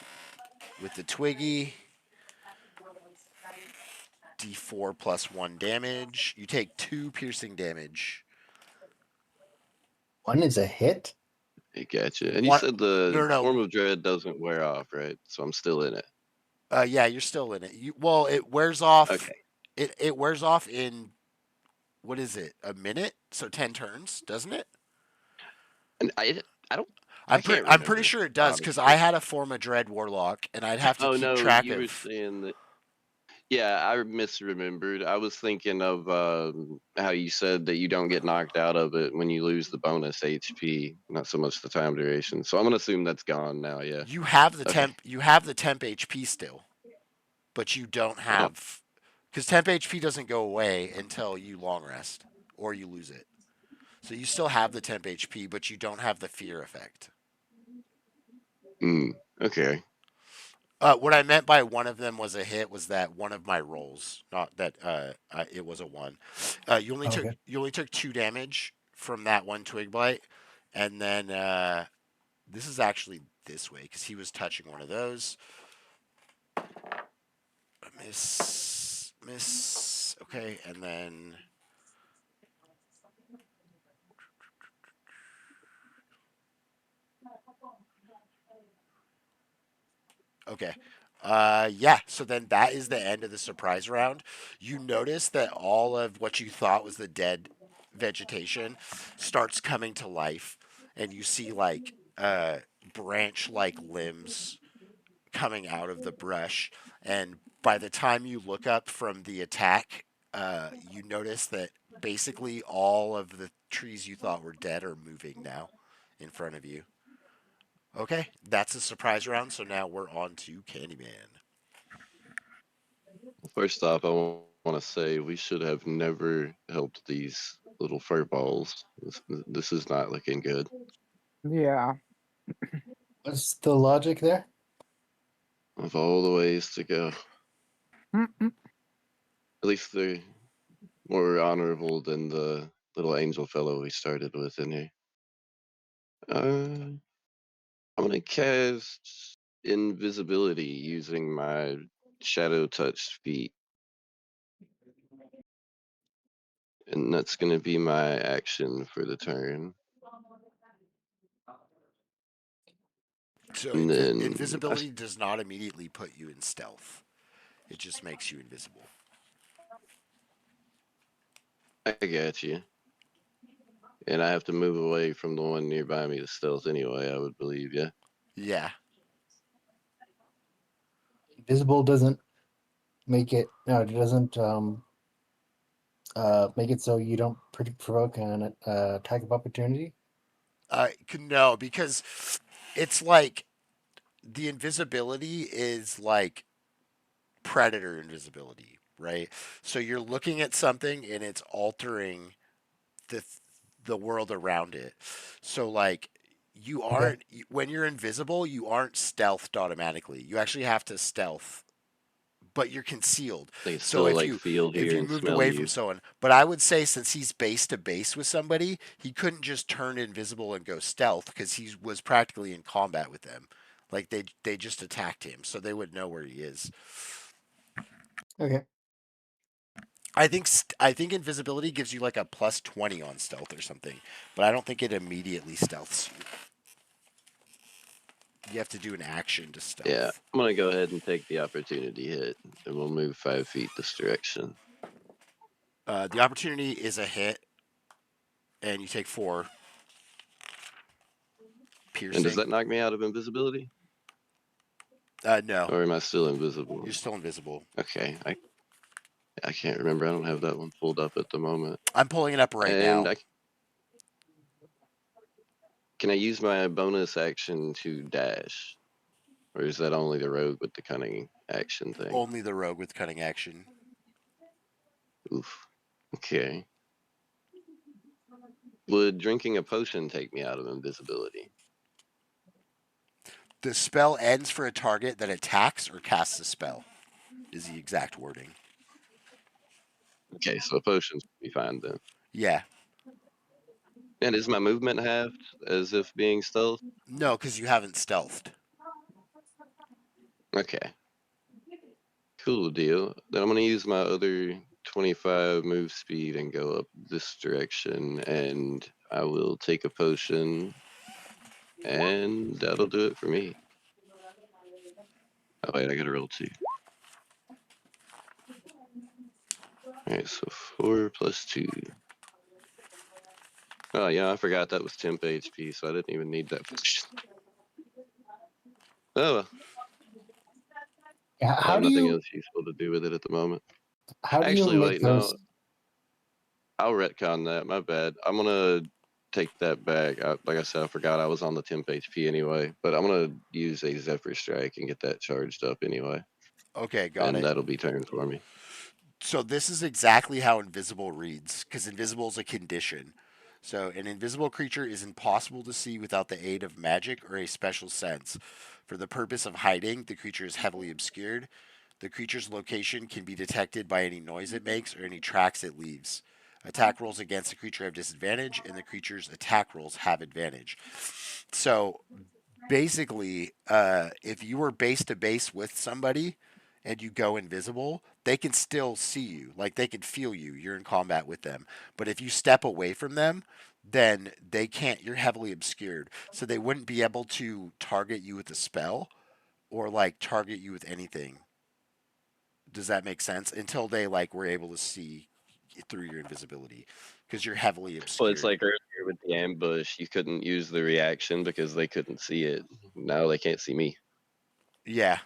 with the Twiggy. D4 +1 damage. You take 2 piercing damage. One is a hit. I gotcha. And you One, said no, the no, no. Form of Dread doesn't wear off, right? So I'm still in it. Yeah, you're still in it. Well, it wears off. Okay. It wears off in what is it? A minute? So 10 turns, doesn't it? And I don't. I can't I'm pretty remember, sure it does because I honestly. had a Form of Dread Warlock and I'd have to Oh keep no, track you were of. saying that. Yeah, I misremembered. I was thinking of how you said that you don't get knocked out of it when you lose the bonus HP, not so much the time duration. So I'm gonna assume that's gone now. Yeah. You have the Okay. temp. You have the temp HP still, but you don't Oh, have because temp HP doesn't go away until you long rest or you lose it. So you still have the temp HP, but you don't have the fear effect. okay. What I meant by one of them was a hit was that one of my rolls, not that it was a 1. You only took Okay. 2 damage from that one twig blight, and then this is actually this way because he was touching one of those. Miss. Okay, and then okay. Yeah, so then that is the end of the surprise round. You notice that all of what you thought was the dead vegetation starts coming to life, and you see like branch like limbs coming out of the brush. And by the time you look up from the attack, you notice that basically all of the trees you thought were dead are moving now in front of you. Okay, that's a surprise round. So now we're on to Candyman. First off, I want to say we should have never helped these little fur balls. This is not looking good. Yeah. What's the logic there? Of all the ways to go, Mm-mm. at least they're more honorable than the little angel fellow we started with in here. I'm gonna cast invisibility using my shadow touch feat, and that's gonna be my action for the turn. So And then invisibility does not immediately put you in stealth. It just makes you invisible. I got you. And I have to move away from the one nearby me to stealth anyway, I would believe, yeah. Yeah. Invisible doesn't make it no, it doesn't make it so you don't provoke an attack of opportunity. No, because it's like the invisibility is like predator invisibility, right? So you're looking at something and it's altering the the world around it. So like you Okay. aren't when you're invisible, you aren't stealthed automatically. You actually have to stealth, but you're concealed. They can So still like feel, if hear, you and moved smell away from you. someone, but I would say since he's base to base with somebody, he couldn't just turn invisible and go stealth because he was practically in combat with them. Like they just attacked him, so they would know where he is. Okay. I think invisibility gives you like a plus 20 on stealth or something, but I don't think it immediately stealths you. You have to do an action to Yeah, stealth. I'm gonna go ahead and take the opportunity hit, and we'll move 5 feet this direction. The opportunity is a hit, and you take 4 And does piercing. that knock me out of invisibility, No, or am I still invisible? you're still invisible. Okay, I can't remember. I don't have that one pulled up at the moment. I'm pulling it up right And now. can I use my bonus action to dash, or is that only the rogue with the cunning action thing? Only the rogue with cutting action. Oof. Okay. Would drinking a potion take me out of invisibility? The spell ends for a target that attacks or casts a spell, is the exact wording. Okay, so potions would be fine then. Yeah. And is my movement halved as if being stealth? No, because you haven't stealthed. Okay. Cool deal. Then I'm gonna use my other 25 move speed and go up this direction, and I will take a potion, and that'll do it for me. Oh wait, I gotta roll 2. Alright, so 4 plus 2. Oh yeah, I forgot that was temp HP, so I didn't even need that potion. Oh well, Yeah, I have nothing else useful to do with it at the moment. how do you Actually, make wait, those? no, I'll retcon that. My bad. I'm gonna take that back. Like I said, I forgot I was on the temp HP anyway, but I'm gonna use a Zephyr Strike and get that charged up anyway, Okay, got and it. that'll be turned for me. So this is exactly how invisible reads, because invisible is a condition. So an invisible creature is impossible to see without the aid of magic or a special sense. For the purpose of hiding, the creature is heavily obscured. The creature's location can be detected by any noise it makes or any tracks it leaves. Attack rolls against the creature have disadvantage, and the creature's attack rolls have advantage. So basically, if you were base to base with somebody and you go invisible, they can still see you. Like they can feel you. You're in combat with them. But if you step away from them, then they can't. You're heavily obscured. So they wouldn't be able to target you with a spell or like target you with anything. Does that make sense? Until they like were able to see through your invisibility because you're heavily Well, it's obscured. like earlier with the ambush, you couldn't use the reaction because they couldn't see it. Now they can't see me. Yeah.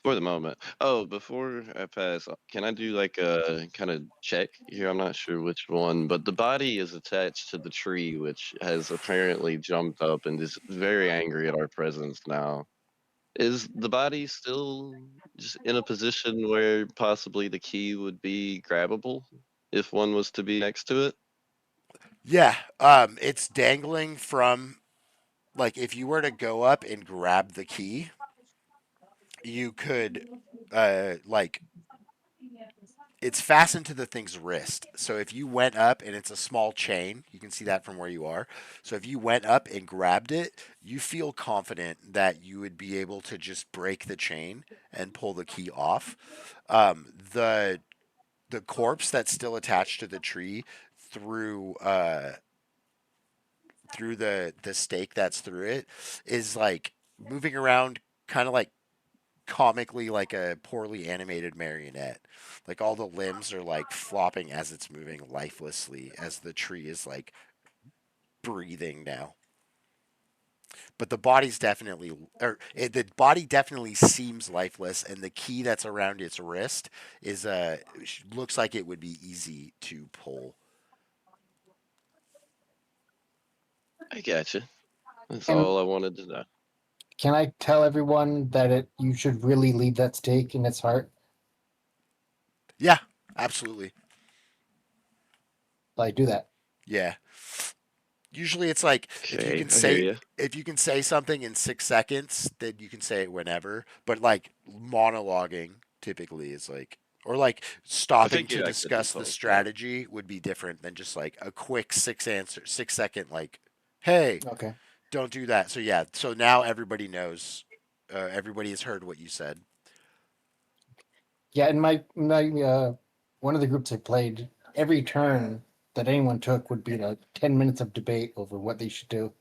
For the moment. Oh, before I pass, can I do like a kind of check here? I'm not sure which one, but the body is attached to the tree, which has apparently jumped up and is very angry at our presence now. Is the body still just in a position where possibly the key would be grabbable if one was to be next to it? Yeah. It's dangling from like if you were to go up and grab the key, you could like it's fastened to the thing's wrist. So if you went up and it's a small chain, you can see that from where you are. So if you went up and grabbed it, you feel confident that you would be able to just break the chain and pull the key off. The corpse that's still attached to the tree through through the stake that's through it is like moving around kind of like comically like a poorly animated marionette. Like all the limbs are like flopping as it's moving lifelessly as the tree is like breathing now. but the body's definitely, the body definitely seems lifeless, and the key that's around its wrist is looks like it would be easy to pull. I gotcha. That's And all I wanted to know. can I tell everyone that you should really leave that stake in its heart? Yeah, absolutely. Like, do that. Yeah. Usually it's like Okay, I hear you. if you can say something in 6 seconds, then you can say it whenever. But like monologuing typically is like, or like I stopping to figured I couldn't discuss the talk. strategy would be different than just like a quick 6 second like, hey, Okay. don't do that. So yeah, so now everybody knows. Everybody has heard what you said. Yeah, in my one of the groups I played, every turn that anyone took would be like 10 minutes of debate over what they should do.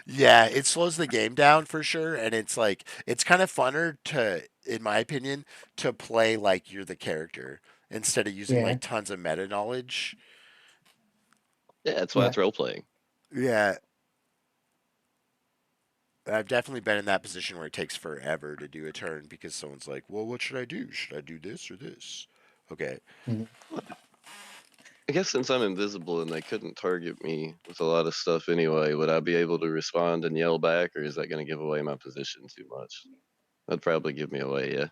Yeah, it slows the game down for sure, and it's like it's kind of funner to, in my opinion, to play like you're the character instead of using Yeah, like tons of meta knowledge. Yeah, that's why yeah. it's role playing. Yeah, I've definitely been in that position where it takes forever to do a turn because someone's like, "Well, what should I do? Should I do this or this?" Okay. Mhm. I guess since I'm invisible and they couldn't target me with a lot of stuff anyway, would I be able to respond and yell back, or is that going to give away my position too much? That'd probably give me away, yeah.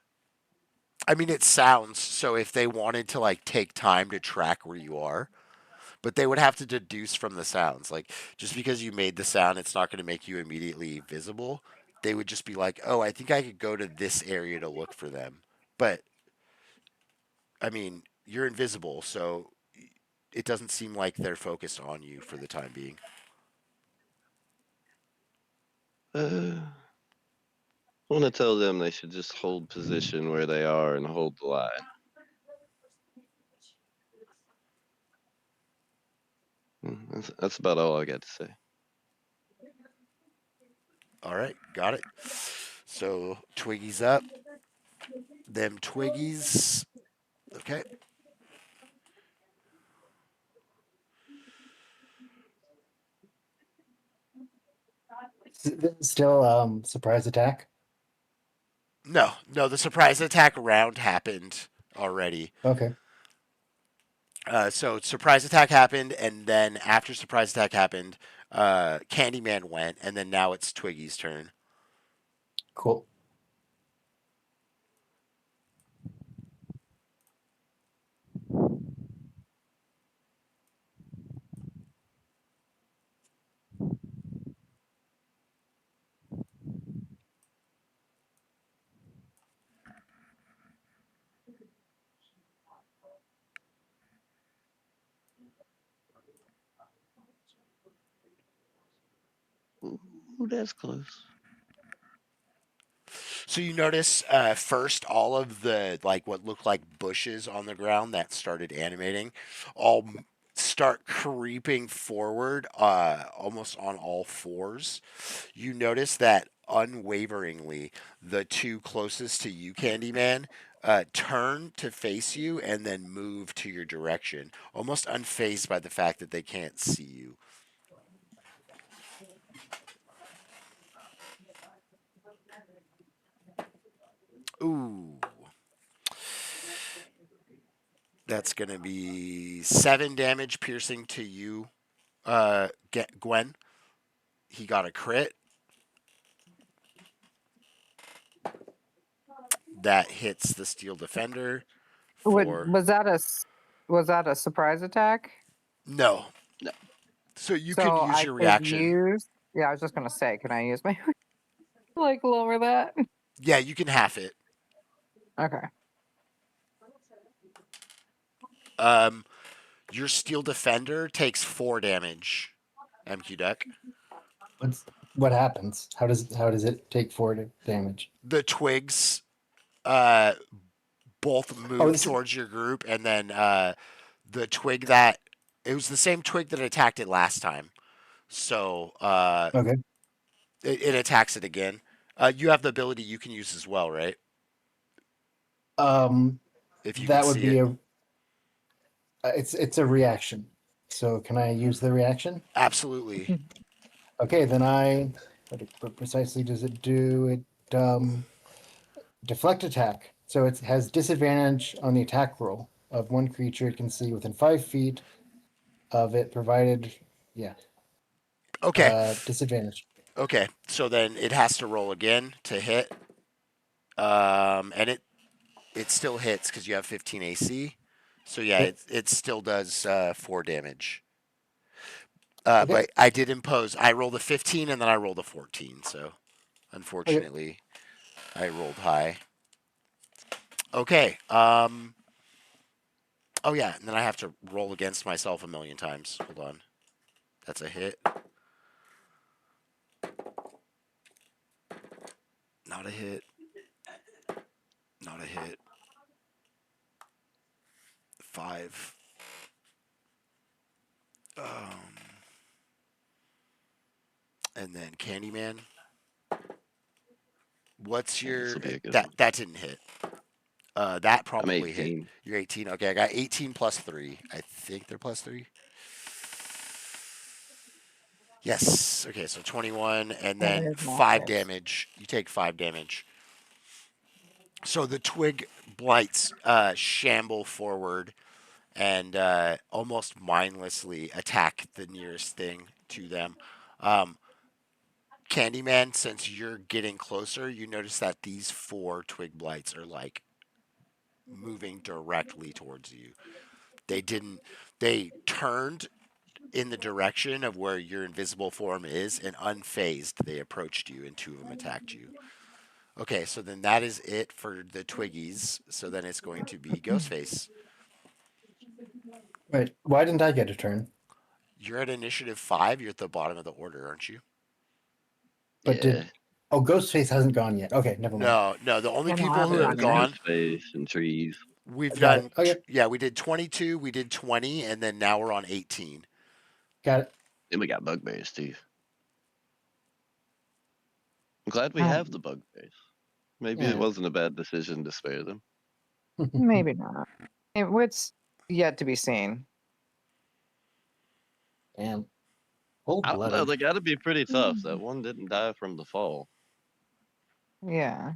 I mean, it sounds so if they wanted to like take time to track where you are, but they would have to deduce from the sounds. Like just because you made the sound, it's not going to make you immediately visible. They would just be like, "Oh, I think I could go to this area to look for them." But I mean, you're invisible, so it doesn't seem like they're focused on you for the time being. I want to tell them they should just hold position where they are and hold the line. That's about all I got to say. All right, got it. So Twiggy's up. Them Twiggies. Okay. Still, surprise attack. No, no, the surprise attack round happened already. Okay, So surprise attack happened, and then after surprise attack happened, Candyman went, and then now it's Twiggy's turn. cool. Ooh, that's close. So you notice first all of the like what looked like bushes on the ground that started animating, all start creeping forward, almost on all fours. You notice that unwaveringly, the two closest to you, Candyman, turn to face you and then move to your direction, almost unfazed by the fact that they can't see you. Ooh. That's going to be 7 damage piercing to you, Gwen. He got a crit. That hits the steel defender for Was that a surprise attack? no. No. So you So can use I your could reaction. use. Yeah, I was just gonna say, can I use my like lower that? Yeah, you can half it. Okay. Um, your steel defender takes 4 damage. MQ deck. What happens? How does it take 4 damage? The twigs, uh, both Oh, move towards your group, and then the twig that it was the same twig that attacked it last time. So okay. it attacks it again. You have the ability you can use as well, right? If you can That would see be it. it's a reaction. So can I use the reaction? Absolutely. Okay, then what precisely does it do? It deflect attack. So it has disadvantage on the attack roll of one creature it can see within 5 feet of it, provided, yeah, Okay. disadvantage. Okay. So then it has to roll again to hit. And it still hits because you have 15 AC. So yeah, Okay. it still does 4 damage. Okay. But I did impose. I rolled a 15 and then I rolled a 14. So unfortunately, I rolled high. Okay. Oh yeah, and then I have to roll against myself a million times. Hold on. That's a hit. Not a hit. Not a hit. 5. And then Candyman. What's Yeah, this your will be a good that one. that didn't hit. That I'm probably hit. 18. You're 18. Okay, I got 18 plus 3. I think they're plus 3. Yes. Okay, so 21 and Oh, then there's 5 Marcus. damage. You take 5 damage. So the twig blights shamble forward and almost mindlessly attack the nearest thing to them. Um, Candyman, since you're getting closer, you notice that these 4 twig blights are like moving directly towards you. They turned in the direction of where your invisible form is, and unfazed, they approached you, and 2 of them attacked you. Okay, so then that is it for the Twiggies. So then it's going to be Ghostface. Wait, why didn't I get a turn? You're at initiative 5. You're at the bottom of the order, aren't you? But Yeah. Ghostface hasn't gone yet. Okay, never mind. No. The only I don't people have who it Yeah, have on it's yet. gone, Ghostface and trees. we've Got done. it. Okay, Yeah, we did 22. We did 20, and then now we're on 18. got it. And we got bugbears too. I'm glad we Oh, have the bugbears. Maybe Yeah. it wasn't a bad decision to spare them. maybe not. It's yet to be seen. Damn. Cold I don't know. blooded. They got to be pretty tough. That one didn't die from the fall. Yeah.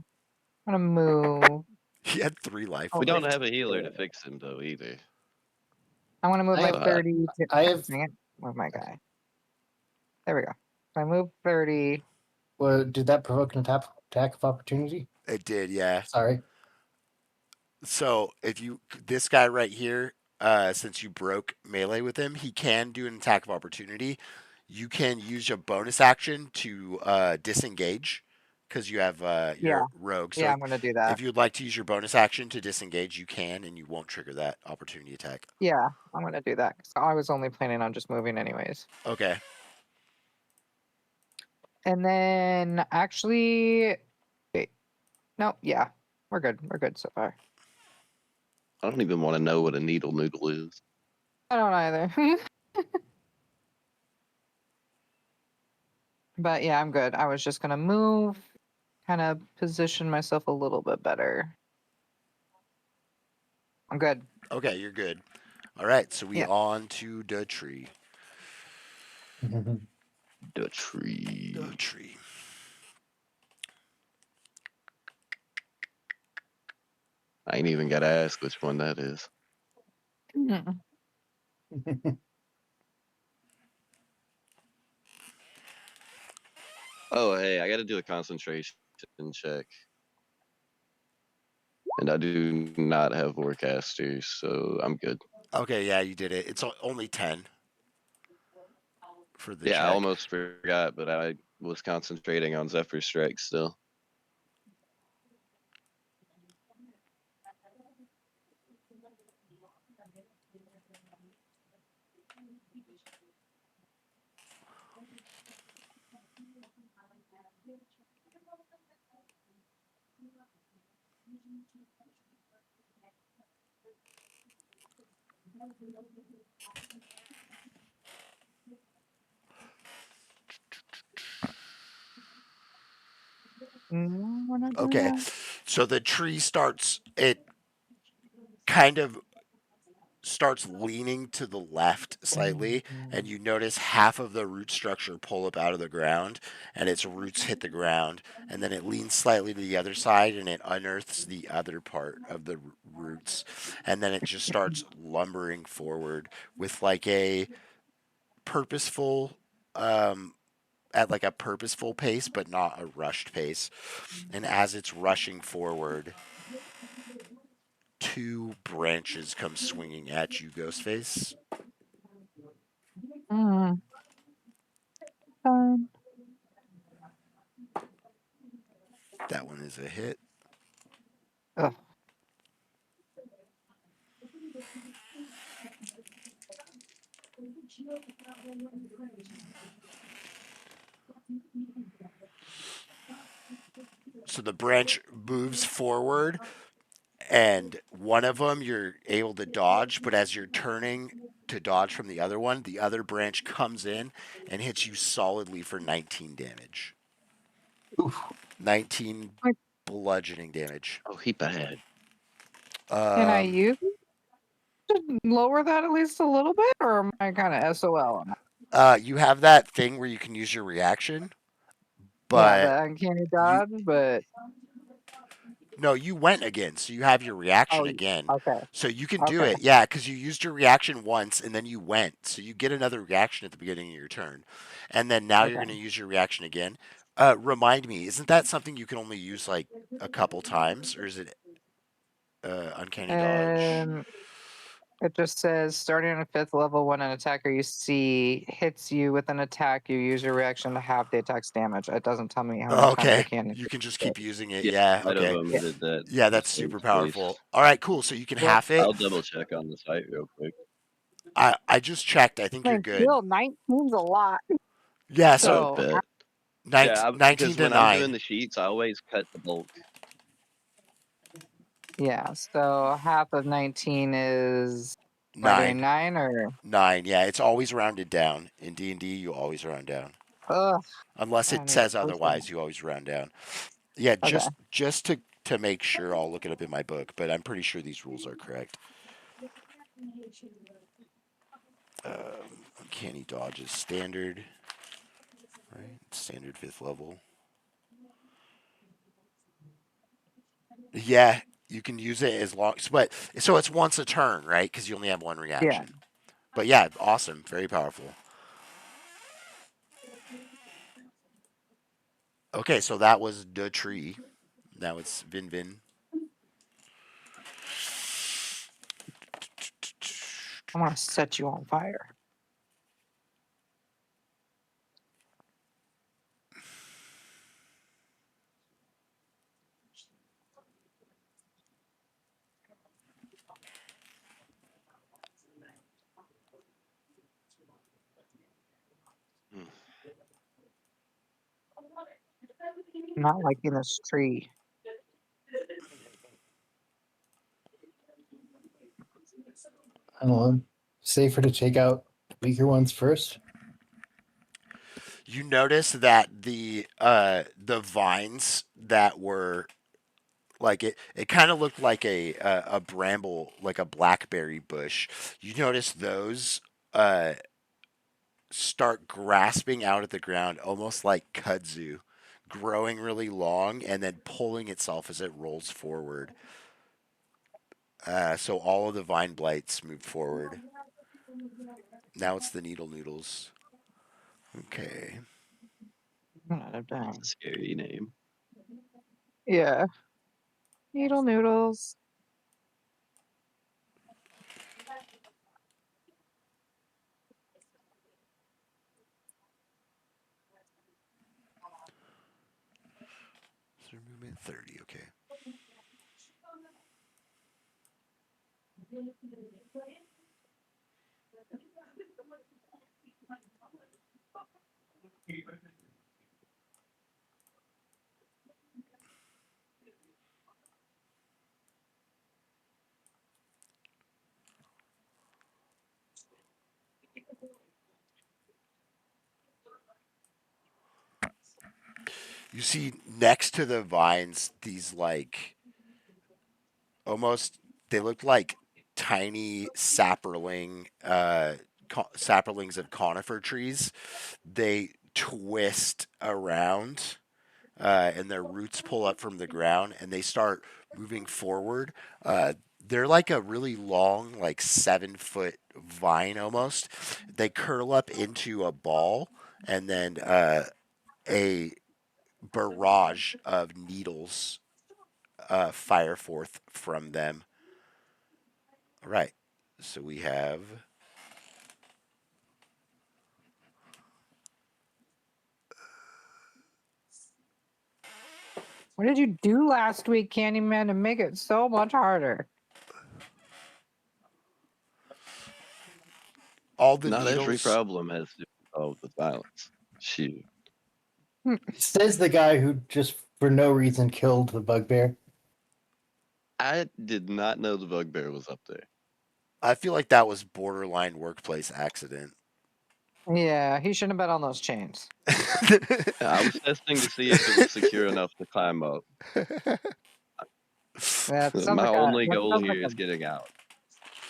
I'm gonna move. He had 3 life Oh, We don't left. have a healer to fix him though either. I want to move I my have- 30 to. I have- Dang it. Move my guy. There we go. So I move 30. Well, did that provoke an attack of opportunity? It did, yeah. Sorry. So if you this guy right here, since you broke melee with him, he can do an attack of opportunity. You can use your bonus action to disengage because you have Yeah. your rogue. So Yeah, I'm gonna do that. if you'd like to use your bonus action to disengage, you can, and you won't trigger that opportunity attack. Yeah, I'm gonna do that. 'Cause I was only planning on just moving anyways. Okay. And then actually, wait, no, yeah, we're good. We're good so far. I don't even want to know what a needle noodle is. I don't either. But yeah, I'm good. I was just gonna move, kind of position myself a little bit better. I'm good. Okay, you're good. All right, so we Yeah. on to the tree. The tree. The tree. I ain't even got to ask which one that is. Mm. Oh, hey, I got to do a concentration check. And I do not have Warcaster, so I'm good. Okay, yeah, you did it. It's only 10 for the Yeah, I check. almost forgot, but I was concentrating on Zephyr Strike still. No, we're not doing Okay, that. so the tree starts. It kind of starts leaning to the left slightly, and you notice half of the root structure pull up out of the ground, and its roots hit the ground, and then it leans slightly to the other side, and it unearths the other part of the roots, and then it just starts lumbering forward with like a purposeful, at like a purposeful pace, but not a rushed pace. And as it's rushing forward, two branches come swinging at you, Ghostface. Mm. Fun. That one is a hit. Ugh. So the branch moves forward, and one of them you're able to dodge, but as you're turning to dodge from the other one, the other branch comes in and hits you solidly for 19 damage. Oof. 19 Like- bludgeoning damage. Oh, he bad. Can I Um, use it to lower that at least a little bit, or am I kind of SOL on it? you have that thing where you can use your reaction, Yeah, but the uncanny dodge, but no, you went again, so you have your reaction oh, again. okay, So you can do okay, it, yeah, because you used your reaction once and then you went. So you get another reaction at the beginning of your turn. And then now you're okay. going to use your reaction again. Remind me, isn't that something you can only use like a couple times? Or is it uncanny dodge? It just says starting on a 5th level when an attacker you see hits you with an attack, you use your reaction to half the attack's damage. It doesn't tell me how many times I Okay. can. You can just keep using it. Yeah, Yeah, side of okay. them Yeah. did that. Yeah, that's same super place. powerful. All right, cool. So you can Yep. half it. I'll double check on the site real quick. I just checked. I think I you're mean, good. still 19's a lot. Yeah, I so would bet. 19 because to when I'm doing 9. the sheets, I always cut the bulk. Yeah, so half of 19 is am I doing 9. 9 or 9, yeah, it's always rounded down. In D&D, you always round down. ugh, Unless I it need a says closer otherwise, look. you always round down. Yeah, Okay. just to make sure, I'll look it up in my book, but I'm pretty sure these rules are correct. Uncanny dodge is standard, right? Standard 5th level. Yeah, you can use it as long, but so it's once a turn, right? Because you only have one Yeah. reaction. But yeah, awesome, very powerful. Okay, so that was the tree. Now it's Vin Vin. I want to set you on fire. I'm not liking this tree. I don't know. Safer to take out weaker ones first. You notice that the vines that were like it kind of looked like a bramble, like a blackberry bush. You notice those start grasping out at the ground, almost like kudzu, growing really long and then pulling itself as it rolls forward. So all of the vine blights move forward. Now it's the needle noodles. Okay. I'm not That's done. a scary name. Yeah. Needle noodles. So movement 30. Okay. You see next to the vines these like almost they look like tiny sapperlings of conifer trees. They twist around, and their roots pull up from the ground, and they start moving forward. They're like a really long, like 7-foot vine almost. They curl up into a ball, and then a barrage of needles fire forth from them. All right. So we have What did you do last week, Candyman, to make it so much harder? all the Not every needles. problem has to be solved with violence. Shoot. Says the guy who just for no reason killed the bugbear. I did not know the bugbear was up there. I feel like that was borderline workplace accident. Yeah, he shouldn't have been on those chains. I was testing to see if it was secure enough to climb up. That sounds My like a, only that goal sounds here like is a, getting out.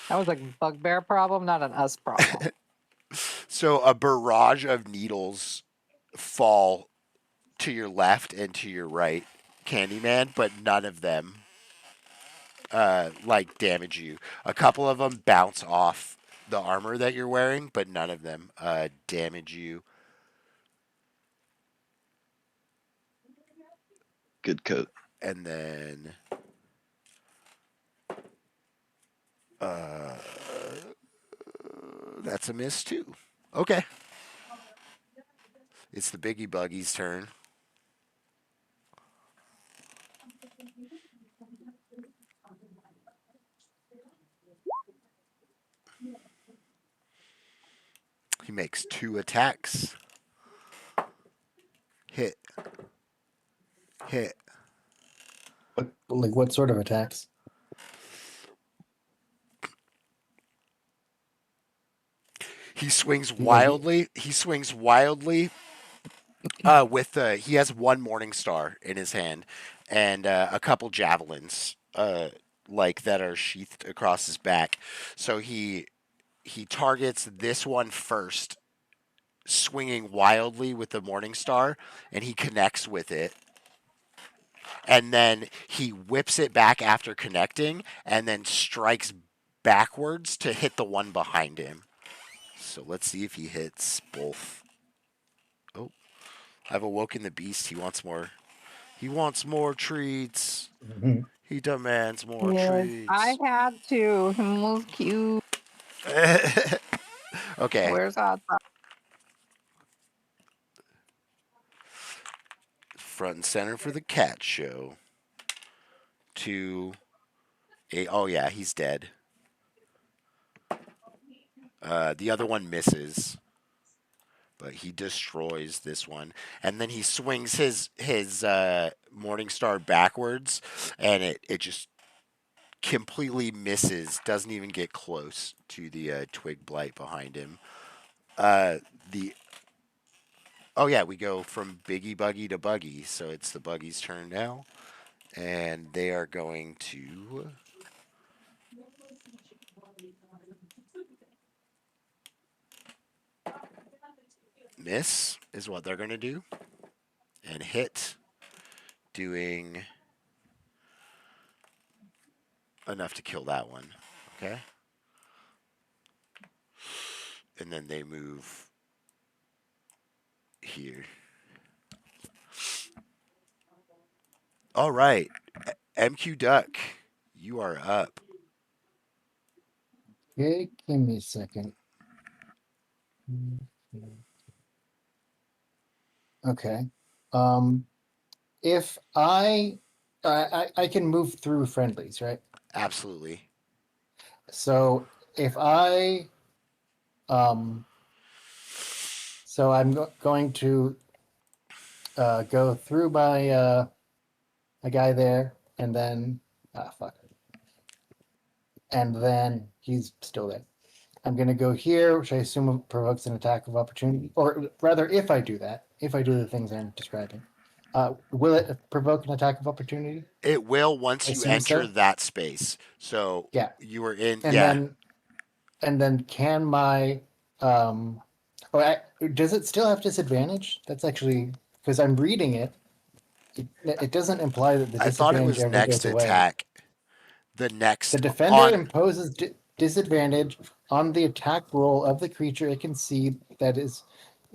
that was like a bugbear problem, not an us problem. So a barrage of needles fall to your left and to your right, Candyman, but none of them like damage you. A couple of them bounce off the armor that you're wearing, but none of them damage you. Good coat. And then that's a miss too. Okay. It's the Biggie Buggy's turn. He makes 2 attacks. Hit. Hit. What sort of attacks? He swings Yeah, he- wildly. He swings wildly. With he has 1 morning star in his hand, and a couple javelins, like that are sheathed across his back. So he targets this one first, swinging wildly with the morning star, and he connects with it. And then he whips it back after connecting, and then strikes backwards to hit the one behind him. So let's see if he hits both. Oh, I've awoken the beast. He wants more. He wants more treats. Mhm. He demands more Yes, treats. I had to. He was cute. Okay. Where's Hot Sauce? Front and center for the cat show. 2, 8. Oh yeah, he's dead. The other one misses, but he destroys this one, and then he swings his morning star backwards, and it just completely misses. Doesn't even get close to the twig blight behind him. The Oh yeah, we go from Biggie Buggy to Buggy, so it's the Buggy's turn now, and they are going to miss is what they're going to do, and hit, doing enough to kill that one. Okay, and then they move here. All right, MQ Duck, you are up. Okay, give me a second. Okay. If I can move through friendlies, right? Absolutely. So if I so I'm going to go through my a guy there, and then fuck, and then he's still there. I'm gonna go here, which I assume provokes an attack of opportunity, or rather, if I do that, if I do the things I'm describing, Will it provoke an attack of opportunity? It will once I you assume enter so. that space. So Yeah. you were in. And Yeah. then can my does it still have disadvantage? That's actually because I'm reading it. It doesn't imply that the I thought it disadvantage was ever next goes away. attack. The The next defender on. imposes disadvantage on the attack roll of the creature it can see that is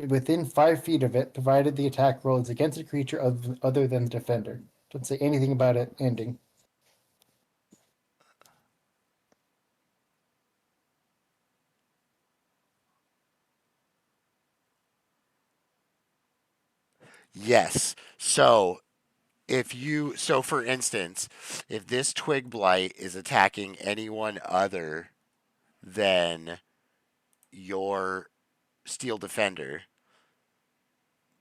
within 5 feet of it, provided the attack roll is against a creature other than the defender. Don't say anything about it ending. Yes. So so for instance, if this twig blight is attacking anyone other than your steel defender,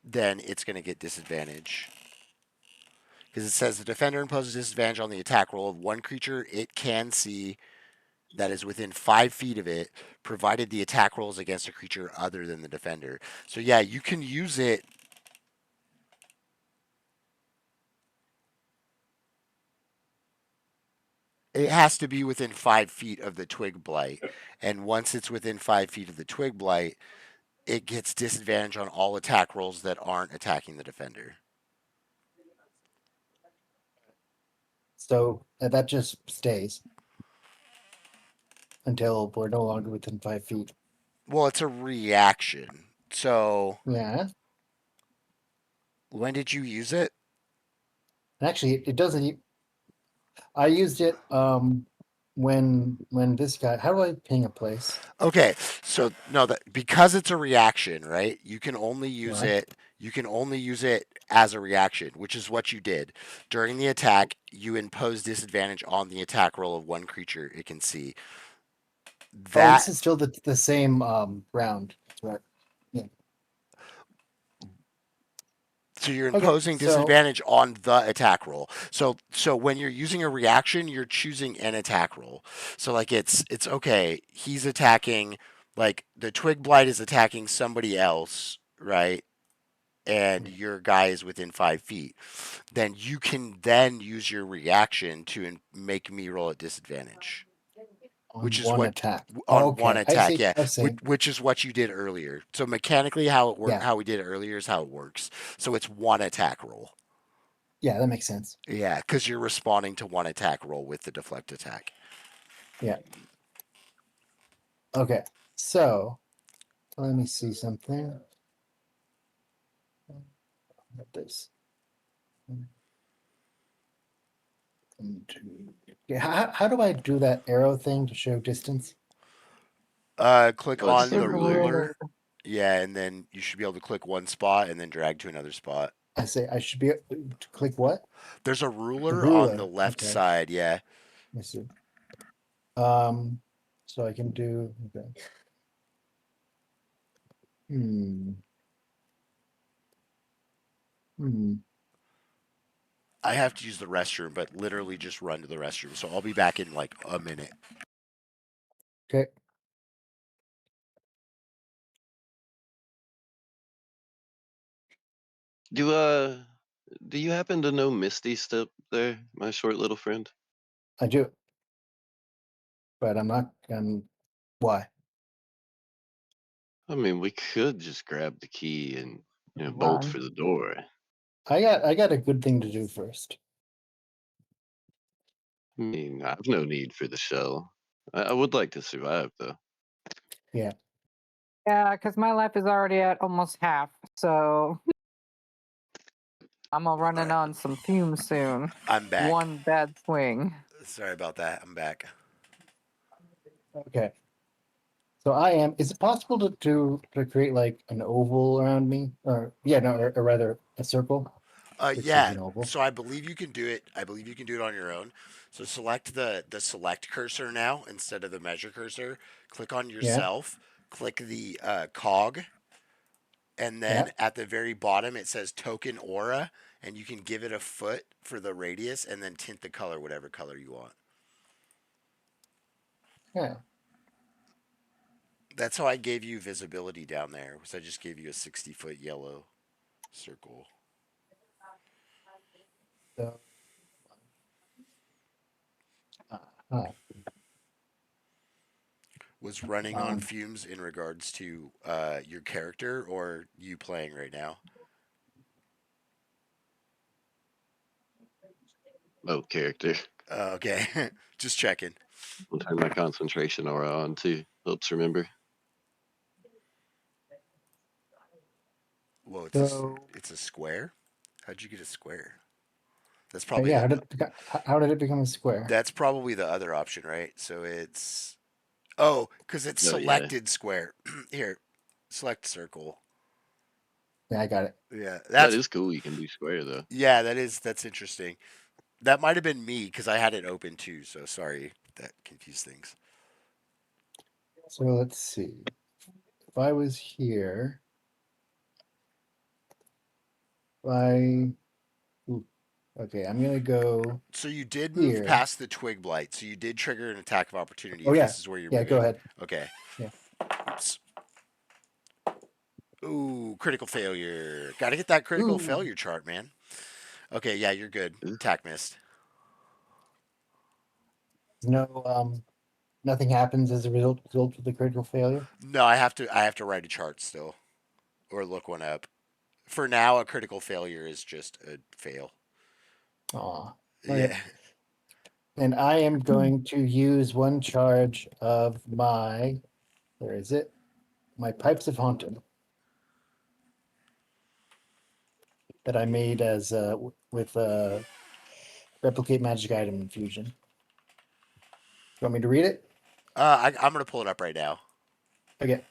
then it's going to get disadvantage. Because it says the defender imposes disadvantage on the attack roll of one creature it can see that is within 5 feet of it, provided the attack roll is against a creature other than the defender. So yeah, you can use it. It has to be within 5 feet of the twig blight. And once it's within 5 feet of the twig blight, it gets disadvantage on all attack rolls that aren't attacking the defender. So that just stays until we're no longer within 5 feet. Well, it's a reaction. So Yeah. when did you use it? And actually, it doesn't. I used it when this guy. How do I ping a place? Okay, so no, that because it's a reaction, right? You can only use Right. it. You can only use it as a reaction, which is what you did during the attack. You impose disadvantage on the attack roll of one creature it can see. Oh, this That is still the same round. Right. Yeah. so you're Okay. imposing So disadvantage on the attack roll. So when you're using a reaction, you're choosing an attack roll. So like it's okay. He's attacking like the twig blight is attacking somebody else, right? And your guy is within 5 feet, then you can then use your reaction to make me roll at disadvantage, on which is one what attack. on one Okay. I attack, see. yeah, I see. which is what you did earlier. So mechanically, how it Yeah. how we did it earlier is how it works. So it's one attack roll, Yeah, that makes sense. yeah, because you're responding to one attack roll with the deflect attack. Yeah. Okay. So let me see something. What this? Yeah, how do I do that arrow thing to show distance? Click Oh, it's on the the ruler. ruler, yeah, and then you should be able to click one spot and then drag to another spot. I say I should be to click what? There's a The ruler on the ruler. left Okay. side, yeah. Let me see. So I can do. Okay. Hmm. Hmm. I have to use the restroom, but literally just run to the restroom. So I'll be back in like a minute. Okay. Do you happen to know Misty Step there, my short little friend? I do. But I'm not. Why? I mean, we could just grab the key and bolt Run. for the door. I got a good thing to do first. I mean, I've no need for the shell. I would like to survive, though. Yeah. Yeah, because my life is already at almost half. So I'm gonna running on some fumes soon. I'm back. One bad swing. Sorry about that. I'm back. Okay. So I am. Is it possible to create like an oval around me, or yeah, no, or rather a circle? Which is Yeah. an oval. So I believe you can do it. I believe you can do it on your own. So select the select cursor now instead of the measure cursor. Click on yourself. Click the cog, and then Yeah. at the very bottom it says token aura, and you can give it a foot for the radius, and then tint the color whatever color you want. Yeah. That's how I gave you visibility down there. Was I just gave you a 60-foot yellow circle. So, uh, Was running on Um, fumes in regards to your character or you playing right now? Oh, character. Okay, just checking. I'll turn my concentration aura on too. Helps remember. Whoa, so it's a square. How'd you get a square? That's yeah, probably the how did it become a square? that's probably the other option, right? So it's because it's Oh yeah. selected square. Here, select circle. Yeah, I got it. Yeah, That is cool. You can do square though. that's interesting. That might have been me because I had it open too. So sorry, that confused things. So let's see. If I was here, if I ooh, okay, I'm gonna go So you did move here. past the twig blight. So you did trigger an attack of opportunity Oh if yeah, this is where you're yeah. Go moving. ahead. Okay. Yeah. Oops. Ooh, critical failure. Got to get that critical Ooh, failure chart, man. Okay, yeah, you're good. Ooh. Attack missed. no, nothing happens as a result of the critical failure. No, I have to write a chart still or look one up. For now, a critical failure is just a fail. Aw. Okay. Yeah. And I am going to use one charge of my, where is it? My Pipes of Haunted that I made as with replicate magic item infusion. You want me to read it? I'm gonna pull it up right now. Okay.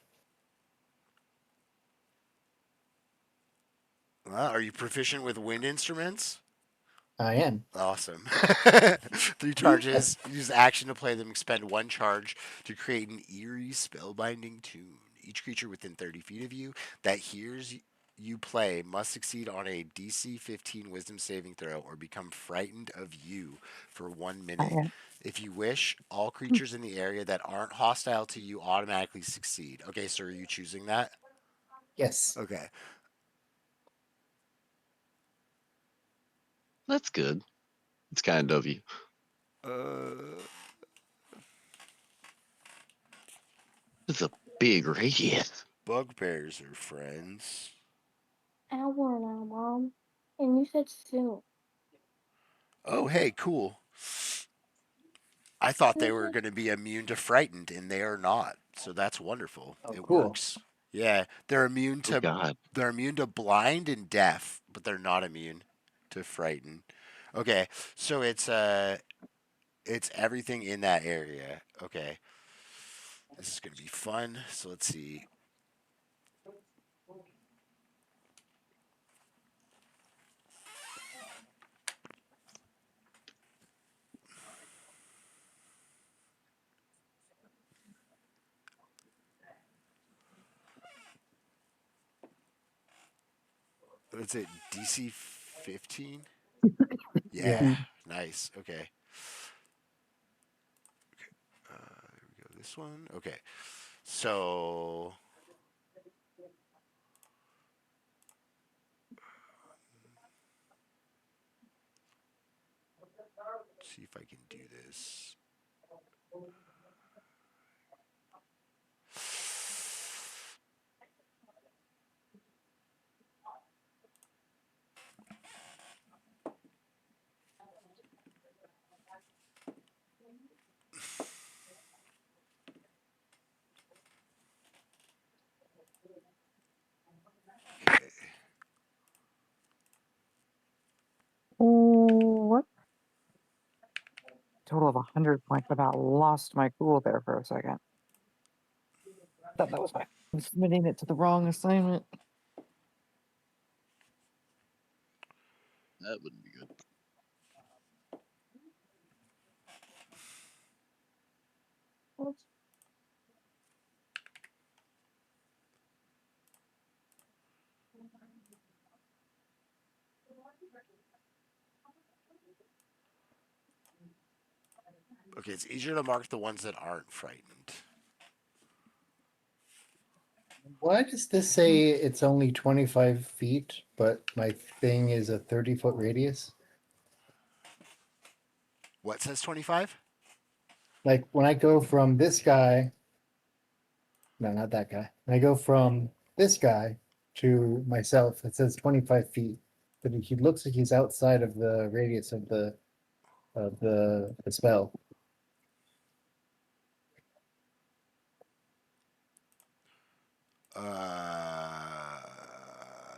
Are you proficient with wind instruments? I am. Awesome. 3 charges. Use action to play them. Expend 1 charge to create an eerie, spellbinding tune. Each creature within 30 feet of you that hears you play must succeed on a DC 15 Wisdom saving throw or become frightened of you for 1 minute. Okay. If you wish, all creatures in the area that aren't hostile to you automatically succeed. Okay, so are you choosing that? Yes. Okay. That's good. It's kind of you. Uh, It's a big radius. Bugbears are friends. Hour now, Mom. And you said soon. Oh, hey, cool. I thought they were Mhm. going to be immune to frightened, and they are not. So that's wonderful. Oh, It cool. works. Yeah, they're immune Oh to God. blind and deaf, but they're not immune to frightened. Okay, so it's everything in that area. Okay, this is going to be fun. So let's see. What's it? DC 15? Yeah. Yeah, nice. Okay. Here we go. This one. Okay. So let's see if I can do this. Okay. What? Total of 100 points, but I lost my cool there for a second. Thought that was my I'm submitting it to the wrong assignment. That wouldn't be good. Okay, it's easier to mark the ones that aren't frightened. Why does this say it's only 25 feet, but my thing is a 30-foot radius? What says 25? Like when I go from this guy, no, not that guy. When I go from this guy to myself, it says 25 feet. But he looks like he's outside of the radius of the spell.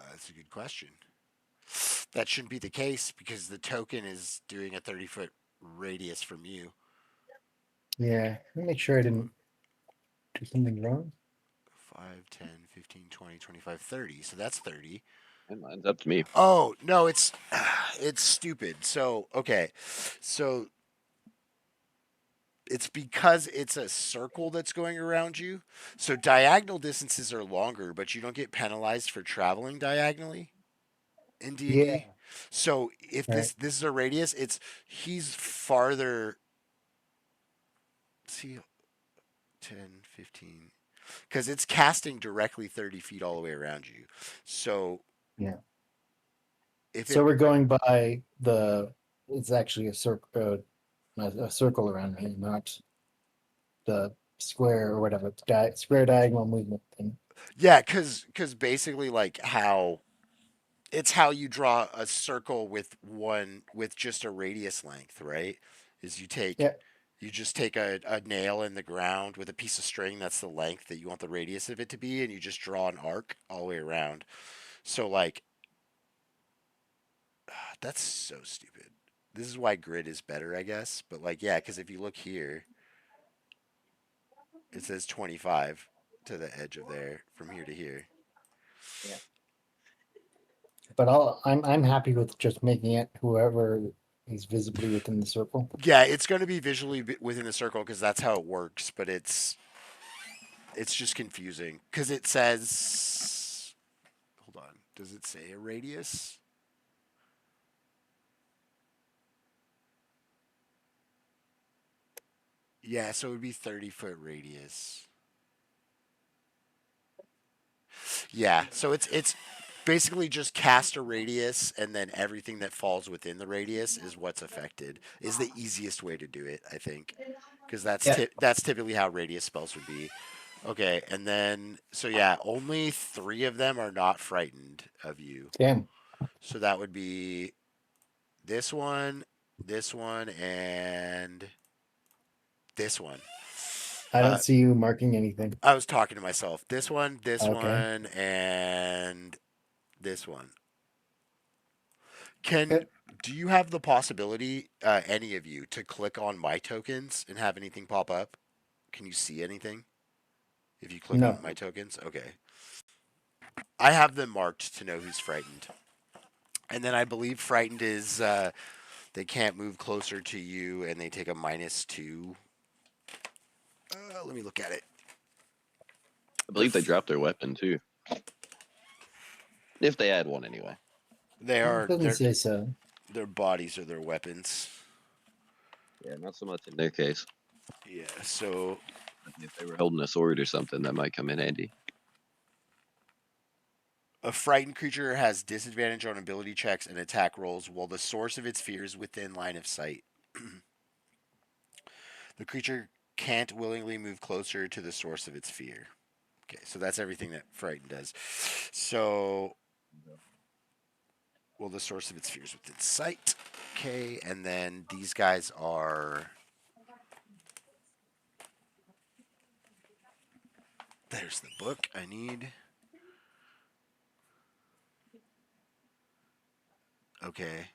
That's a good question. That shouldn't be the case because the token is doing a 30-foot radius from you. Yeah, let me make sure I didn't do something wrong. 5, 10, 15, 20, 25, 30. So that's 30. And mine's up to me. Oh, no, it's stupid. So, okay. So it's because it's a circle that's going around you. So diagonal distances are longer, but you don't get penalized for traveling diagonally in D&D. Yeah. So if Right. this is a radius, he's farther. See, 10, 15, because it's casting directly 30 feet all the way around you. So Yeah. if So it, we're going by it's actually a circle, a circle around me, not the square or whatever. Square diagonal movement thing. yeah, because basically like it's how you draw a circle with just a radius length, right? Is Yeah. you just take a nail in the ground with a piece of string that's the length that you want the radius of it to be, and you just draw an arc all the way around. So like that's so stupid. This is why grid is better, I guess. But like, yeah, because if you look here, it says 25 to the edge of there from here to here. But I'm happy with just making it whoever is visibly within the circle. Yeah, it's going to be visually within the circle because that's how it works. But it's just confusing because it says, hold on, does it say a radius? Yeah, so it would be 30-foot radius. Yeah, so it's basically just cast a radius, and then everything that falls within the radius is what's affected. Is the easiest way to do it, I think, because Yeah. that's typically how radius spells would be. Okay, and then so yeah, only 3 of them are not frightened of you. Damn. So that would be this one, and this one. I don't see you marking anything. I was talking to myself. This one, Okay. and this one. Good. Do you have the possibility, any of you, to click on my tokens and have anything pop up? Can you see anything if you click on No. my tokens? Okay. I have them marked to know who's frightened. And then I believe frightened is they can't move closer to you and they take a -2. Let me look at it. I believe they dropped their weapon too. If they add one anyway. They It are doesn't say so. their bodies are their weapons. Yeah, not so much in their case. Yeah, so If they were holding a sword or something, that might come in handy. a frightened creature has disadvantage on ability checks and attack rolls while the source of its fear is within line of sight. The creature can't willingly move closer to the source of its fear. Okay, so that's everything that frightened does. So, well, the source of its fear is within sight. Okay, and then these guys are. There's the book I need. Okay.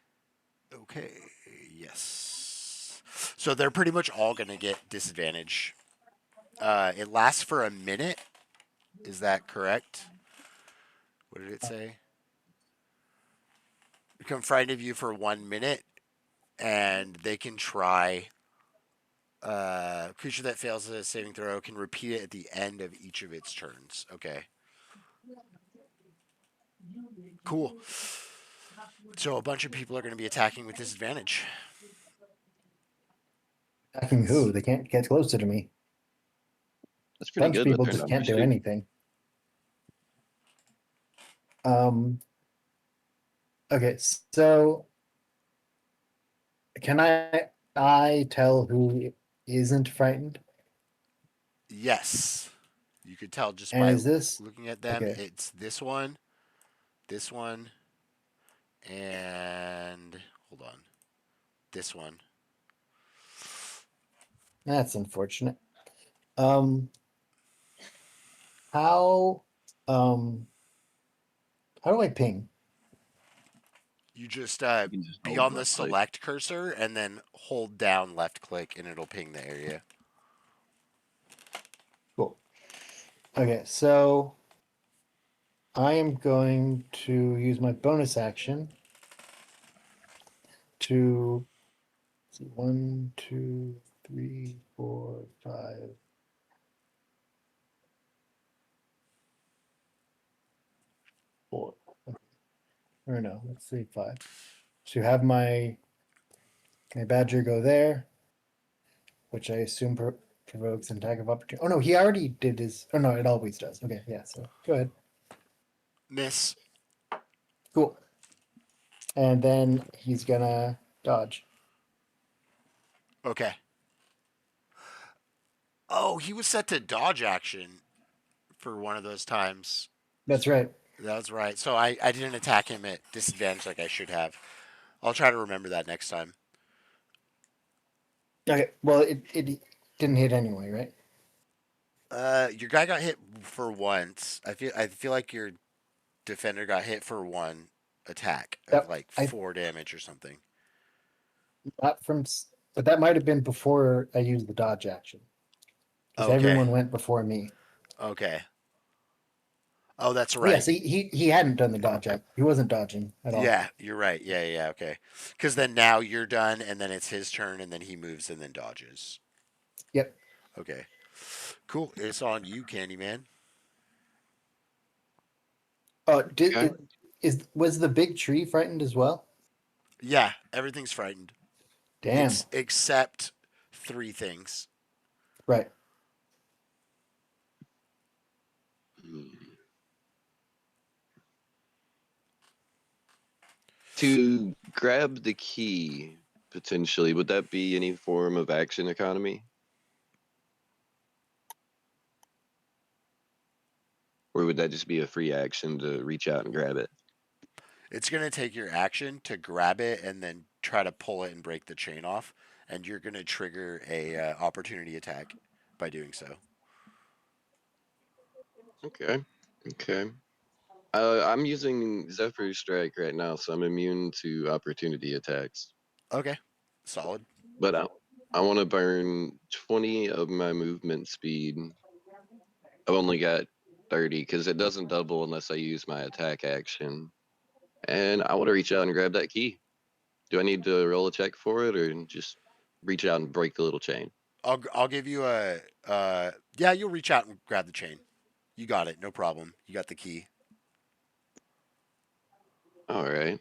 Okay. Yes. So they're pretty much all going to get disadvantage. It lasts for a minute. Is that correct? What did it say? Become frightened of you for 1 minute, and they can try. Creature that fails a saving throw can repeat it at the end of each of its turns. Okay. Cool. So a bunch of people are going to be attacking with disadvantage. Attacking who? They can't get closer to me. That's A pretty bunch of good with people their just can't numbers do too. anything. Okay, so can I I tell who isn't frightened? Yes. You could tell just And by is this looking at them. okay? It's this one, and hold on, this one. That's unfortunate. Um, how um how do I ping? You just You can just be hold on the left click. select cursor and then hold down left click, and it'll ping the area. Cool. Okay, so I am going to use my bonus action to let's see, 1, 2, 3, 4, 5. Four. Or no, let's say 5. To have my badger go there, which I assume provokes an attack of opportunity. Oh no, he already did his. Oh no, it always does. Okay, yeah. So go ahead. Miss. Cool. And then he's gonna dodge. Okay. Oh, he was set to dodge action for one of those times. That's right. That's right. So I didn't attack him at disadvantage like I should have. I'll try to remember that next time. Okay. Well, it didn't hit anyway, right? Your guy got hit for once. I feel like your defender got hit for one attack of That like I 4 damage or something. not from, but that might have been before I used the dodge action because Okay. everyone went before me. Okay. Oh, that's Oh, yeah. right. See, he hadn't done the dodge act. He wasn't dodging at all. Yeah, you're right. Yeah, okay. Because then now you're done, and then it's his turn, and then he moves and then dodges. Yep. Okay. Cool. It's on you, Candyman. Oh, Okay. was the big tree frightened as well? Yeah, everything's frightened. Damn. Except 3 things. Right. To grab the key, potentially, would that be any form of action economy? Or would that just be a free action to reach out and grab it? It's going to take your action to grab it and then try to pull it and break the chain off, and you're going to trigger a opportunity attack by doing so. Okay. Okay. I'm using Zephyr Strike right now, so I'm immune to opportunity attacks. Okay. Solid. But I want to burn 20 of my movement speed. I've only got 30 because it doesn't double unless I use my attack action. And I want to reach out and grab that key. Do I need to roll a check for it or just reach out and break the little chain? I'll give you a yeah, you'll reach out and grab the chain. You got it. No problem. You got the key. All right.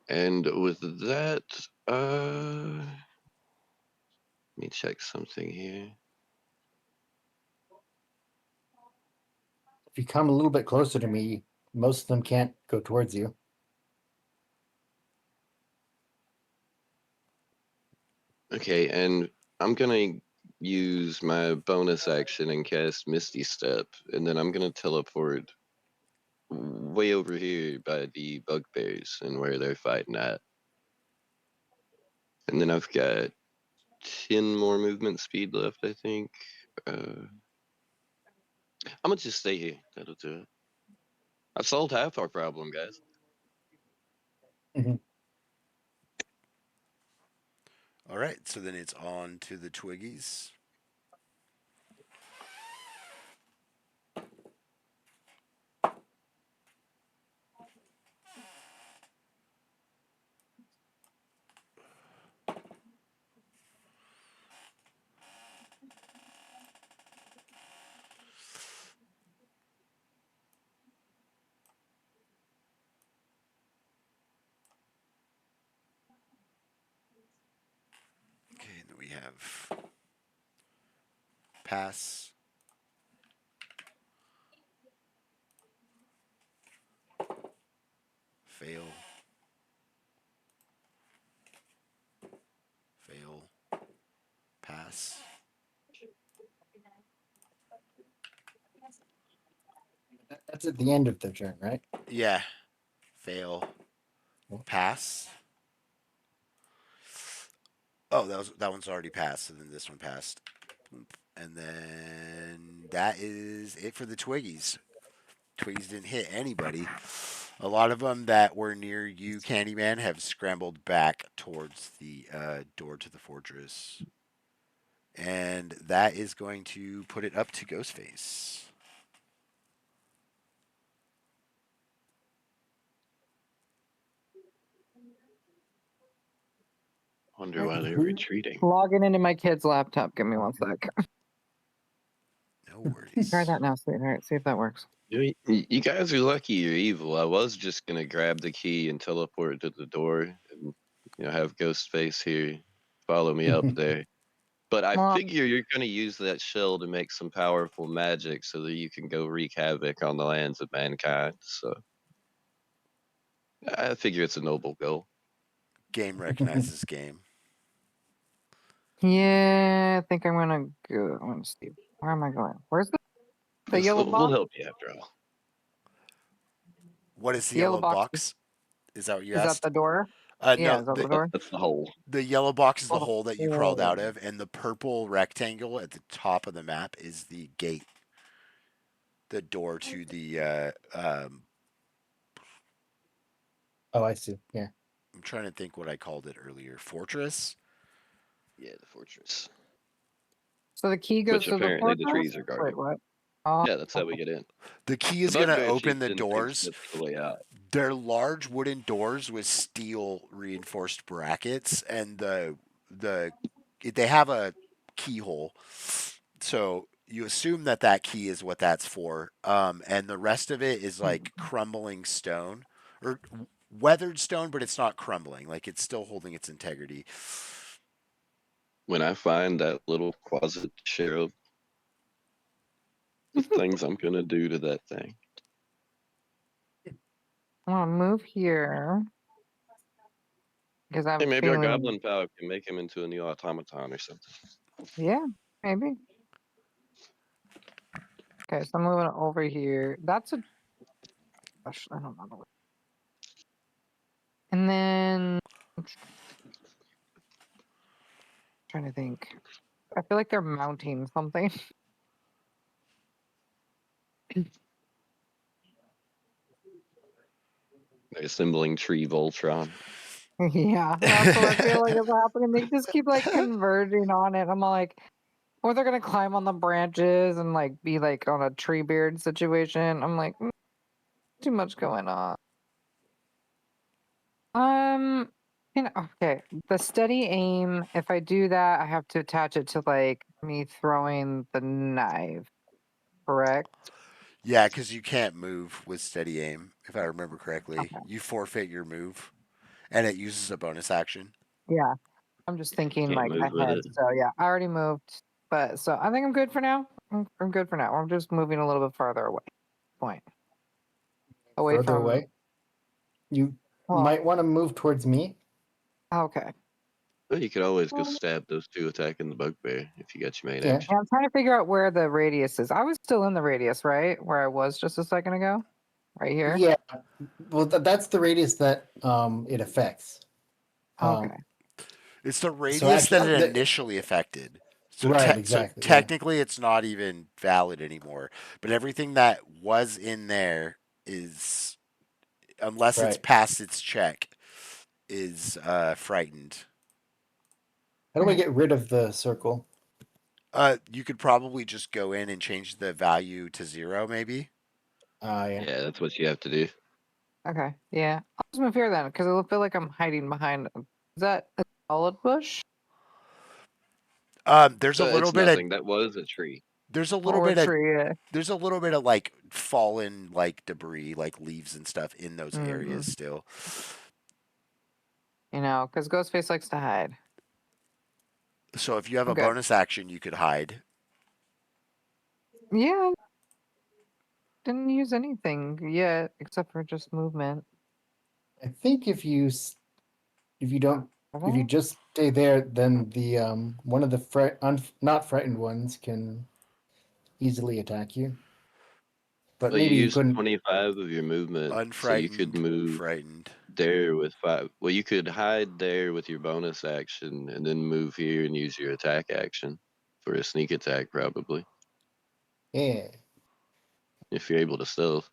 And with that, let me check something here. If you come a little bit closer to me, most of them can't go towards you. Okay, and I'm gonna use my bonus action and cast Misty Step, and then I'm gonna teleport way over here by the bugbears and where they're fighting at. And then I've got 10 more movement speed left, I think. I'm gonna just stay here. That'll do it. I've solved half our problem, guys. All right. So then it's on to the Twiggies. Okay, and then we have pass, fail, fail, pass. That's at the end of their turn, right? Yeah. Fail. Pass. Oh, that one's already passed, and then this one passed. And then that is it for the Twiggies. Twiggies didn't hit anybody. A lot of them that were near you, Candyman, have scrambled back towards the door to the fortress. And that is going to put it up to Ghostface. Wonder why they're Who- retreating. Logging into my kid's laptop. Give me one sec. No worries. Try that now, sweetheart. See if that works. You guys are lucky you're evil. I was just gonna grab the key and teleport to the door and have Ghostface here follow me up there. But I Well- figure you're gonna use that shell to make some powerful magic so that you can go wreak havoc on the lands of mankind. So I figure it's a noble goal. Game recognizes game. Yeah, I think I'm gonna go. I'm gonna see. Where am I going? Where's the yellow We'll box? help you after all. What is the Yellow yellow box box? Is that what you Is that asked? the door? No, Yeah, is that the door? That's the hole. the yellow box is the Oh, the hole that you crawled out hole. of, and the purple rectangle at the top of the map is the gate. The door to the Oh, I see. Yeah. I'm trying to think what I called it earlier. Fortress? Yeah, the fortress. So the key goes Which to the apparently the fortress? trees are Wait, guarding. what? Oh, Yeah, that's how we get in. The key is The going to Bugbear open the Chieftain thinks doors. that's the way out. They're large wooden doors with steel reinforced brackets, and they have a keyhole. So you assume that key is what that's for, and the rest of it is like crumbling stone or weathered stone, but it's not crumbling. Like it's still holding its integrity. When I find that little closet cherub, the things I'm gonna do to that thing. I'm gonna move here. Because I have Hey, a maybe our feeling. goblin power can make him into a new automaton or something. Yeah, maybe. Okay, so I'm moving over here. That's a. Gosh, I don't know. the way. And then. Trying to think. I feel like they're mounting something. They're assembling Tree Voltron. Yeah, that's what I feel like is happening. They just keep like converging on it. I'm like, or they're gonna climb on the branches and like be like on a tree beard situation. I'm like, too much going on. Okay, the steady aim. If I do that, I have to attach it to like me throwing the knife. Correct. Yeah, because you can't move with steady aim, if I remember correctly. Okay. You forfeit your move, and it uses a bonus action. Yeah, I'm just thinking Can't like move with ahead. it. So yeah, I already moved, but so I think I'm good for now. I'm good for now. I'm just moving a little bit farther away. Point. Away Further from. away. You Well, might want to move towards me. okay. Well, you could always go Well- stab those two attacking the bugbear if you got your main Yeah. action. Yeah, I'm trying to figure out where the radius is. I was still in the radius, right? Where I was just a second ago, right here. Yeah. Well, that's the radius that it affects. Okay. It's the radius that actually, it the- initially affected. So, Right, exactly, so yeah. technically, it's not even valid anymore. But everything that was in there is, unless it's Right. past its check, is frightened. How do I get rid of the circle? You could probably just go in and change the value to 0, maybe. Yeah. Yeah, that's what you have to do. Okay. Yeah. I'll just move here then, because I feel like I'm hiding behind. Is that a solid bush? There's a So little it's bit nothing. of That was a tree. there's a little Or bit a of tree? Yeah. there's a little bit of like fallen like debris, like leaves and stuff in those Mhm. areas still. You know, because Ghostface likes to hide. So if you have a Okay. bonus action, you could hide. Yeah. Didn't use anything yet except for just movement. I think if you don't, if you just stay there, then the one of the not frightened ones can easily attack you. But Well, you maybe you use couldn't. 25 of your movement, so you could Unfrightened, move frightened. there with 5. Well, you could hide there with your bonus action and then move here and use your attack action for a sneak attack, probably, Yeah. if you're able to stealth.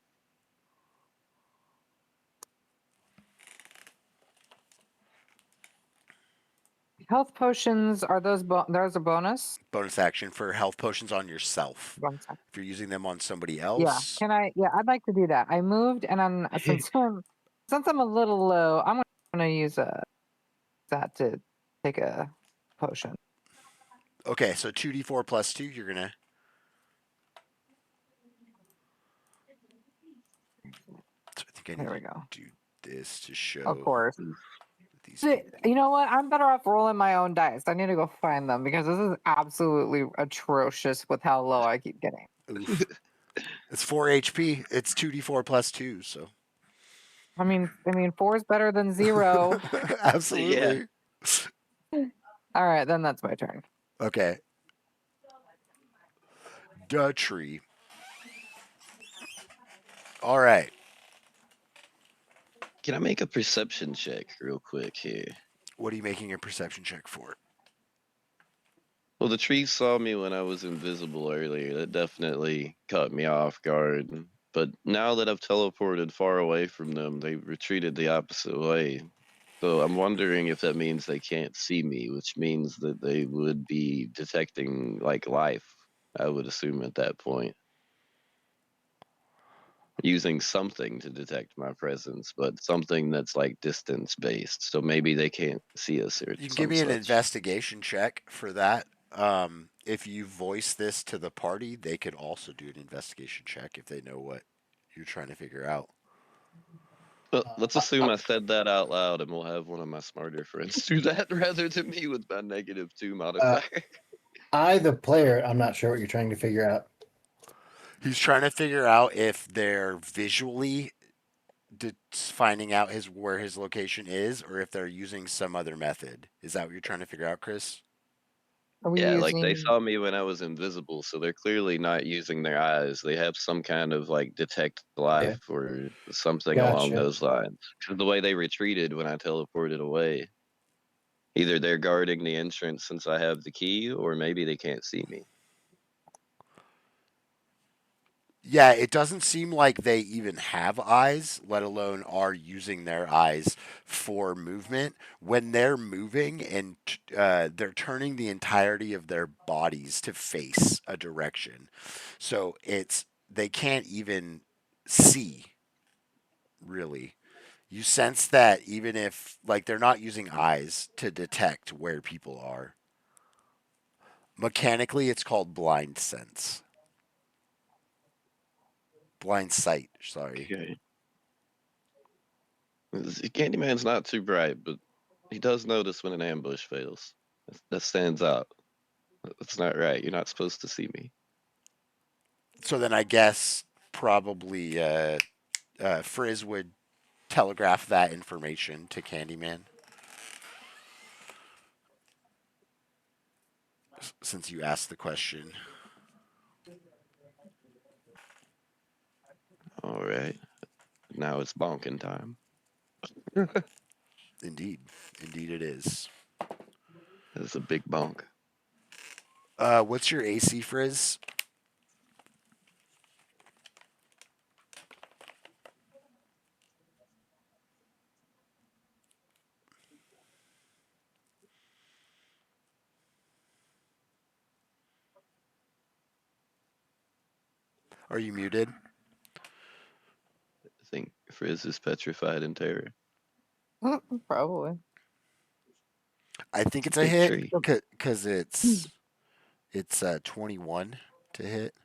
Health potions are those a bonus? Bonus action for health potions on yourself. Bonus action. If you're using them on somebody Yeah. else, Can I? Yeah, I'd like to do that. I moved, and I'm since I'm a little low, I'm gonna use that to take a potion. okay, so 2d4 plus 2, you're gonna. So I think I There need we to go. do this to show Of course. these See, people. you know what? I'm better off rolling my own dice. I need to go find them because this is absolutely atrocious with how low I keep getting. Oof. It's 4 HP. It's 2d4 plus 2, so. I mean, 4 is better than 0. Absolutely. All right, then that's my turn. Okay. Duh tree. All right. Can I make a perception check real quick here? What are you making a perception check for? Well, the tree saw me when I was invisible earlier. That definitely caught me off guard. But now that I've teleported far away from them, they retreated the opposite way. So I'm wondering if that means they can't see me, which means that they would be detecting like life, I would assume at that point. Using something to detect my presence, but something that's like distance based. So maybe they can't see us or You can give some me an such. investigation check for that. If you voice this to the party, they could also do an investigation check if they know what you're trying to figure out. Well, let's assume I said that out loud, and we'll have one of my smarter friends do that rather than me with my -2 modifier. The player, I'm not sure what you're trying to figure out. He's trying to figure out if they're visually finding out where his location is, or if they're using some other method. Is that what you're trying to figure out, Chris? Are we Yeah, like they using? saw me when I was invisible, so they're clearly not using their eyes. They have some kind of like detect life or something along Gotcha. those lines. 'Cause the way they retreated when I teleported away, either they're guarding the entrance since I have the key, or maybe they can't see me. Yeah, it doesn't seem like they even have eyes, let alone are using their eyes for movement. When they're moving and they're turning the entirety of their bodies to face a direction, so they can't even see really. You sense that even if like they're not using eyes to detect where people are. Mechanically, it's called blind sense. Blind sight, sorry. Okay. Candyman's not too bright, but he does notice when an ambush fails. That stands out. That's not right. You're not supposed to see me. So then I guess probably Frizz would telegraph that information to Candyman. Since you asked the question. All right. Now it's bonking time. Indeed. Indeed it is. That's a big bonk. What's your AC, Frizz? Are you muted? I think Frizz is petrified in terror. Probably. I think it's a Big hit tree. because it's 21 to hit.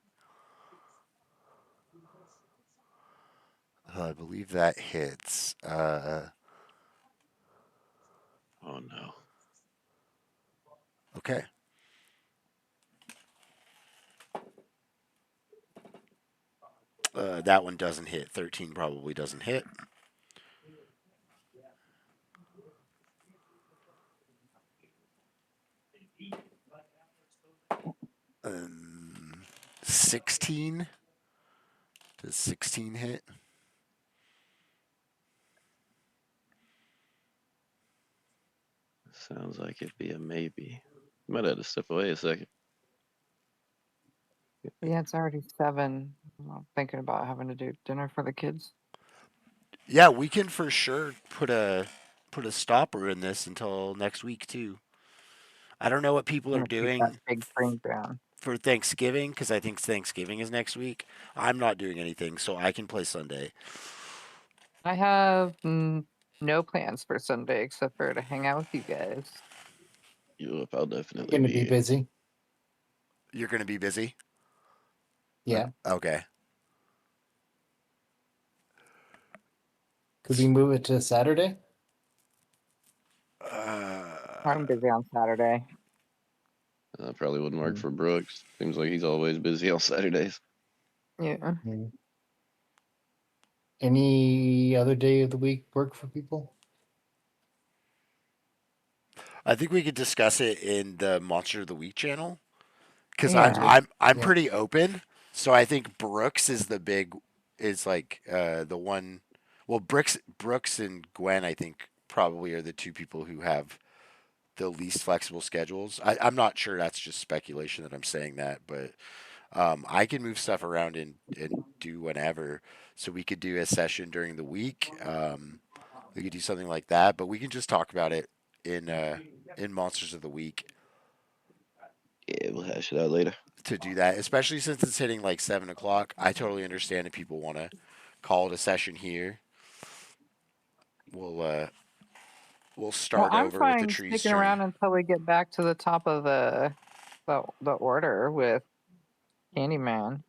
I believe that hits. Oh no. Okay. That one doesn't hit. 13 probably doesn't hit. 16? Does 16 hit? Sounds like it'd be a maybe. Might have to step away a second. Yeah, it's already 7. I'm thinking about having to do dinner for the kids. Yeah, we can for sure put a stopper in this until next week too. I don't know what people I'm are gonna keep that doing big spring down. for Thanksgiving because I think Thanksgiving is next week. I'm not doing anything, so I can play Sunday. I have no plans for Sunday except for to hang out with you guys. Yup, I'll I'm definitely going to be be here. busy. You're gonna be busy. Yeah. Okay. Could we move it to Saturday? I'm busy on Saturday. Probably wouldn't work Hmm. for Brooks. Seems like he's always busy on Saturdays. Yeah. Hmm. Any other day of the week work for people? I think we could discuss it in the Monster of the Week channel because Yeah. I'm Yeah. pretty open. So I think Brooks is like the one. Well, Brooks and Gwen I think probably are the two people who have the least flexible schedules. I'm not sure. That's just speculation that I'm saying that, but I can move stuff around and do whenever. So we could do a session during the week. We could do something like that, but we can just talk about it in Monsters of the Week Yeah, we'll hash it out later. to do that, especially since it's hitting like 7 o'clock. I totally understand if people want to call it a session here. We'll Well, start I'm over with the fine tree's sticking turn. around until we get back to the top of the order with Candyman.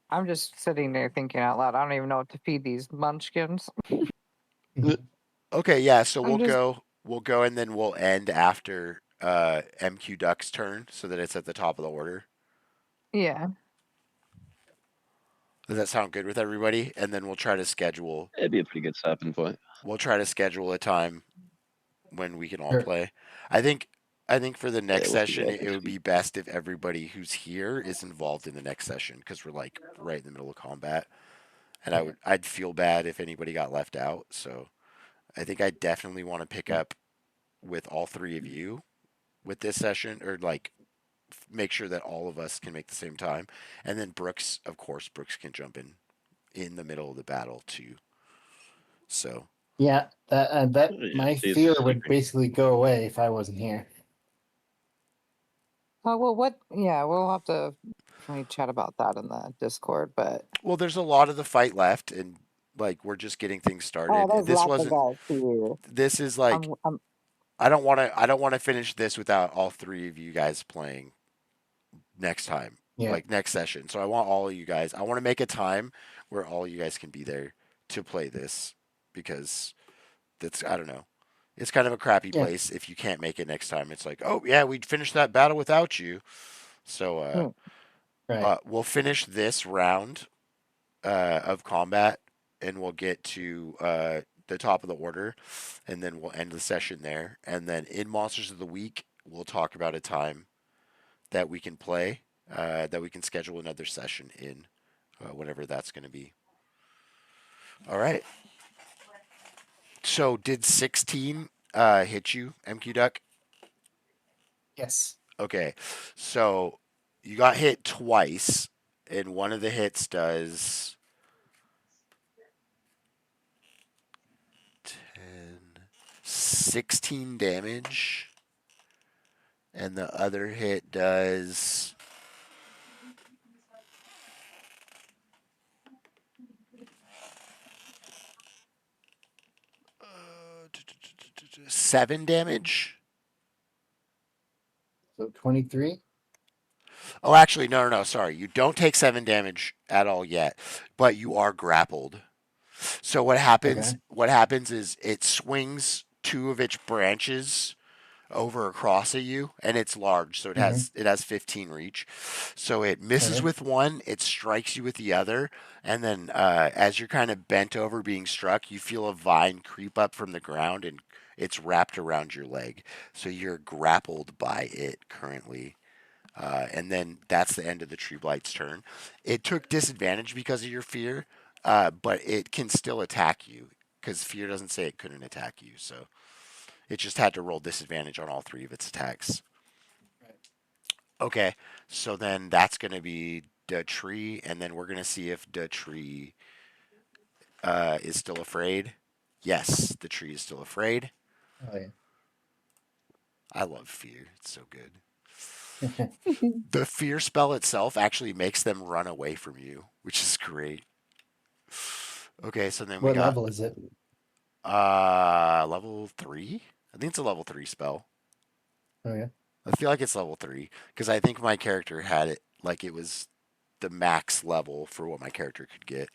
I'm just sitting there thinking out loud. I don't even know what to feed these munchkins. Okay, yeah. So I'm just we'll go, and then we'll end after MQ Duck's turn, so that it's at the top of the order. yeah. Does that sound good with everybody? And then we'll try to schedule. That'd be a pretty good stopping point. We'll try to schedule a time when we can all Sure. play. I think for the next we'll figure session, out it next would be week. best if everybody who's here is involved in the next session because we're like right in the middle of combat, and I'd feel bad if anybody got left out. So I think I definitely want to pick up with all three of you with this session, or like make sure that all of us can make the same time, and then Brooks, of course, Brooks can jump in the middle of the battle too. So Yeah, that Yeah, my see, it's fear would super. basically go away if I wasn't here. Oh well, what? Yeah, we'll have to definitely chat about that in the Discord. But well, there's a lot of the fight left, and like we're just getting things oh, started. there's This lots of wasn't. guys here. This is like I'm I don't want to. I don't want to finish this without all three of you guys playing next time, Yeah. like next session. So I want all of you guys. I want to make a time where all you guys can be there to play this because that's I don't know. It's kind of a crappy Yeah. place if you can't make it next time. It's like, oh yeah, we'd finish that battle without you. So Right. we'll finish this round of combat, and we'll get to the top of the order, and then we'll end the session there. And then in Monsters of the Week, we'll talk about a time that we can play, that we can schedule another session in, whenever that's going to be. All right. So did 16 hit you, MQ Duck? Yes. Okay. So you got hit twice, and one of the hits does 16 damage, and the other hit does 7 damage. So 23. Oh, actually, no. Sorry, you don't take 7 damage at all yet, but you are grappled. So what happens? Okay. What happens is it swings 2 of its branches over across at you, and it's large, so it has 15 reach. So it misses Okay. with one, it strikes you with the other, and then as you're kind of bent over being struck, you feel a vine creep up from the ground, and it's wrapped around your leg. So you're grappled by it currently. And then that's the end of the Tree Blight's turn. It took disadvantage because of your fear, but it can still attack you because fear doesn't say it couldn't attack you. So it just had to roll disadvantage on all 3 of its attacks. Okay, so then that's going to be the tree, and then we're going to see if the tree is still afraid. Yes, the tree is still afraid. Oh yeah. I love fear. It's so good. The fear spell itself actually makes them run away from you, which is great. Okay, so then we What got level is it? level 3. I think it's a level 3 spell. Oh yeah. I feel like it's level 3 because I think my character had it like it was the max level for what my character could get.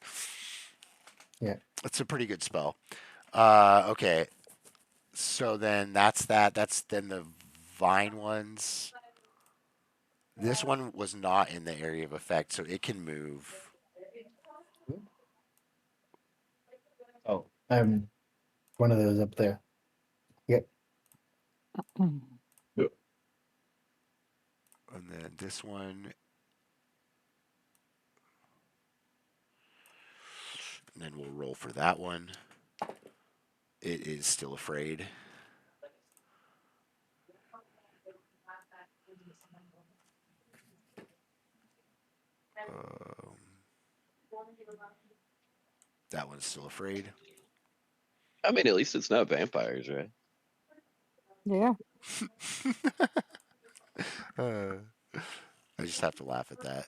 Yeah. It's a pretty good spell. Okay, so then that's that. That's then the vine ones. This one was not in the area of effect, so it can move. Oh, I'm one of those up there. And then this one. And then we'll roll for that one. It is still afraid. That one's still afraid. I mean, at least it's not vampires, right? Yeah. I just have to laugh at that.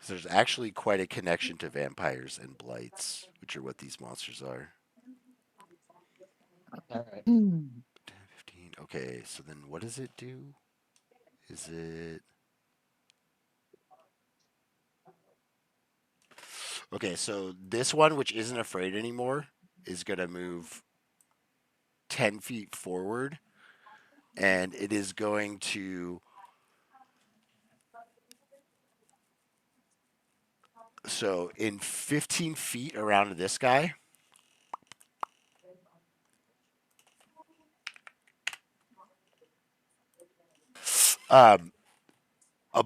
So there's actually quite a connection to vampires and blights, which are what these monsters are. All right. 10, 15. Okay, so then what does it do? Is it... Okay, so this one, which isn't afraid anymore, is going to move 10 feet forward. And it is going to... So in 15 feet around this guy, a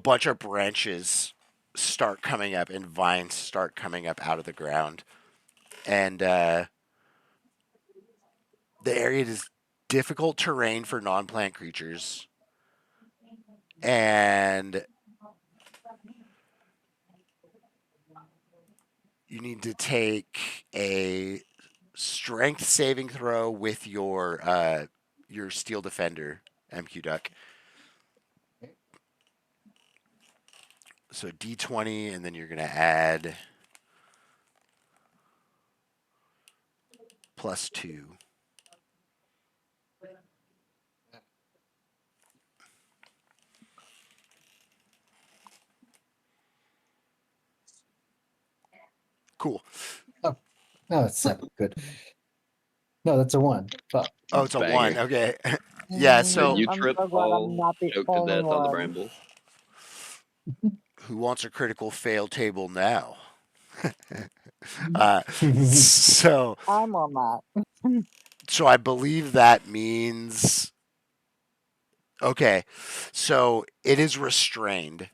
bunch of branches start coming up and vines start coming up out of the ground. And the area is difficult terrain for non-plant creatures. And you need to take a strength saving throw with your steel defender, MQ Duck. So D20, and then you're going to add +2. Cool. No, it's 7. Good. No, that's a 1. Fuck. Oh, it's a Banger. 1. Okay. Yeah, so you I'm trip, so glad fall, I'm not the choke to only death on the one. bramble. who wants a critical fail table now? So I'm on that. so I believe that means okay. So it is restrained.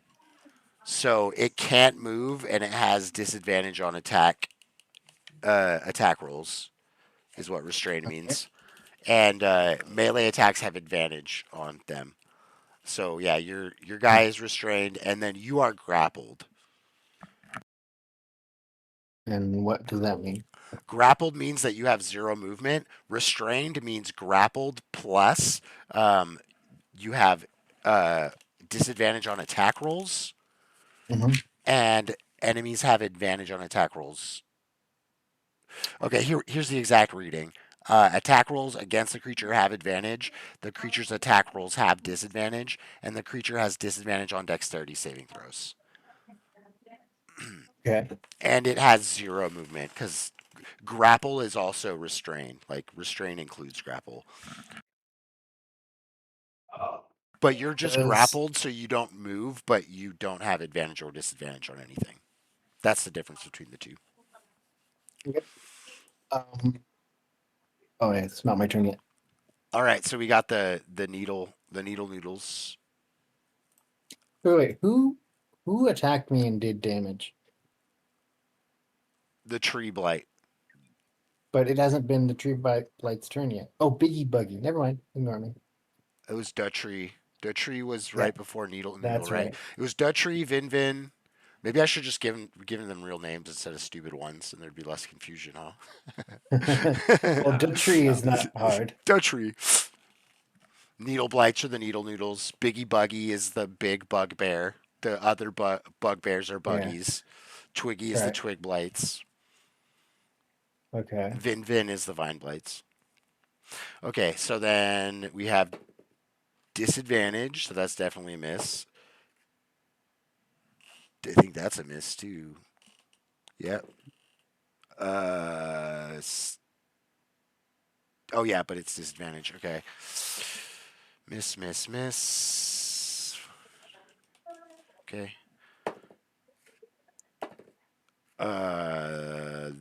So it can't move and it has disadvantage on attack rolls is what restrained means. And melee attacks have advantage on them. So yeah, your guy is restrained and then you are grappled. And what does that mean? Grappled means that you have 0 movement. Restrained means grappled plus you have disadvantage on attack rolls, and enemies have advantage on attack rolls. Okay, here's the exact reading. Attack rolls against the creature have advantage. The creature's attack rolls have disadvantage, and the creature has disadvantage on dexterity saving throws. Okay. And it has 0 movement because grapple is also restrain. Like restrain includes grapple. But you're just grappled, so you don't move, but you don't have advantage or disadvantage on anything. That's the difference between the two. Um, oh, yeah, it's not my turn yet. All right, so we got the needle noodles. Wait, who attacked me and did damage? The tree blight. But it hasn't been the tree blight's turn yet. Oh, Biggie Buggy. Never mind. Ignore me. It was Dutry. Dutry was Yeah, right before Needle Noodle, that's right? right. It was Dutry, Vin. Maybe I should just given them real names instead of stupid ones, and there'd be less confusion, huh? Well, Dutry is not hard. Dutry. Needle blights are the needle noodles. Biggie Buggy is the big bugbear. The other bugbears are Yeah. buggies. Twiggy is the Right. twig blights. Okay. Vin is the vine blights. Okay, so then we have disadvantage, so that's definitely a miss. I think that's a miss too. Yep. Oh yeah, but it's disadvantage. Okay. Miss. Okay.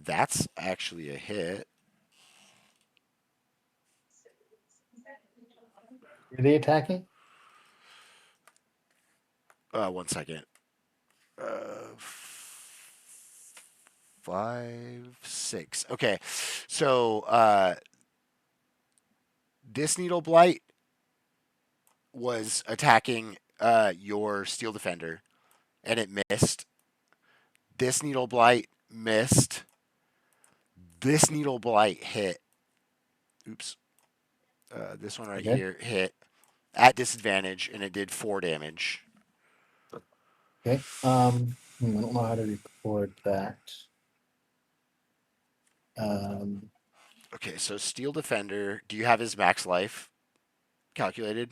That's actually a hit. Are they attacking? 1 second. 5, 6. Okay. So this needle blight was attacking your steel defender, and it missed. This needle blight missed. This needle blight hit. Oops. This one right Okay. here hit at disadvantage, and it did 4 damage. Okay. I don't know how to record that. Okay, so steel defender. Do you have his max life calculated?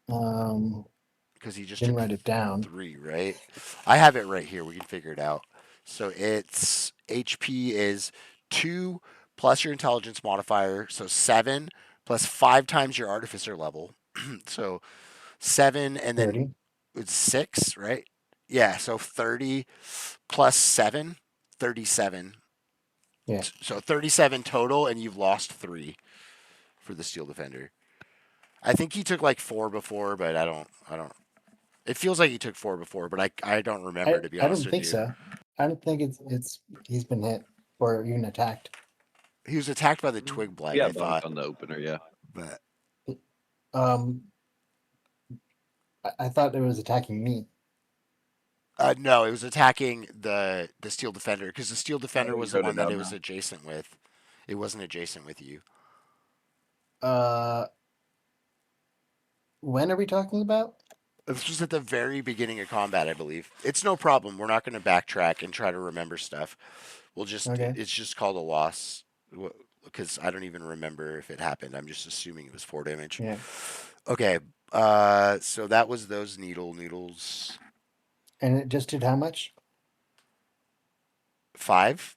Because he just Didn't took write it down. 3, right? I have it right here. We can figure it out. So its HP is 2 plus your intelligence modifier, so 7 plus 5 times your artificer level. So 7 and then 30. it's 6, right? Yeah, so 30 plus 7, 37. Yeah. So 37 total, and you've lost 3 for the steel defender. I think he took like 4 before, but I don't. It feels like he took 4 before, but I don't remember, to be I honest don't with think you. so. I don't think it's he's been hit or even attacked. He was attacked by the twig blight, Yeah, I thought. on the opener, yeah. But Um, I thought it was attacking me. no, it was attacking the steel defender, because the steel defender you was the wrote it one that down it was now. adjacent with. It wasn't adjacent with you. When are we talking about? This was at the very beginning of combat, I believe. It's no problem. We're not going to backtrack and try to remember stuff. We'll just, Okay. it's just called a loss, because I don't even remember if it happened. I'm just assuming it was 4 damage. Yeah. Okay. So that was those needle noodles. And it just did how much? 5?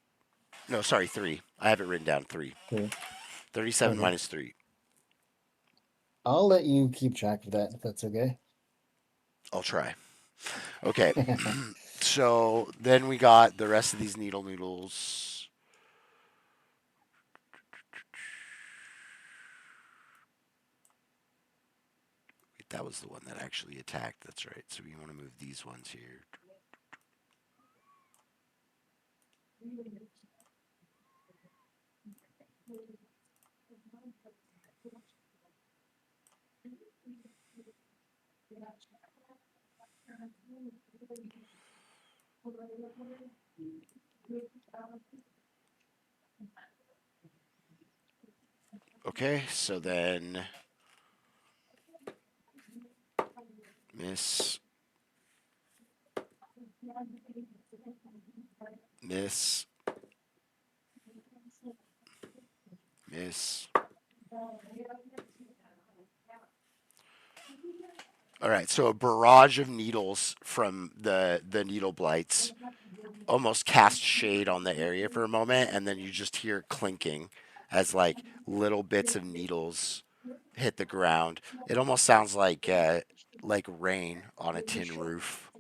No, sorry, 3. I have it written down. 3. 3. 37 Okay. minus 3. I'll let you keep track of that if that's okay. I'll try. Okay. So then we got the rest of these needle noodles. Wait, that was the one that actually attacked. That's right. So we want to move these ones here. Okay, so then miss, miss, miss. All right, so a barrage of needles from the needle blights almost cast shade on the area for a moment, and then you just hear clinking as like little bits of needles hit the ground. It almost sounds like rain on a tin roof.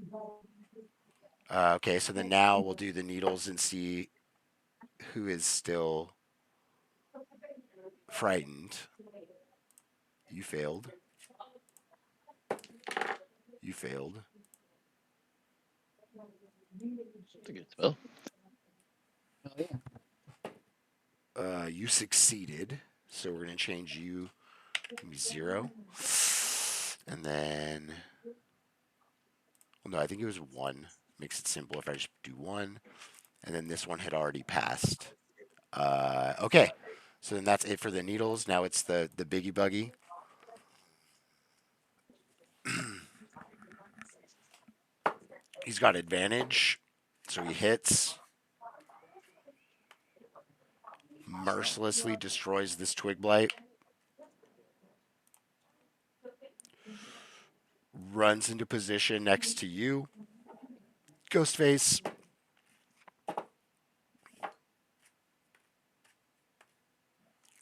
Okay, so then now we'll do the needles and see who is still frightened. You failed. You failed. That's a good spell. Oh, yeah. You succeeded, so we're gonna change you to be 0, and then, well, no, I think it was 1. Makes it simple if I just do 1, and then this one had already passed. Okay, so then that's it for the needles. Now it's the biggie buggy. He's got advantage, so he hits. Mercilessly destroys this twig blight. Runs into position next to you. Ghostface.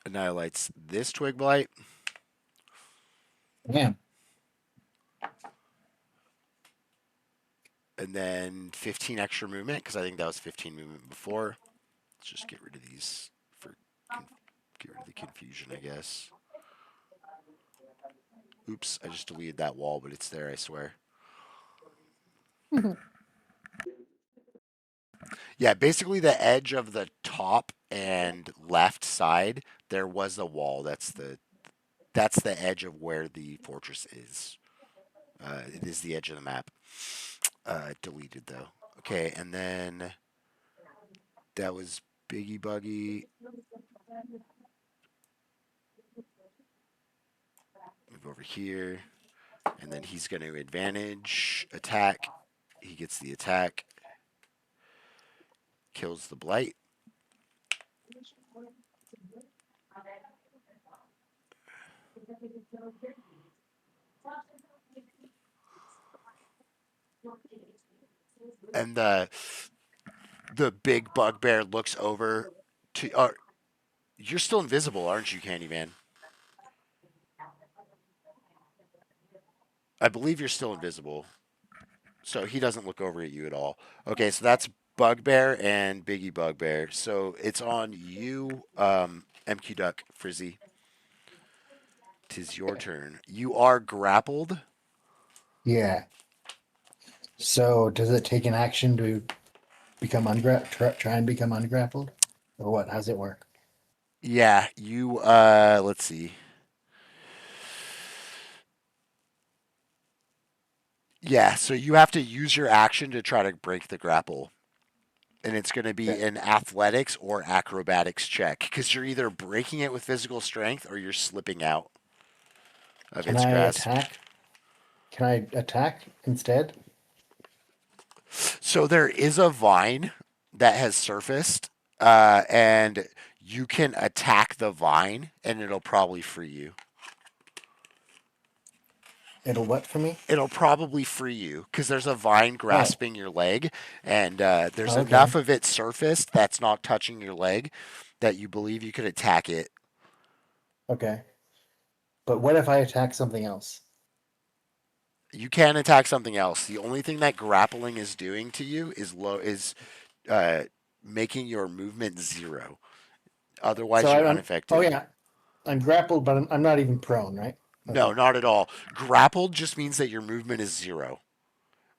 Annihilates this twig blight. Damn. And then 15 extra movement, because I think that was 15 movement before. Let's just get rid of these for get rid of the confusion, I guess. Oops, I just deleted that wall, but it's there, I swear. Yeah, basically the edge of the top and left side, there was a wall. That's the edge of where the fortress is. It is the edge of the map. Deleted though. Okay, and then that was Biggie Buggy. Move over here, and then he's going to advantage attack. He gets the attack. Kills the blight. And the big bugbear looks over to. You're still invisible, aren't you, Candyman? I believe you're still invisible. So he doesn't look over at you at all. Okay, so that's Bugbear and Biggie Bugbear. So it's on you, MQ Duck, Frizzy. 'Tis your turn. You are grappled. Yeah. So does it take an action to become try and become ungrappled? Or what? How's it work? Yeah, you, let's see. Yeah, so you have to use your action to try to break the grapple. And it's going to be Okay. an athletics or acrobatics check because you're either breaking it with physical strength or you're slipping out of Can its I grasp. attack? Can I attack instead? So there is a vine that has surfaced, and you can attack the vine, and it'll probably free you. It'll what for me? It'll probably free you because there's a vine grasping your leg, and there's Okay. enough of it surfaced that's not touching your leg that you believe you could attack it. Okay. But what if I attack something else? You can attack something else. The only thing that grappling is doing to you is making your movement 0. Otherwise, So you're I'm. unaffected. Oh yeah, I'm grappled, but I'm not even prone, right? No, Okay. not at all. Grappled just means that your movement is 0.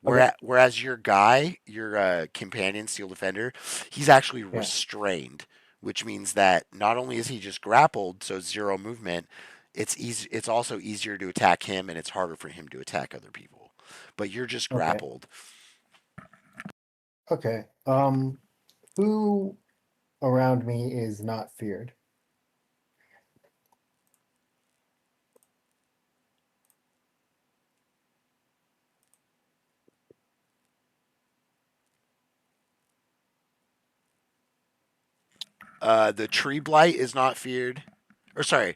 Okay. Whereas your guy, your companion, Steel Defender, he's actually Yeah. restrained, which means that not only is he just grappled, so 0 movement, it's easy. It's also easier to attack him, and it's harder for him to attack other people. But you're just Okay. grappled. Okay. Who around me is not feared? The tree blight is not feared. Or sorry,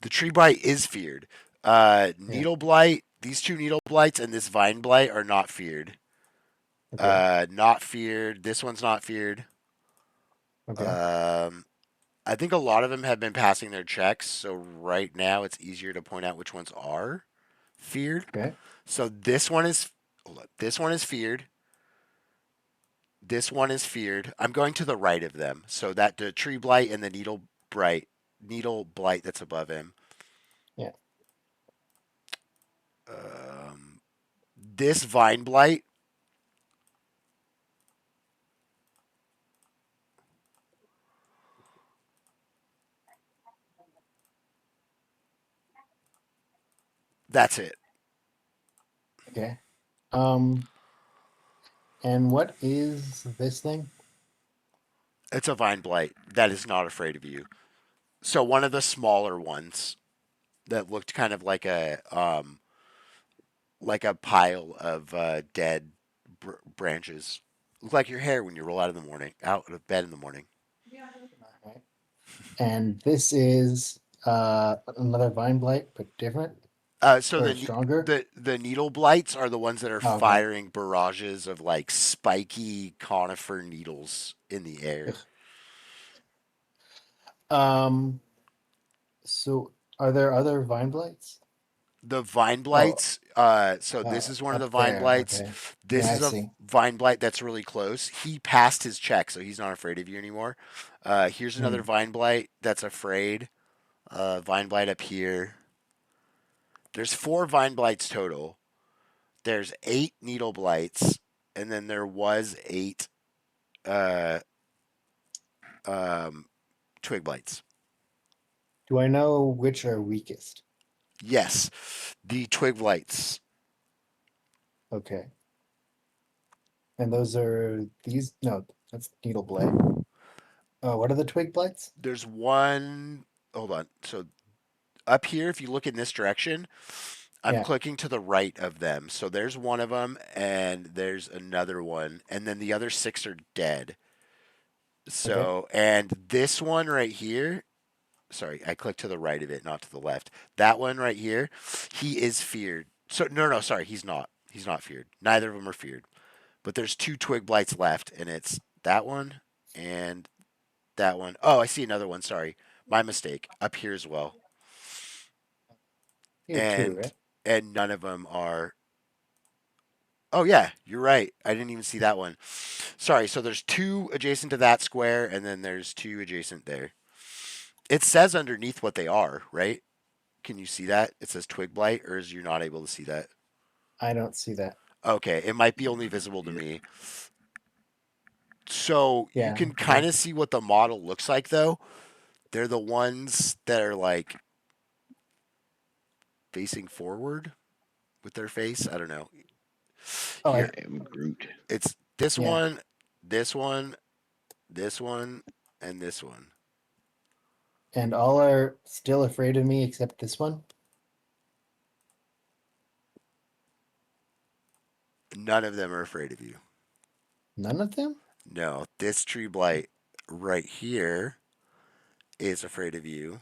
the tree blight is feared. Needle blight, these 2 needle blights and this vine blight are not feared. Okay. Not feared. This one's not feared. Okay. I think a lot of them have been passing their checks, so right now it's easier to point out which ones are feared. Okay. So this one is, hold up, this one is feared. This one is feared. I'm going to the right of them, so that the tree blight and the needle blight that's above him. Yeah. This vine blight. That's it. Okay. And what is this thing? It's a vine blight that is not afraid of you. So one of the smaller ones that looked kind of like a pile of dead branches. Look like your hair when you roll out of bed in the morning. Alright. And this is another vine blight, but different So or stronger. the needle blights are the ones that are Oh, okay. firing barrages of like spiky conifer needles in the air. Ugh. So are there other vine blights? The vine Oh, blights. So this is one of the up vine there. blights. Okay. This Yeah, I is a see. vine blight that's really close. He passed his check, so he's not afraid of you anymore. Here's another Hmm. vine blight that's afraid. Vine blight up here. There's 4 vine blights total. There's 8 needle blights, and then there was 8 uh, um, twig blights. Do I know which are weakest? Yes, the twig blights. Okay. And those are these? No, that's needle blight. Oh, what are the twig blights? There's one. Hold on. So up here, if you look in this direction, I'm Yeah. clicking to the right of them. So there's one of them, and there's another one, and then the other 6 are dead. So, and this one right here, sorry, I clicked to the right of it, not to the left. That one right here, he is feared. So, no, sorry, he's not. He's not feared. Neither of them are feared. But there's 2 twig blights left, and it's that one and that one. Oh, I see another one. Sorry. My mistake. Up here as well. You have two, And right? and none of them are. Oh yeah, you're right. I didn't even see that one. Sorry. So there's 2 adjacent to that square, and then there's 2 adjacent there. It says underneath what they are, right? Can you see that? It says twig blight, or is you not able to see that? I don't see that. Okay, it might be only visible to me. So you Yeah. can kind of see what the model looks like, though. They're the ones that are like facing forward with their face. I don't know. Oh, Here, I am Groot. it's this Yeah. one, this one, this one, and this one. And all are still afraid of me except this one? None of them are afraid of you. None of them? No, this tree blight right here is afraid of you.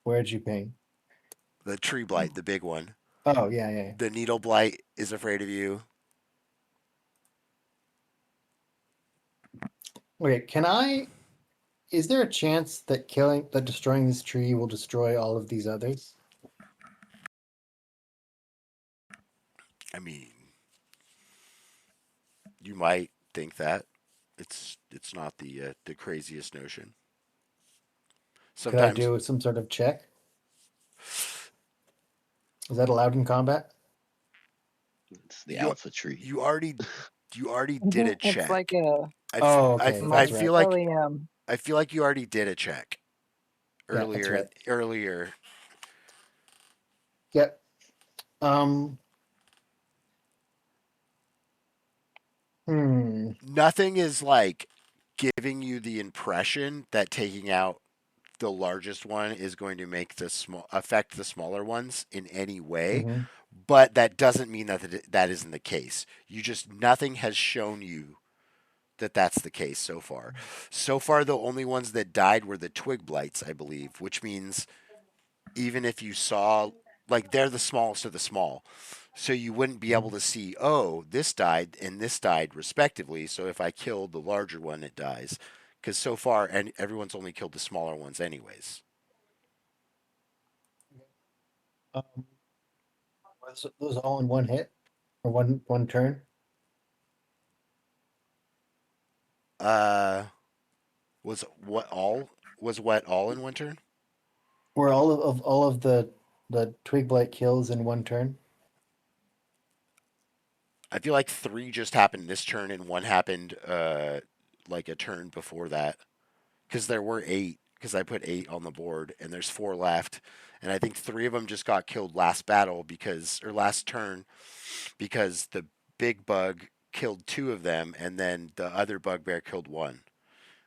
Where'd you ping? The tree blight, the big one. Oh, yeah. The needle blight is afraid of you. Wait, is there a chance that destroying this tree will destroy all of these others? I mean, you might think that it's not the craziest notion. Could I Sometimes do some sort of check? Is that allowed in combat? It's the You- alpha tree. you already did a check. It's like a Oh, okay, I that's feel right. like mausoleum. I feel like you already did a check Yeah, that's earlier. right. Earlier, Yep. Um. nothing is like giving you the impression that taking out the largest one is going to make affect the smaller ones in any way. Mhm. But that doesn't mean that isn't the case. Nothing has shown you that that's the case so far. So far, the only ones that died were the twig blights, I believe, which means even if you saw, like, they're the smallest of the small. So you wouldn't be able to see, oh, this died and this died respectively. So if I killed the larger one, it dies. Because so far, and everyone's only killed the smaller ones, anyways. Was those all in one hit or one turn? Was what all in one turn? Were all of the twig blight kills in one turn? I feel like 3 just happened this turn and 1 happened like a turn before that. Because there were 8. Because I put 8 on the board and there's 4 left, and I think 3 of them just got killed last battle or last turn because the big bug killed 2 of them and then the other bugbear killed 1,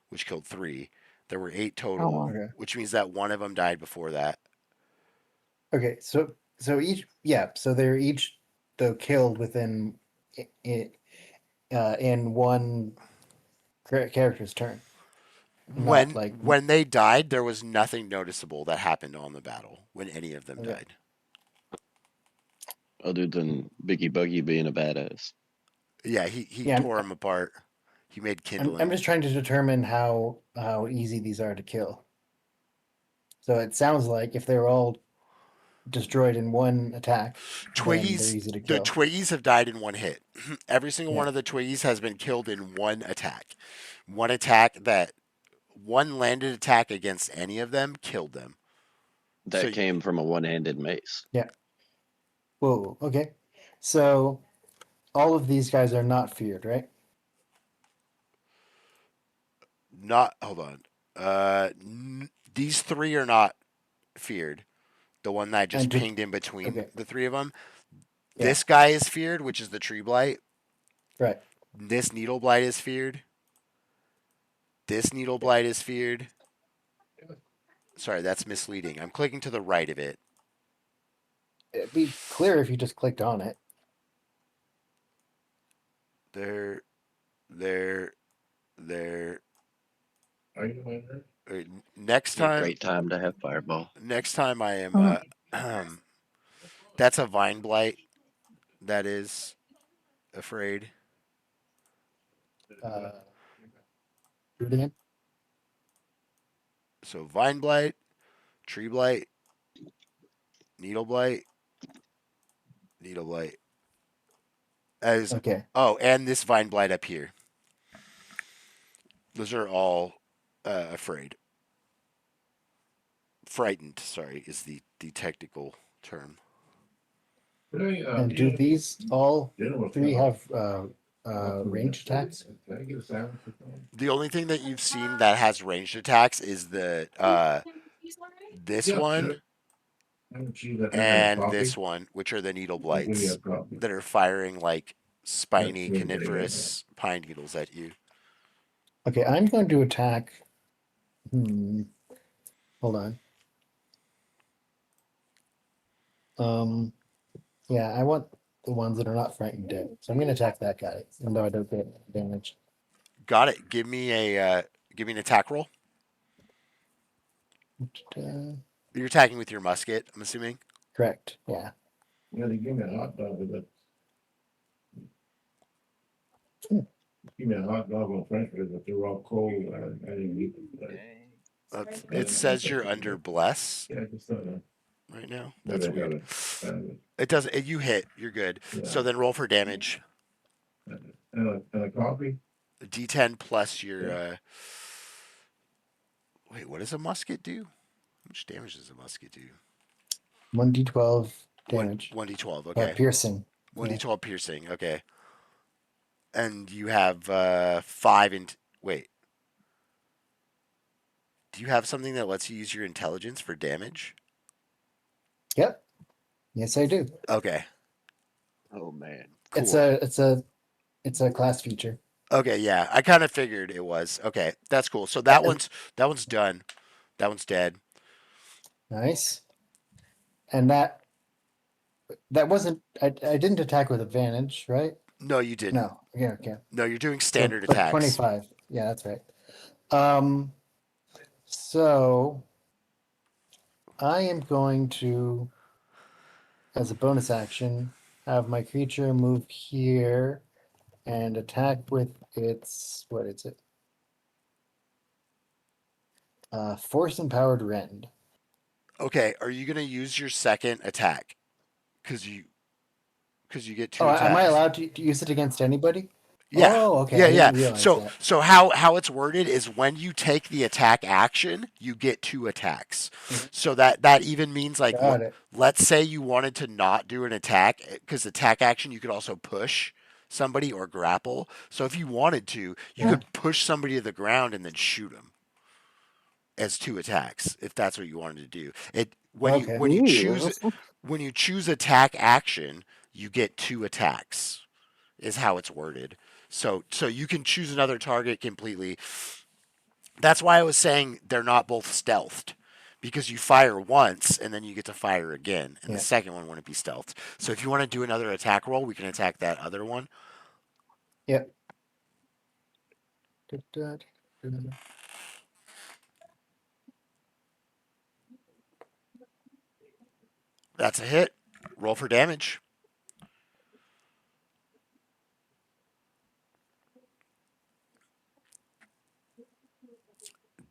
which killed 3. There were 8 total, wow. Okay. which means that 1 of them died before that. Okay, so so they're each though killed within in one character's turn. Not like When they died, there was nothing noticeable that happened on the battle when any of them Okay. died. Other than Biggie Buggy being a badass. Yeah, he Yeah, tore them apart. He made kindling. I'm just trying to determine how easy these are to kill. So it sounds like if they're all destroyed in one attack, then they're Twiggies, easy to the kill. Twiggies have died in one hit. Every single Yeah. one of the Twiggies has been killed in one attack. One landed attack against any of them killed them. That So- came from a one-handed mace. Whoa, okay. So all of these guys are not feared, right? Not hold on. These 3 are not feared. The one that I just And did- pinged in between okay. the 3 of them. Yeah. This guy is feared, which is the tree blight. Right. This needle blight is feared. This needle blight is feared. Sorry, that's misleading. I'm clicking to the right of it. It'd be clear if you just clicked on it. There. Are you in there? Next It's a time, great time to have Fireball. I am. That's a vine blight. That is afraid. Do it again. So vine blight, tree blight, needle blight. As Okay. oh, and this vine blight up here. Those are all afraid. Frightened, sorry, is the technical term. And do these all 3 have range attacks? Can I get a sandwich or something? The only thing that you've seen that has ranged attacks is the this Yeah, one sure. And cheese, I think I have and coffee. this one, which are the needle When you blights have coffee. that are firing like spiny That's really good, coniferous pine needles at you. Okay, I'm going to attack. Hold on. Yeah, I want the ones that are not frightened dead. So I'm going to attack that guy, even though I don't get damage. Got it. Give me an attack roll. You're attacking with your musket, I'm assuming. Correct. Yeah. Yeah, they give me a hot dog with it. Give me a hot dog on French fries, but they're all cold. I didn't eat them. It says you're under bless Yeah, just thought right now. Maybe That's I got weird. it. It doesn't. You hit. You're good. Yeah. So then roll for damage. And a coffee? D10 plus your. Wait, what does a musket do? How much damage does a musket do? 1d12 damage. 1d12. Okay. Piercing. 1d12 piercing. Okay. And you have 5 in. Wait. Do you have something that lets you use your intelligence for damage? Yep. Yes, I do. Okay. Oh man. Cool. It's a class feature. Okay, yeah. I kind of figured it was. Okay, that's cool. So that one's done. That one's dead. Nice. And that wasn't. I didn't attack with advantage, right? No, you didn't. No. Yeah. Okay. No, you're doing So, standard but attacks. 25. Yeah, that's right. So I am going to, as a bonus action, have my creature move here and attack with its what is it? Force empowered rend. Okay, are you gonna use your second attack? Because you get 2 Oh, attacks. am I allowed to use it against anybody? Yeah. Oh, okay. Yeah, I yeah. didn't realize So that. so how it's worded is when you take the attack action, you get 2 attacks. Mhm. So that even means like Got it. let's say you wanted to not do an attack because attack action you could also push somebody or grapple. So if you wanted to, you Yeah. could push somebody to the ground and then shoot them as 2 attacks if that's what you wanted to do. It Okay. when you choose attack action, you get 2 attacks is how it's worded. So you can choose another target completely. That's why I was saying they're not both stealthed. Because you fire once and then you get to fire again, and Yeah. the second one wouldn't be stealthed. So if you want to do another attack roll, we can attack that other one. Yep. That's a hit. Roll for damage.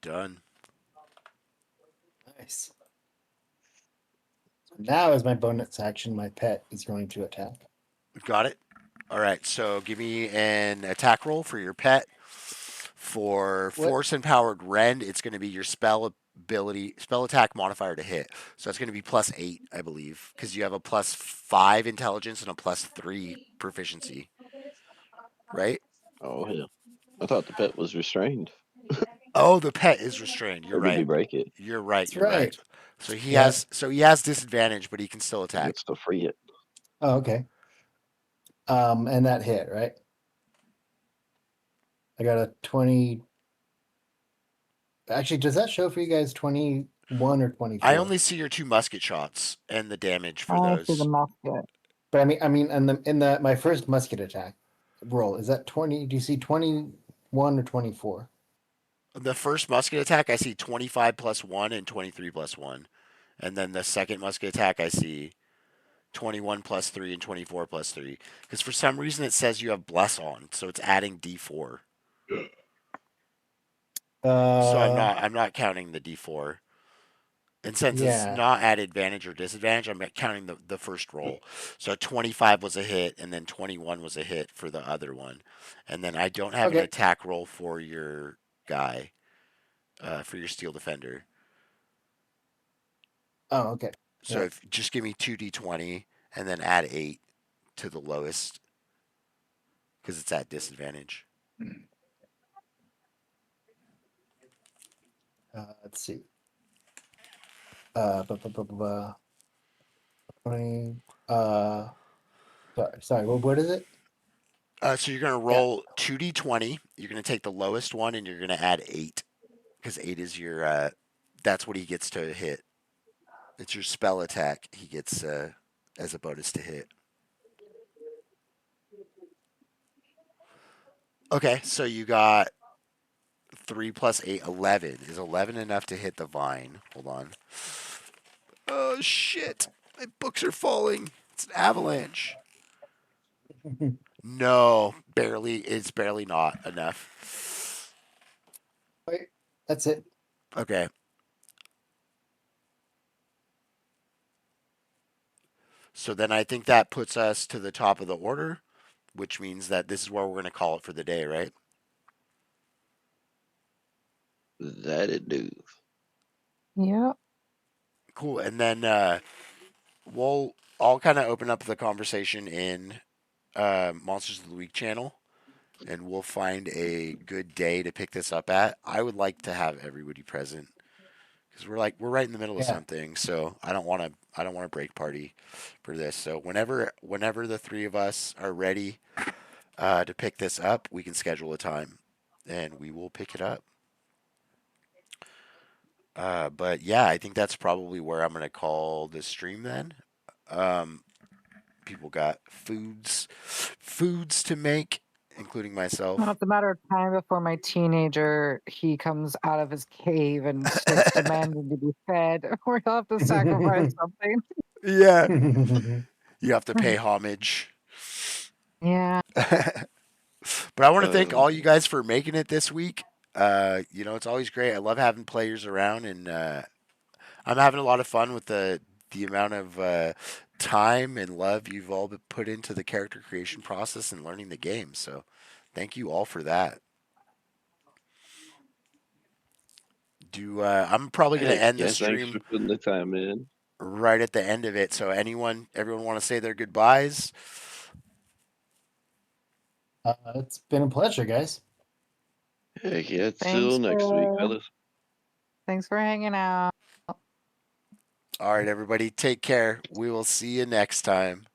Done. Nice. So now, as my bonus action, my pet is going to attack. Got it. All right. So give me an attack roll for your pet. For What? force empowered rend, it's going to be your spell attack modifier to hit. So that's going to be +8, I believe, because you have a +5 intelligence and a +3 proficiency. Right? Oh hell! I thought the pet was restrained. Oh, the pet is restrained. You're Or did he right. break it? You're right. That's You're right. right. So he Yeah. has disadvantage, but he can still He attack. gets to free it. Oh, okay. And that hit, right? I got a 20. Actually, does that show for you guys 21 or 24? I only see your 2 musket shots and the damage for I see the those. musket. But I mean, in the my first musket attack roll, is that 20? Do you see 21 or 24? The first musket attack, I see 25 +1 and 23 +1. And then the second musket attack, I see 21 +3 and 24 +3. Because for some reason it says you have bless on, so it's adding D4. So I'm not counting the D4. And since it's Yeah. not at advantage or disadvantage, I'm counting the first roll. So 25 was a hit, and then 21 was a hit for the other one. And then I don't have an Okay. attack roll for your guy, for your steel defender. Oh, okay. So Yeah. if just give me 2d20 and then add 8 to the lowest because it's at disadvantage. Let's see. 20. Sorry. What is it? So you're gonna roll 2d20. You're gonna take the lowest one and you're gonna add 8 because 8 is your. That's what he gets to hit. It's your spell attack. He gets as a bonus to hit. Okay, so you got 3 + 8, 11. Is 11 enough to hit the vine? Hold on. Oh shit! My books are falling. It's an avalanche. No, barely. It's barely not enough. Wait, that's it. Okay. So then I think that puts us to the top of the order, which means that this is where we're going to call it for the day, right? That it do. Yep. Cool. And then I'll kind of open up the conversation in Monsters of the Week channel, and we'll find a good day to pick this up at. I would like to have everybody present because we're right in the middle of Yeah. something, so I don't want to break party for this. So whenever the 3 of us are ready to pick this up, we can schedule a time, and we will pick it up. But yeah, I think that's probably where I'm gonna call this stream then. People got foods to make, including myself. Well, it's a matter of time before my teenager he comes out of his cave and starts demanding to be fed. We'll have to sacrifice something. Yeah, you have to pay homage. Yeah. But I want to thank all you guys for making it this week. It's always great. I love having players around, and I'm having a lot of fun with the amount of time and love you've all put into the character creation process and learning the game. So Thank you all for that. I'm probably going to Heck end the yeah, thanks for stream putting the time in. right at the end of it. So everyone want to say their goodbyes? It's been a pleasure, guys. Heck yeah, Thanks till next week, for fellas. thanks for hanging out. All right, everybody, take care. We will see you next time.